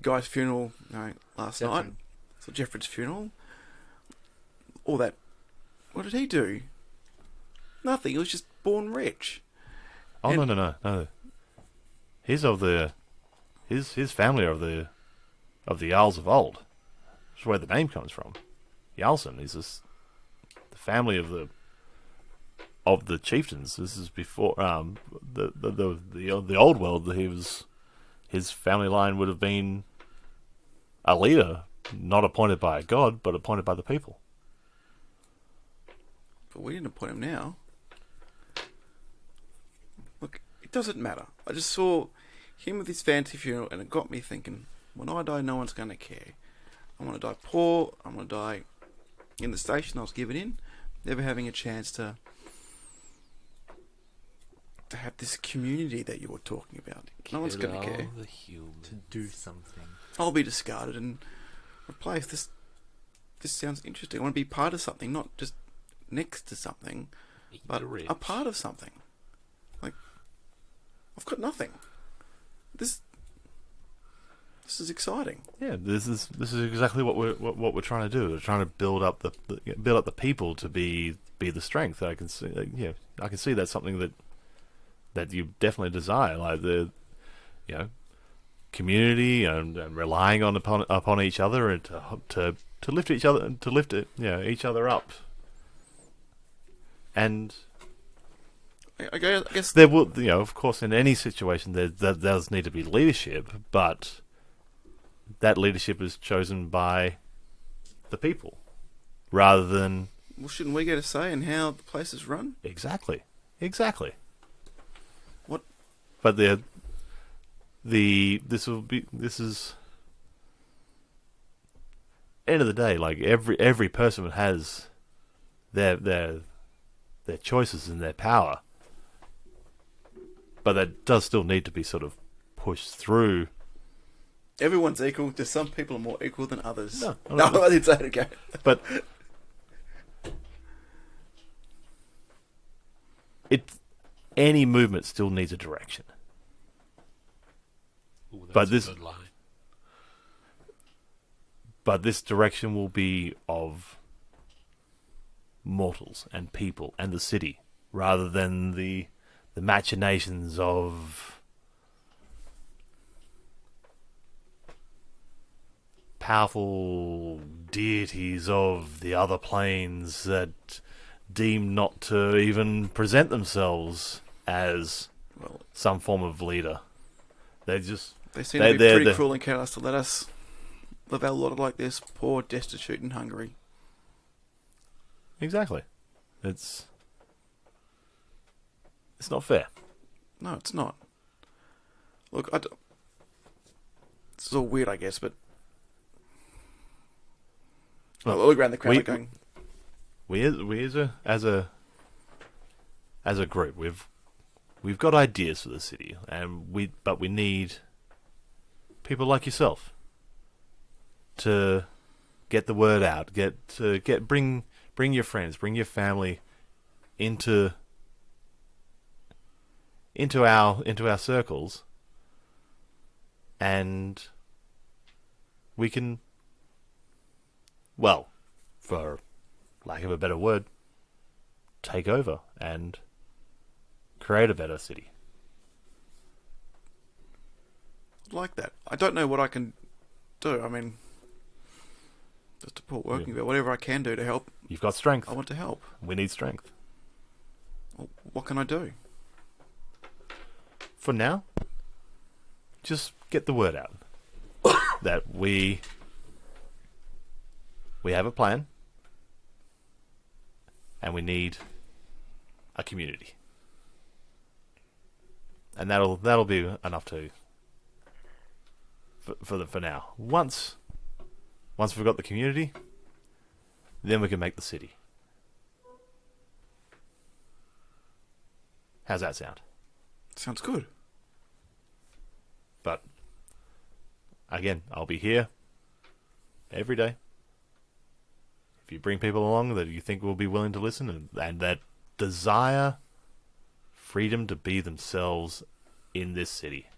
guy's funeral last night. So Jeffred's funeral. All that. What did he do? Nothing. He was just born rich. Oh, and no. He's of the his family are of the Jarls of old. That's where the name comes from. Jarlson is the family of the chieftains. This is before the old world. His family line would have been a leader, not appointed by a god, but appointed by the people. But we didn't appoint him now. Look, it doesn't matter. I just saw him with his fancy funeral, and it got me thinking, when I die, no one's going to care. I'm going to die poor. I'm going to die in the station I was given in, never having a chance to have this community that you were talking about. No one's going to care. To do something. I'll be discarded and replaced. This sounds interesting. I want to be part of something, not just next to something, but a part of something. Like, I've got nothing. This is exciting. Yeah, this is exactly what we're trying to do. We're trying to build up the people to be the strength. I can see, I can see that's something that you definitely desire, like the community and relying upon each other and to lift each other up. And I guess there will, of course, in any situation there does need to be leadership, but that leadership is chosen by the people rather than. Well, shouldn't we get a say in how the place is run? Exactly. What? But this is end of the day, like every person has their choices and their power, but that does still need to be sort of pushed through. Everyone's equal. Just some people are more equal than others. No, I didn't say it again. But any movement still needs a direction. Ooh, But that's a good line. But this direction will be of mortals and people and the city, rather than the machinations of powerful deities of the other planes that deem not to even present themselves as some form of leader. They seem to be pretty cruel and callous to let us live our lot like this, poor, destitute, and hungry. Exactly. It's not fair. No, it's not. Look, this is all weird, I guess, but I look around the crowd going. We as a group, we've got ideas for the city, but we need people like yourself to get the word out, bring your friends, bring your family into our circles, and we can, well, for lack of a better word, take over and create a better city. Like that. I don't know what I can do. I mean, just to put working, but whatever I can do to help, You've got strength. I want to help. We need strength. Well, what can I do? For now, just get the word out that we have a plan and we need a community. And that'll be enough for now. Once we've got the community, then we can make the city. How's that sound? Sounds good. But again, I'll be here every day. If you bring people along that you think will be willing to listen and that desire freedom to be themselves in this city,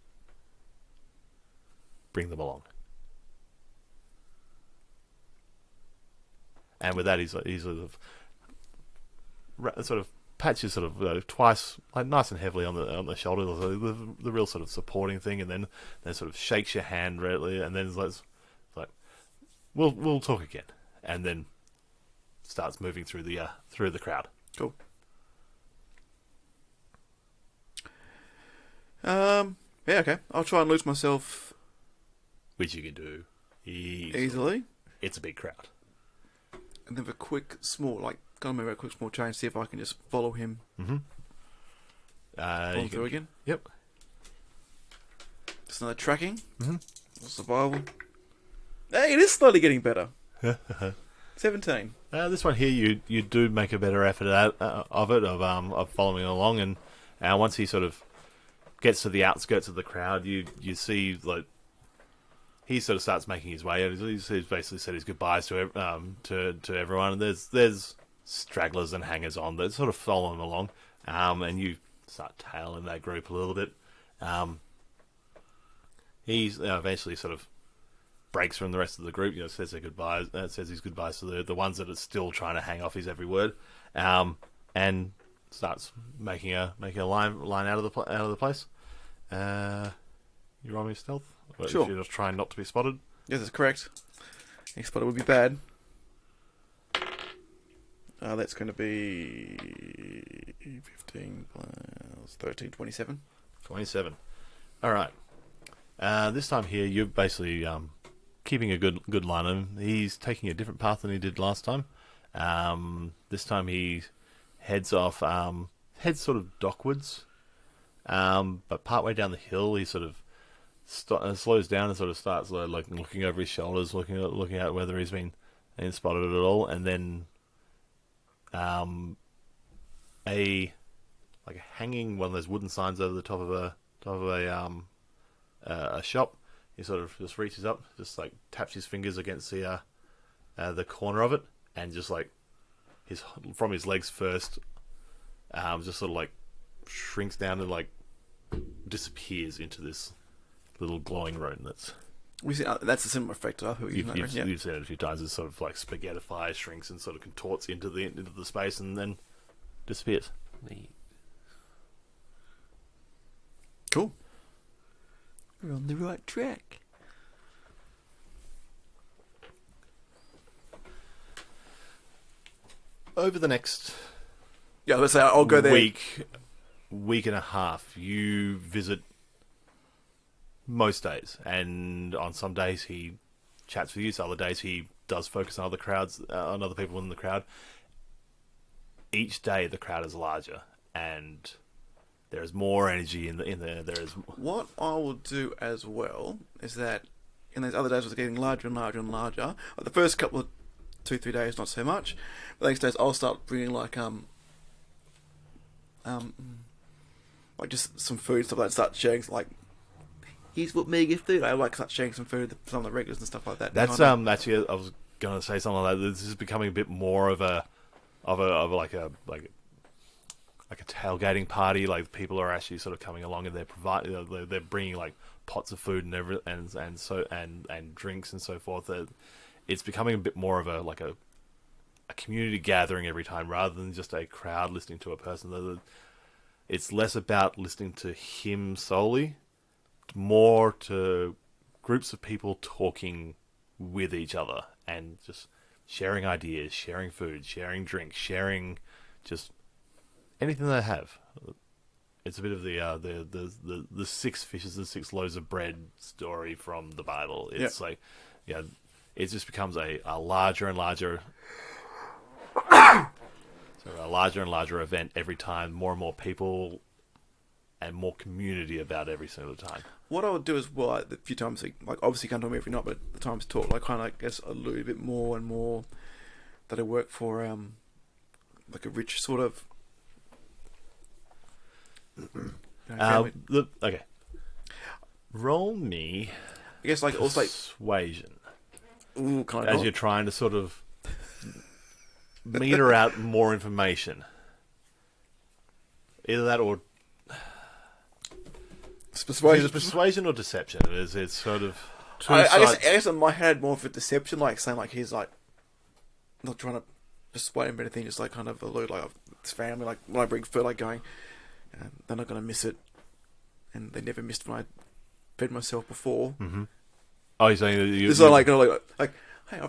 bring them along. And with that, he's sort of patches sort of twice, like nice and heavily on the shoulder, the real sort of supporting thing, and then sort of shakes your hand readily, and then it's like we'll talk again, and then starts moving through the crowd. Cool. Yeah, okay. I'll try and lose myself, Which you can do easily. It's a big crowd. And then have a quick, small, gotta make a quick, small change, see if I can just follow him. Mm-hmm. Follow through again. Yep. Just another tracking. Mm-hmm. Survival. Hey, it is slowly getting better. 17. This one here, you do make a better effort of following along, and once he sort of gets to the outskirts of the crowd, you see he sort of starts making his way. He's basically said his goodbyes to everyone, and there's stragglers and hangers on that sort of follow him along, and you start tailing that group a little bit. He's eventually sort of breaks from the rest of the group, says their goodbyes, says his goodbyes to the ones that are still trying to hang off his every word, and starts making a line out of the place. You roll me stealth. Sure. If you're just trying not to be spotted. Yes, that's correct. Being spotted would be bad. That's going to be 15 plus 13, 27. 27. All right. This time here, you're basically keeping a good line on him. He's taking a different path than he did last time. This time he heads sort of dockwards, but partway down the hill, he sort of slows down and sort of starts looking over his shoulders, looking at whether he's been spotted at all, and then a hanging one of those wooden signs over the top of a shop. He sort of just reaches up, just taps his fingers against the corner of it, and just from his legs first, just sort of shrinks down and disappears into this little glowing room. That's a similar effect. You've seen it a few times. It's sort of spaghettifies, shrinks, and sort of contorts into the space, and then disappears. Neat. Cool. We're on the right track. Over the next let's say I'll go there. week and a half, you visit most days, and on some days he chats with you. So other days he does focus on other crowds, on other people in the crowd. Each day the crowd is larger, and there is more energy in there. There is. What I will do as well is that in those other days it's getting larger and larger and larger. The first couple of 2-3 days not so much. The next days I'll start bringing just some food stuff like that. Start sharing here's what me gift do. I start sharing some food with some of the regulars and stuff like that. That's actually I was going to say something like that. This is becoming a bit more of a like a tailgating party. Like people are actually sort of coming along and they're bringing like pots of food and drinks and so forth. It's becoming a bit more of a community gathering every time, rather than just a crowd listening to a person. It's less about listening to him solely, more to groups of people talking with each other and just sharing ideas, sharing food, sharing drinks, sharing just anything they have. It's a bit of the 6 fishes and 6 loaves of bread story from the Bible. It's like, it just becomes a larger and larger, a larger and larger event every time. More and more people and more community about every single time. What I would do as well, like, a few times, like obviously can't talk to me every night, but the times talk, like kind of, I guess, allude a bit more and more that I work for, like a rich sort of. Okay. Roll me. I guess like also like persuasion. Ooh, kind as of you're trying to sort of meter out more information. Either that or persuasion. Persuasion or deception. It's sort of two I sides. guess in my head more of a deception, like saying like he's like not trying to persuade him or anything, just like kind of allude like it's family. Like when I bring food, like going, they're not going to miss it, and they never missed when I fed myself before. Mm-hmm. Oh, you're saying that It's not like hey,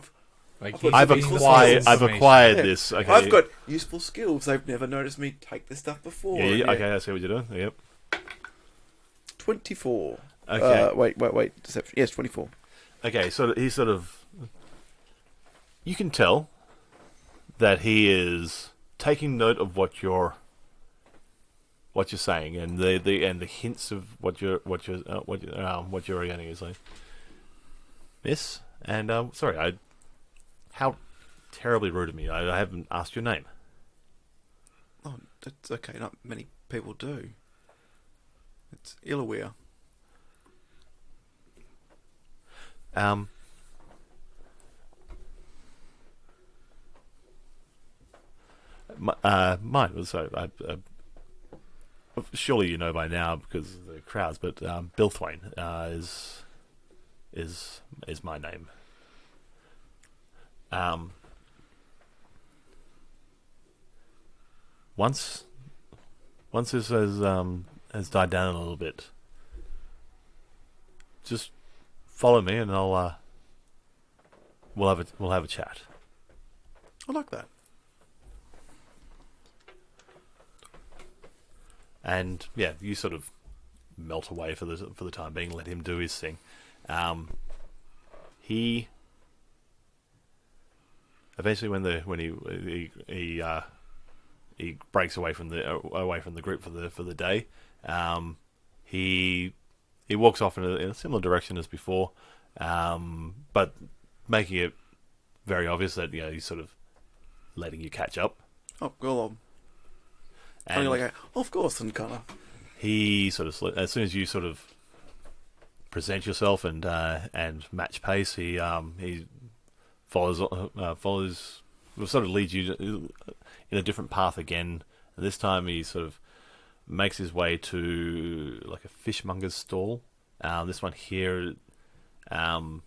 I've acquired this. Okay. I've got useful skills. They've never noticed me take this stuff before. Yeah. Okay, I see what you're doing. Yep. 24. Okay. Wait. Deception. Yes, 24. Okay, so he's sort of. You can tell that he is taking note of what you're saying, and the hints of what you're getting is like, Miss, and sorry, how terribly rude of me. I haven't asked your name. Oh, that's okay. Not many people do. It's Illaware. Mine was so. Surely you know by now because of the crowds, but Bilthwain is my name. Once this has died down a little bit, just follow me and I'll we'll have a chat. I like that. And yeah, you sort of melt away for the time being. Let him do his thing. He eventually, when he breaks away from the group for the day, he walks off in a similar direction as before, but making it very obvious that he's sort of letting you catch up. Oh, go on. And you're like, of course, and kind of. He sort of, as soon as you sort of present yourself and match pace, he follows, will sort of lead you in a different path again. And this time he sort of makes his way to like a fishmonger's stall. This one here, the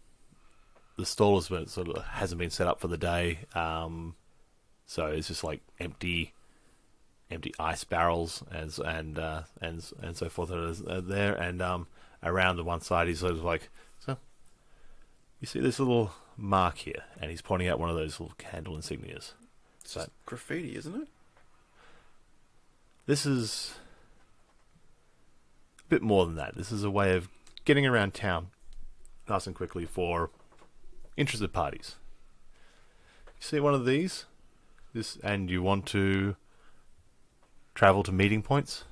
stall is sort of hasn't been set up for the day, so it's just like empty ice barrels and so forth are there, and around the one side he's sort of like, so you see this little mark here, and he's pointing out one of those little candle insignias. It's just graffiti, isn't it? This is a bit more than that. This is a way of getting around town nice and quickly for interested parties. You see one of these, and you want to travel to meeting points,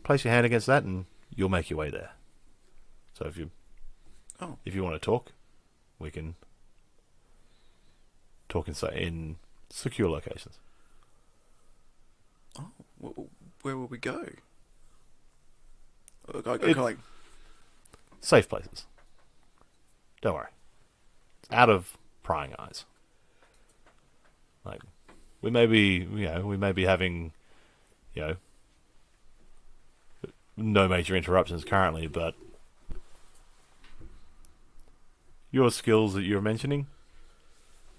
place your hand against that and you'll make your way there. So if you want to talk, we can talk in secure locations. Oh, where will we go? Kind of like safe places. Don't worry. It's out of prying eyes. Like we may be having, no major interruptions currently, but your skills that you're mentioning,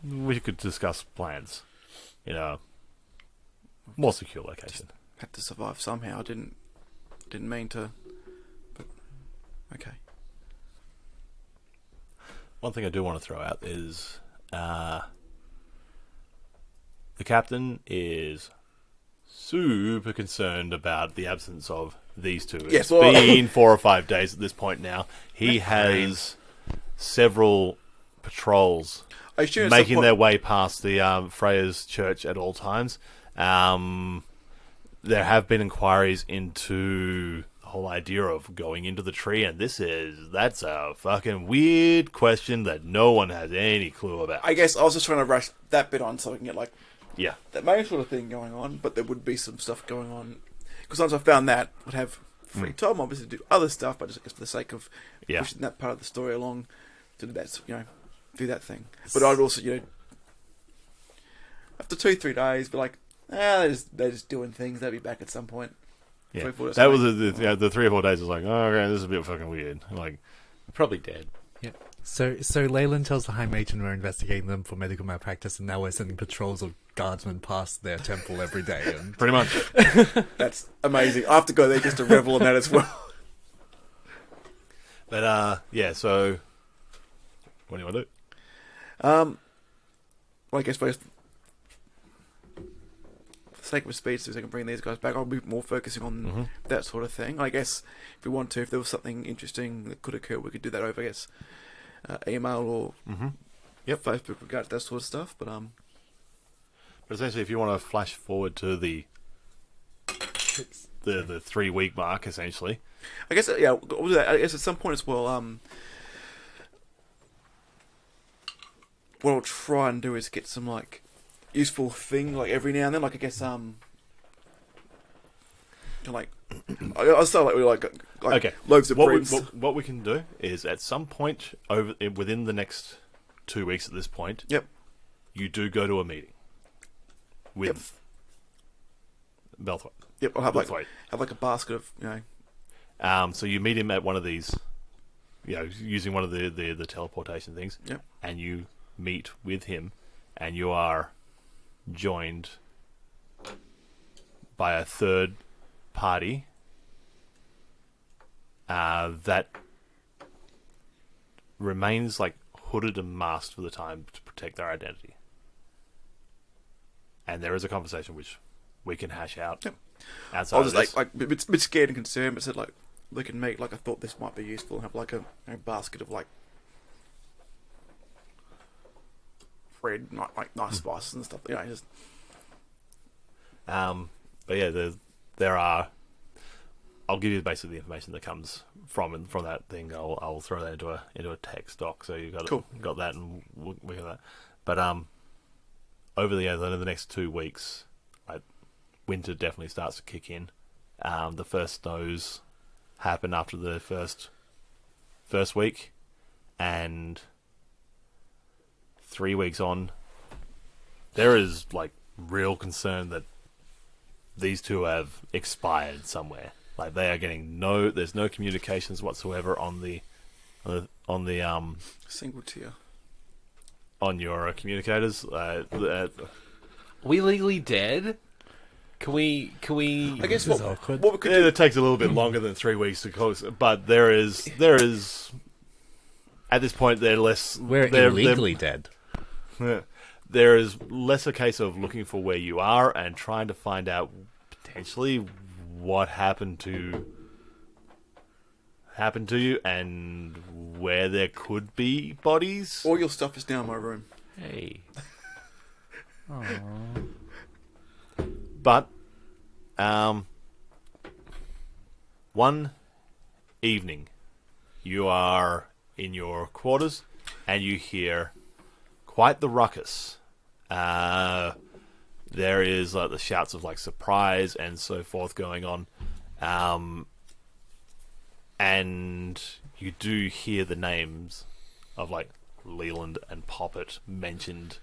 we could discuss plans in a more secure location. Had to survive somehow. I didn't mean to, but okay. One thing I do want to throw out is the captain is super concerned about the absence of these two. Yes, It's been 4 or 5 days at this point now. He has several patrols I assume making their way past the Freya's church at all times. There have been inquiries into the whole idea of going into the tree, and that's a fucking weird question that no one has any clue about. I guess I was just trying to rush that bit on so I can get Yeah. that main sort of thing going on, but there would be some stuff going on. Because once I found that, I'd have free time, obviously, to do other stuff, but just I guess for the sake of pushing that part of the story along, to do that, do that thing. But I'd also, after 2-3 days, be like, they're just doing things. They'll be back at some point. Yeah, 3 or 4 days that was later. the 3 or 4 days. Was like, oh, okay, this is a bit fucking weird. Like, Probably dead. Yeah. So Leyland tells the High Matron we're investigating them for medical malpractice, and now we're sending patrols of guardsmen past their temple every day. And pretty much. That's amazing. I have to go there just to revel in that as well. But so what do you want to do? Well, I guess for the sake of speed, so I can bring these guys back, I'll be more focusing on that sort of thing. I guess if we want to, if there was something interesting that could occur, we could do that over, I guess, email or Facebook regards that sort of stuff. But essentially, if you want to flash forward to the 3-week mark, essentially, I guess we'll do that. I guess at some point as well. What I'll try and do is get some useful thing every now and then. I guess I'll start okay. loaves of bread. What we can do is at some point within the next 2 weeks at this point, you do go to a meeting with Belthwaite. Yep, I'll have Belthwaite. a basket of So you meet him at one of these, using one of the teleportation things. Yep. And you meet with him, and you are joined by a third party that remains hooded and masked for the time to protect their identity. And there is a conversation which we can hash out. Yep. Outside I was of this. a bit scared and concerned, but said look and meet. I thought this might be useful and have a basket of bread, nice spices and stuff. Just. But yeah, there are. I'll give you basically the information that comes from that thing. I'll throw that into a text doc, so you got cool. Got that, and we got that. But over the next 2 weeks, winter definitely starts to kick in. The first snows happen after the first week, and 3 weeks on, there is real concern that these two have expired somewhere. They are getting there's no communications whatsoever on the Single tier. on your communicators. Are we legally dead? Can we? I guess This is awkward. what we could do. It takes a little bit longer than 3 weeks to close, but there is at this point they're less. We're they're- illegally dead. There is less a case of looking for where you are and trying to find out potentially what happened to you and where there could be bodies. All your stuff is now in my room. Hey. But one evening you are in your quarters and you hear quite the ruckus. There is the shouts of surprise and so forth going on, and you do hear the names of Leland and Poppet mentioned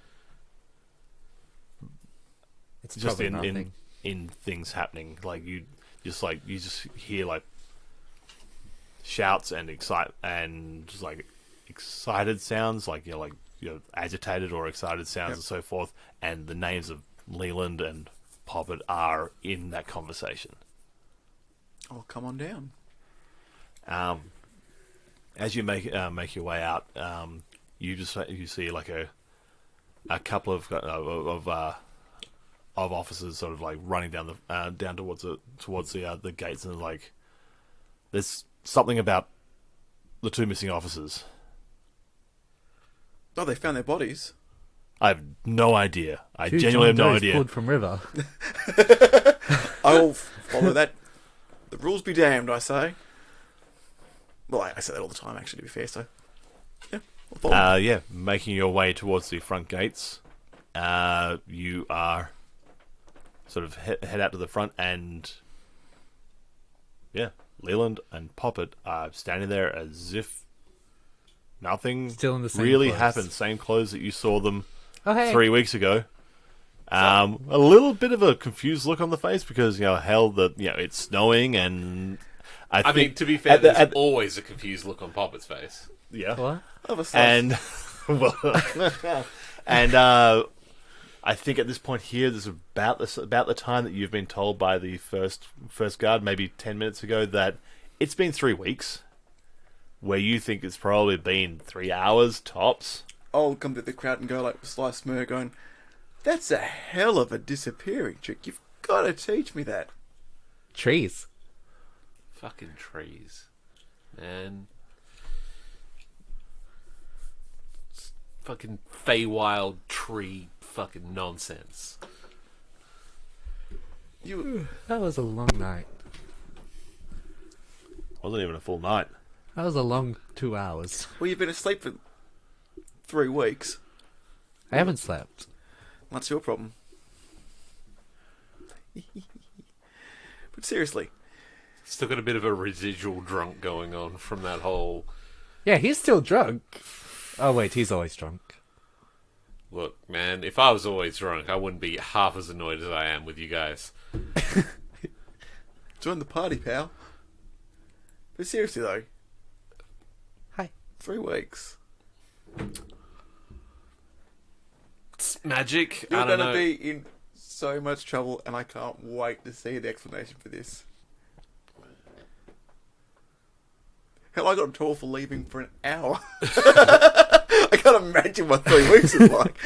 just probably in nothing. in things happening. You just hear like shouts and excited sounds, agitated or excited sounds and so forth, and the names of Leland and Poppet are in that conversation. Oh, come on down. As you make your way out, you see like a couple of officers sort of like running down towards the gates, and like there's something about the two missing officers. Oh, they found their bodies. I have no idea. I Two genuinely have John no Does idea. pulled from river. I will follow that. The rules be damned, I say. Well, I say that all the time, actually, to be fair, so... Yeah, I'll follow. Making your way towards the front gates. You are sort of head out to the front, and... Yeah, Leland and Poppet are standing there as if nothing Still in the same really clothes. happened. Same clothes that you saw them Oh, hey. 3 weeks ago. A little bit of a confused look on the face because it's snowing, and I mean, to be fair, there's always a confused look on Poppet's face. yeah, What? Of a slice. and I think at this point here, there's about the time that you've been told by the first guard, maybe 10 minutes ago, that it's been 3 weeks. Where you think it's probably been 3 hours tops. I'll come to the crowd and go like with a sly smirk going, that's a hell of a disappearing trick. You've got to teach me that. Trees. Fucking trees, man. It's fucking Feywild tree fucking nonsense. That was a long night. Wasn't even a full night. That was a long 2 hours. Well, you've been asleep for 3 weeks. I haven't slept. That's your problem. But seriously, Still got a bit of a residual drunk going on from that whole... Yeah, he's still drunk. Oh, wait, he's always drunk. Look, man, if I was always drunk, I wouldn't be half as annoyed as I am with you guys. join the party, pal. But seriously though, Hi. 3 weeks. It's magic. You're I don't going to know. be in so much trouble, and I can't wait to see the explanation for this. Hell, I got in trouble for leaving for an hour. I can't imagine what 3 weeks is like.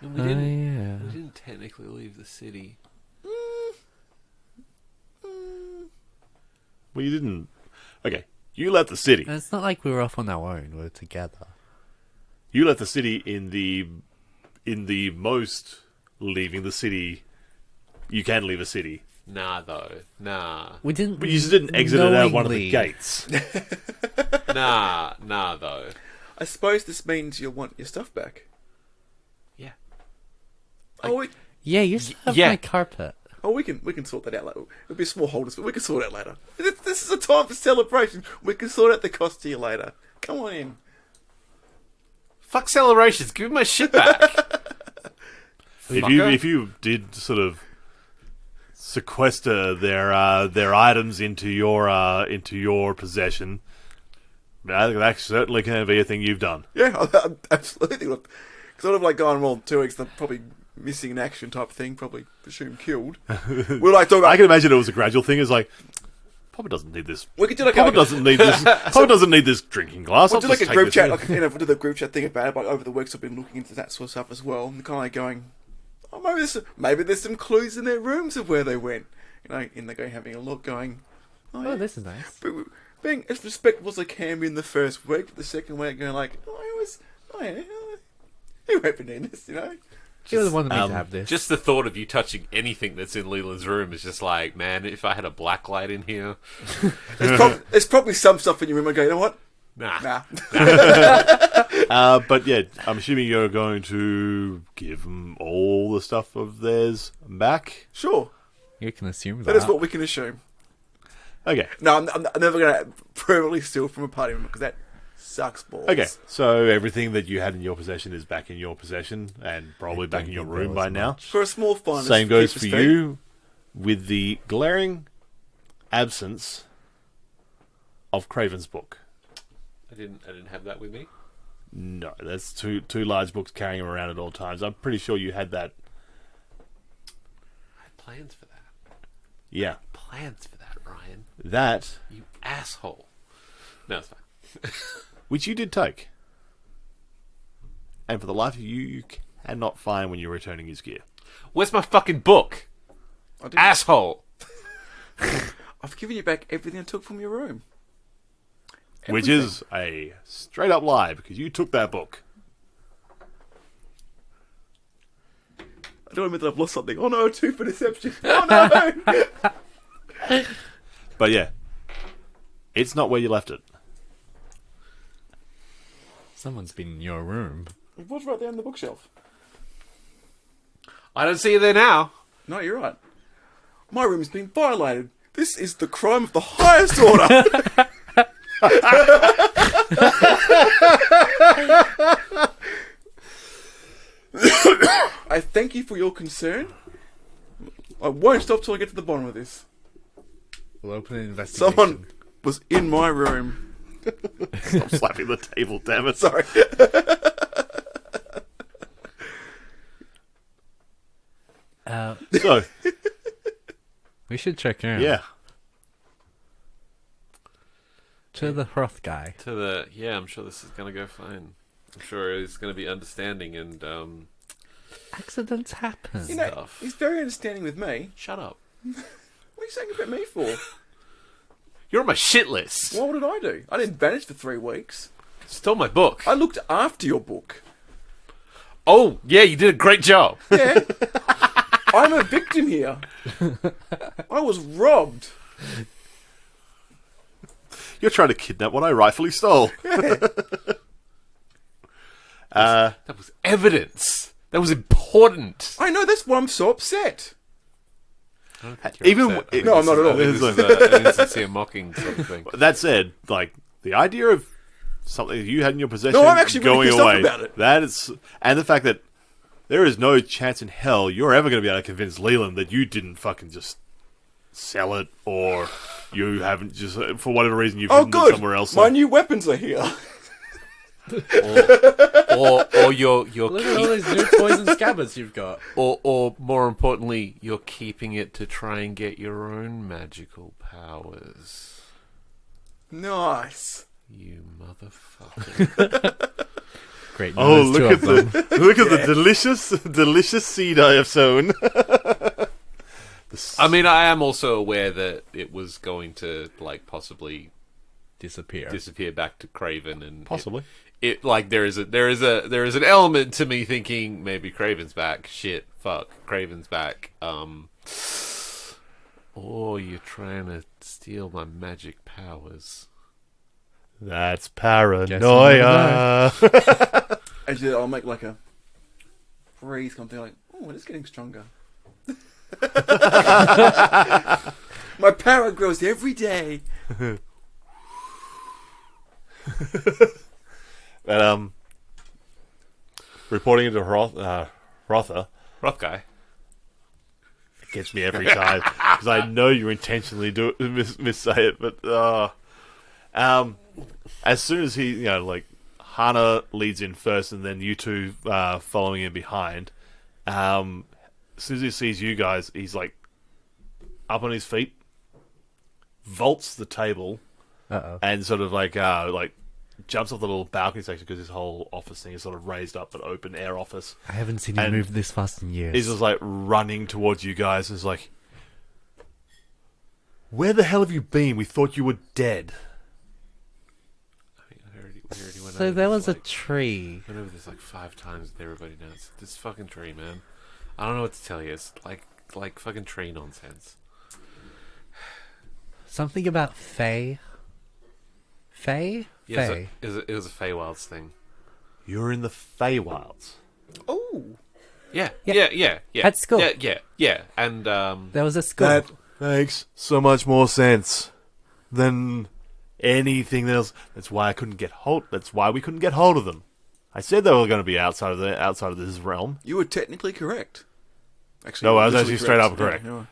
We didn't technically leave the city. Well, you didn't. Okay, you left the city. And it's not like we were off on our own. We were together. You left the city in the most leaving the city you can leave a city. Nah, though. Nah. We didn't. But you just didn't exit it out one of the knowingly- gates. Nah, though. I suppose this means you'll want your stuff back. Yeah. Yeah, you still have Yeah. my carpet. We can sort that out later. It'll be small holders, but we can sort it out later. This is a time for celebration. We can sort out the cost to you later. Come on in. Fuck celebrations. Give me my shit back. Fucker. If you did sort of sequester their items into your possession, I think that's certainly going to be a thing you've done. Yeah, absolutely. Sort of like going, well, 2 weeks, they're probably missing in action type thing, probably presumed killed. We're like talking about... I can imagine it was a gradual thing. It's like, Papa doesn't need this. We could do like Papa doesn't need this. Papa doesn't need this drinking glass. We'll I'll do like just a take group this chat, in. like, we'll do the group chat thing about it, but over the weeks I've been looking into that sort of stuff as well, and kind of going, oh, maybe there's some clues in their rooms of where they went. In the go having a look, going, Oh, this is nice. But being as respectful as I can be in the first week, but the second week going like, he won't be doing this, You're the one that made to have this. Just the thought of you touching anything that's in Leland's room is just like, man, if I had a black light in here. There's probably some stuff in your room I go, you know what? Nah. But yeah, I'm assuming you're going to give them all the stuff of theirs back. Sure. You can assume that. That is what we can assume. Okay. No, I'm never going to permanently steal from a party member because that sucks balls. Okay, so everything that you had in your possession is back in your possession and probably I back don't in your think there room was by now. much. For a small fund. Same goes for you, with the glaring absence of Craven's book. I didn't have that with me. No, that's two large books carrying them around at all times. I'm pretty sure you had that. I had plans for that. Yeah, Plans for that, Ryan. that You asshole. No, it's fine. which you did take, and for the life of you, you cannot find when you're returning his gear. Where's my fucking book? I didn't- Asshole. I've given you back everything I took from your room. Which Everything. is a straight up lie because you took that book. I don't admit that I've lost something. Oh no, 2 for deception. Oh no! But yeah, it's not where you left it. Someone's been in your room. It was right there on the bookshelf. I don't see you there now. No, you're right. My room has been violated. This is the crime of the highest order. I thank you for your concern. I won't stop till I get to the bottom of this. We'll open an investigation. Someone was in my room. Stop slapping the table, damn it. Sorry. So, We should check in. yeah. To the Hroth guy. I'm sure this is gonna go fine. I'm sure he's gonna be understanding and Accidents happen. You know, Stuff. he's very understanding with me. shut up. What are you saying about me for? You're on my shit list. What did I do? I didn't vanish for 3 weeks. Stole my book. I looked after your book. Oh, yeah, you did a great job. Yeah. I'm a victim here. I was robbed. You're trying to kidnap what I rightfully stole. That was evidence. That was important. I know, that's why I'm so upset. Even upset. I think No, I'm this not at all. This is an insincere mocking sort of thing. that said, like, the idea of something that you had in your possession No, I'm actually really going pissed off away, about it. that is, and the fact that there is no chance in hell you're ever going to be able to convince Leland that you didn't fucking just sell it, or you haven't just, for whatever reason, you've Oh, hidden it good. somewhere else. My new weapons are here. Or you're Look at all these new poison scabbards you've got. or more importantly, you're keeping it to try and get your own magical powers. Nice. You motherfucker. Great. Oh, There's two look at of them. look at the delicious seed I have sown. I mean, I am also aware that it was going to like possibly Disappear. back to Craven and Possibly. it like there is an element to me thinking maybe Craven's back. Shit, fuck, Craven's back. Or you're trying to steal my magic powers. That's Guess you paranoia. Actually, I'll make like a breeze something like, oh, it is getting stronger. My power grows every day. But reporting into Rotha Rough guy. gets me every time because I know you intentionally do missay it. But as soon as he, like Hana leads in first, and then you two following in behind. As soon as he sees you guys, he's like up on his feet, vaults the table, and sort of like jumps off the little balcony section because his whole office thing is sort of raised up, but open air office. I haven't seen him And move this fast in years. He's just like running towards you guys and is like, "Where the hell have you been? We thought you were dead." We already went So over there this, was a like, tree. went over this like 5 times with everybody now. It's this fucking tree, man. I don't know what to tell you. It's like fucking tree nonsense. Something about Faye. Faye? Yeah, Faye. it was a Feywilds thing. You're in the Feywilds. Oh, Yeah. At school. Yeah. And There was a school. That makes so much more sense than anything else. That's why I couldn't get hold. That's why we couldn't get hold of them. I said they were going to be outside of this realm. You were technically correct. Actually, No, you were I was literally actually straight up correct. Yeah.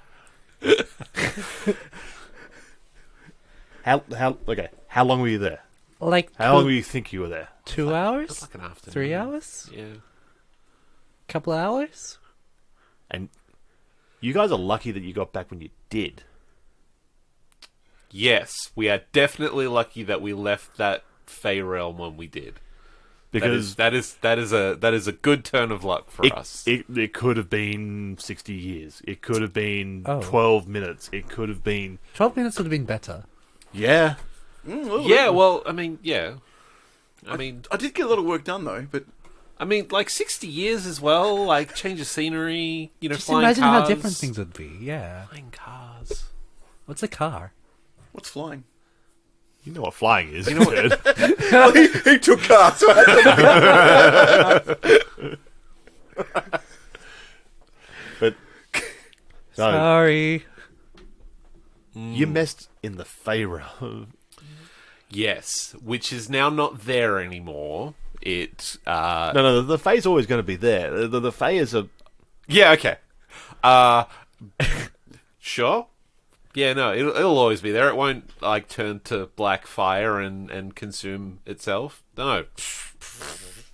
How long were you there? Like How long do you think you were there? 2 hours? It's like an afternoon. 3 hours? Yeah. Couple of hours? And you guys are lucky that you got back when you did. Yes, we are definitely lucky that we left that Fey realm when we did. Because that is a good turn of luck for us. It could have been 60 years. It could have been Oh. 12 minutes. It could have been... 12 minutes would have been better. Yeah. Yeah, well, I mean, yeah. I mean, I did get a lot of work done though, but like 60 years as well, like change of scenery, Just flying imagine cars. how different things would be. Yeah. Flying cars. What's a car? what's flying? You know what flying is. You know what- He took cars. So I had to- But... No, Sorry. you messed in the Fey realm. Yes, which is now not there anymore. It, No, the Fey's always going to be there. The Fey is a... Yeah, okay. Sure. Yeah, no, it'll always be there. It won't, like, turn to black fire and consume itself. No.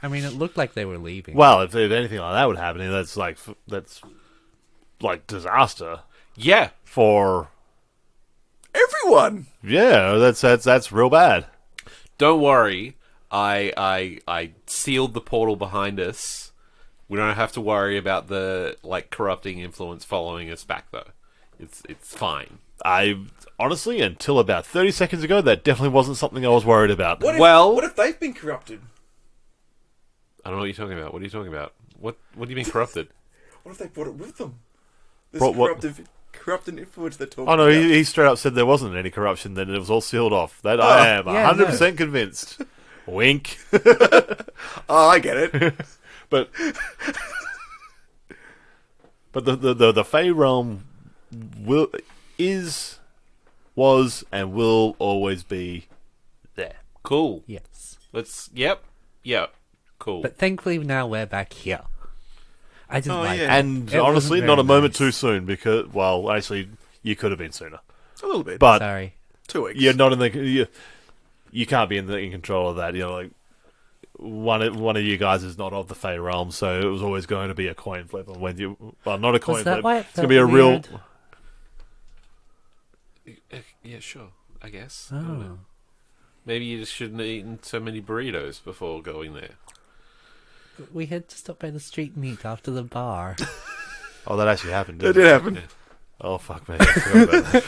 I mean, it looked like they were leaving. Well, if anything like that would happen, that's like disaster Yeah. for... Everyone. Yeah, that's real bad. Don't worry. I sealed the portal behind us. We don't have to worry about the, like, corrupting influence following us back, though. It's fine. I honestly, until about 30 seconds ago, that definitely wasn't something I was worried about. What if they've been corrupted? I don't know what you're talking about. What are you talking about? What do you mean corrupted? What if they brought it with them? This Brought what? corrupted influence they're talking Oh no, about. he straight up said there wasn't any corruption, then it was all sealed off. That I am yeah, 100% convinced. Wink. Oh, I get it. But the Fey realm was and will always be there. Cool. Yes. Yep. Cool. But thankfully now we're back here. I didn't Oh, like yeah. it. And It honestly, wasn't not a very moment nice. too soon because, well, actually, you could have been sooner. A little bit. But Sorry. 2 weeks. you're not in the you can't be in control of that. You know, like one of you guys is not of the Fey realm, so it was always going to be a coin flip. And when you, well, not a coin Was that flip, why it it's going to felt be a real. weird? Yeah, sure. I guess. Oh. Maybe you just shouldn't have eaten so many burritos before going there. We had to stop by the street and eat after the bar. Oh, that actually happened. It Didn't did it? happen. Oh fuck me! I forgot about that.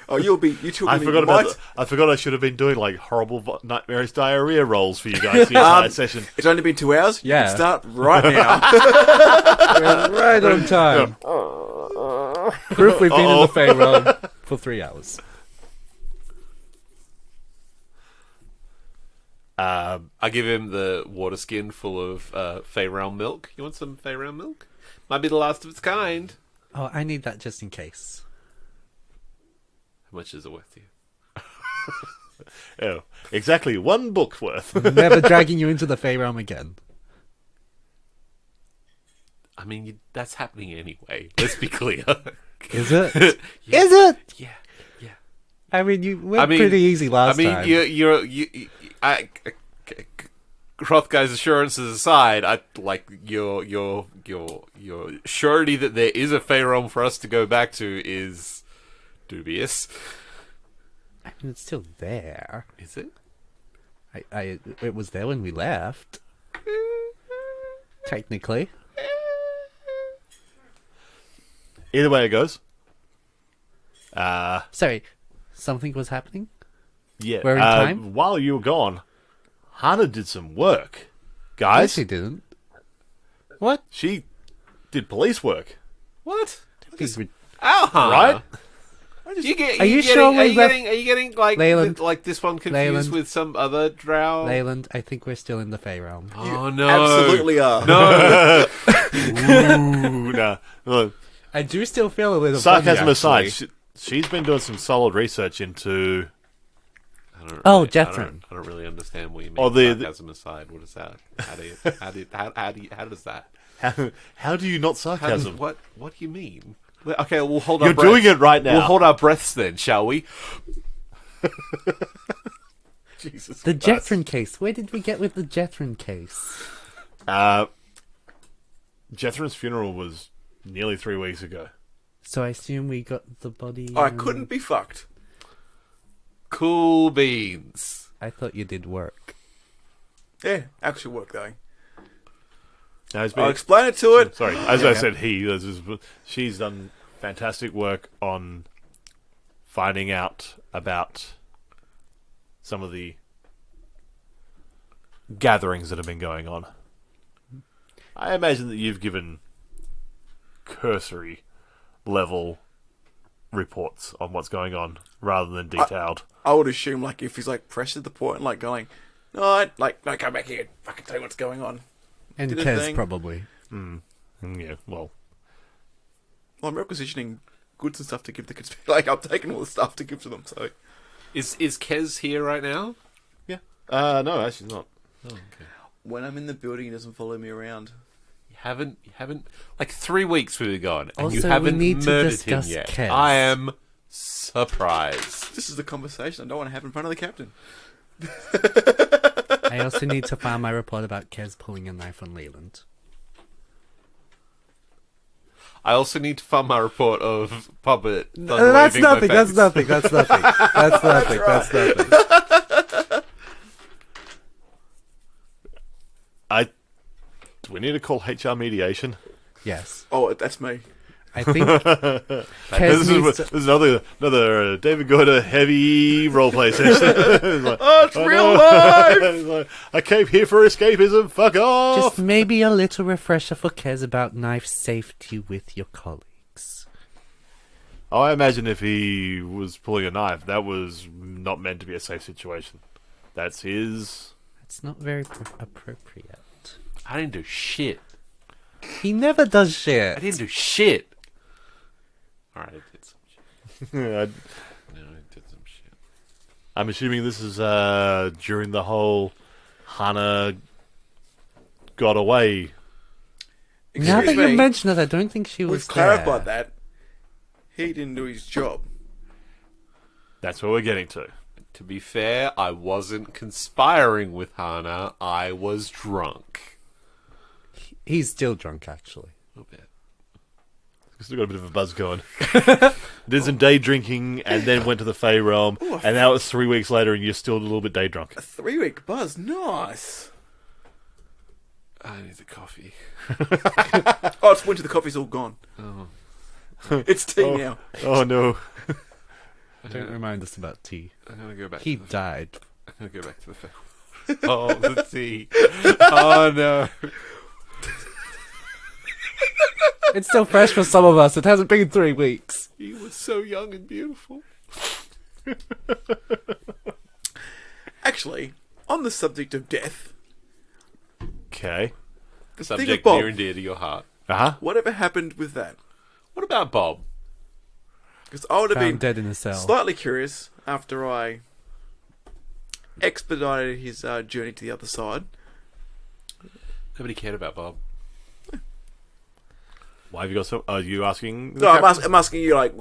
Oh, you two. I forgot about. I forgot I should have been doing like horrible nightmarish diarrhea rolls for you guys the entire session. It's only been 2 hours. Yeah. You can start right now. Right on time. Proof we've been in the Fey realm for 3 hours. I give him the water skin full of Fey Realm milk. You want some Fey Realm milk? Might be the last of its kind. Oh, I need that just in case. How much is it worth to you? Oh, exactly 1 book worth. Never dragging you into the Fey realm again. I mean, that's happening anyway. Let's be clear. Is it? Yeah. Is it? Yeah. I mean, you went pretty easy last time. Hrothgar's assurances aside, I like your surety that there is a Fey realm for us to go back to is dubious. I mean, it's still there. Is it? It was there when we left. Technically. Either way it goes. Sorry, something was happening? Yeah. We're in time? While you were gone, Hana did some work, No, guys. she didn't. What? She did police work, What? Are Alhan, right? Are you sure we left- Are you getting like Leyland. like this one confused Leyland. with some other drow? Leyland, I think we're still in the Fey realm. Oh no! Absolutely are. No. Ooh, nah. Look, I do still feel a little sarcasm funny, aside, actually. she's been doing some solid research into Oh, I Jethrin. don't really understand what you mean. Oh, Sarcasm aside, what is that? How does that? How do you not sarcasm? What do you mean? Okay, we'll hold our You're breath. doing it right now. We'll hold our breaths then, shall we? Jesus The Christ. Jethrin case. Where did we get with the Jethrin case? Jethrin's funeral was nearly 3 weeks ago. So I assume we got the body. I couldn't be fucked. Cool beans. I thought you did work. Yeah, actual work though. Now, it's been- I'll explain it to it. Sorry, as I said, she's done fantastic work on finding out about some of the gatherings that have been going on. I imagine that you've given cursory level reports on what's going on rather than detailed. I would assume, like, if he's like pressed at the point and like going, no, no, come back here, and fucking tell you what's going on. And Did a Kez thing. probably. Yeah, well, Well, I'm requisitioning goods and stuff to give the like I'm taking all the stuff to give to them. So Is Kez here right now? yeah. No, actually not. Oh, okay. when I'm in the building, he doesn't follow me around. You haven't like 3 weeks we've been gone, and you Also, haven't we need to murdered him discuss yet. Kez. I am surprised. This is the conversation I don't want to have in front of the captain. I also need to file my report about Kez pulling a knife on Leland. I also need to file my report of Puppet. That's unleaving nothing. my That's face. nothing. That's nothing. That's nothing. That's nothing. Do we need to call HR mediation? Yes, Oh, that's me. I think This Kez needs is to. another David Goyder heavy roleplay session. It's like, Oh, it's real no. life. It's like, I came here for escapism. Fuck off. Just maybe a little refresher for Kez about knife safety with your colleagues. Oh, I imagine if he was pulling a knife, that was not meant to be a safe situation. That's his. It's not very appropriate. I didn't do shit. He never does I shit. didn't do shit. All right, I did some shit. I- No, I did some shit. I'm assuming this is during the whole Hana got away. Now Excuse that you me, mention it, I don't think she was we've clarified there. that. He didn't do his job. That's what we're getting to. To be fair, I wasn't conspiring with Hana. I was drunk. He's still drunk, actually. A little bit. Still got a bit of a buzz going. Did some day drinking and then went to the Fey realm, and now it's 3 weeks later and you're still a little bit day drunk. A 3-week buzz, nice. I need the coffee. Oh, it's winter. The coffee's all gone. Oh, It's tea now. Oh no. Don't remind us about tea. I'm gonna go back. He to the, died. I'm gonna go back to the film. Oh, the tea. Oh no. It's still fresh for some of us. It hasn't been 3 weeks. He was so young and beautiful. Actually, on the subject of death, Okay. the thing of Subject Bob, near and dear to your heart. Uh-huh. whatever happened with that? What about Bob? Because I would have Found been dead in a cell. slightly curious after I expedited his journey to the other side. Nobody cared about Bob. Why have you got so... Are you asking... No, I'm asking you, like,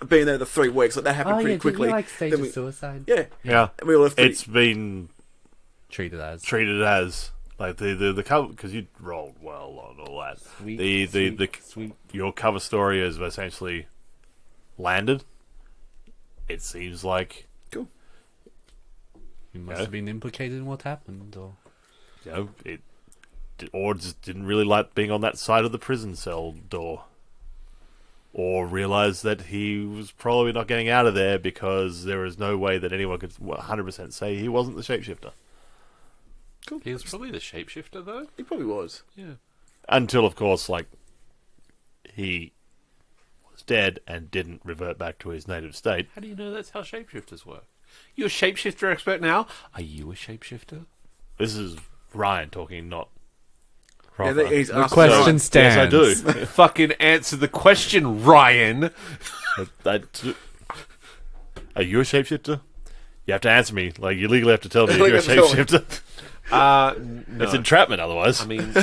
being there the 3 weeks, like that happened Oh, pretty yeah, quickly. did you like stage Then of we- suicide? Yeah, Yeah. and we all left pretty... It's been Treated as. treated as... Like, the cover... Because you rolled well on all that. Sweet, The sweet. Your cover story is essentially landed. It seems like... Cool. You must Yeah. have been implicated in what happened, or... You know, or just didn't really like being on that side of the prison cell door. Or realized that he was probably not getting out of there because there is no way that anyone could 100% say he wasn't the shapeshifter. Cool. He was probably the shapeshifter, though. He probably was. Yeah. Until, of course, like, he was dead and didn't revert back to his native state. How do you know that's how shapeshifters work? You a shapeshifter expert now? Are you a shapeshifter? This is Ryan talking, not Yeah, Rafa. he's The asked question me- stands. Yes, I do. Fucking answer the question, Ryan. Are you a shapeshifter? You have to answer me. Like, you legally have to tell me if Legally you're a have to tell me. shapeshifter. No. It's entrapment otherwise. I mean,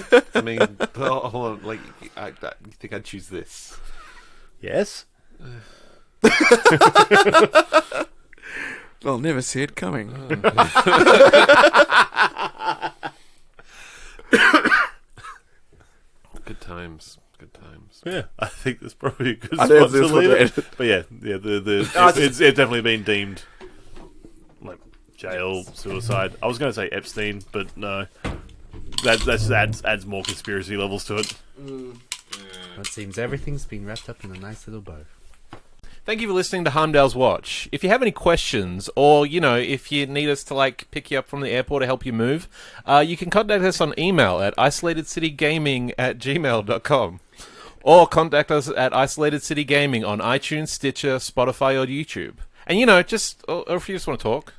hold on. Like, you think I'd choose this? Yes? I'll never see it coming. Good times. Good times. Yeah, I think that's probably a good I spot think to that's leave what it. it- But yeah, it's definitely been deemed like jail, suicide. I was going to say Epstein, but no. That adds more conspiracy levels to it. It seems everything's been wrapped up in a nice little bow. Thank you for listening to Heimdall's Watch. If you have any questions, or, if you need us to, pick you up from the airport to help you move, you can contact us on email at isolatedcitygaming@gmail.com. Or contact us at Isolated City Gaming on iTunes, Stitcher, Spotify, or YouTube. And, or if you just want to talk,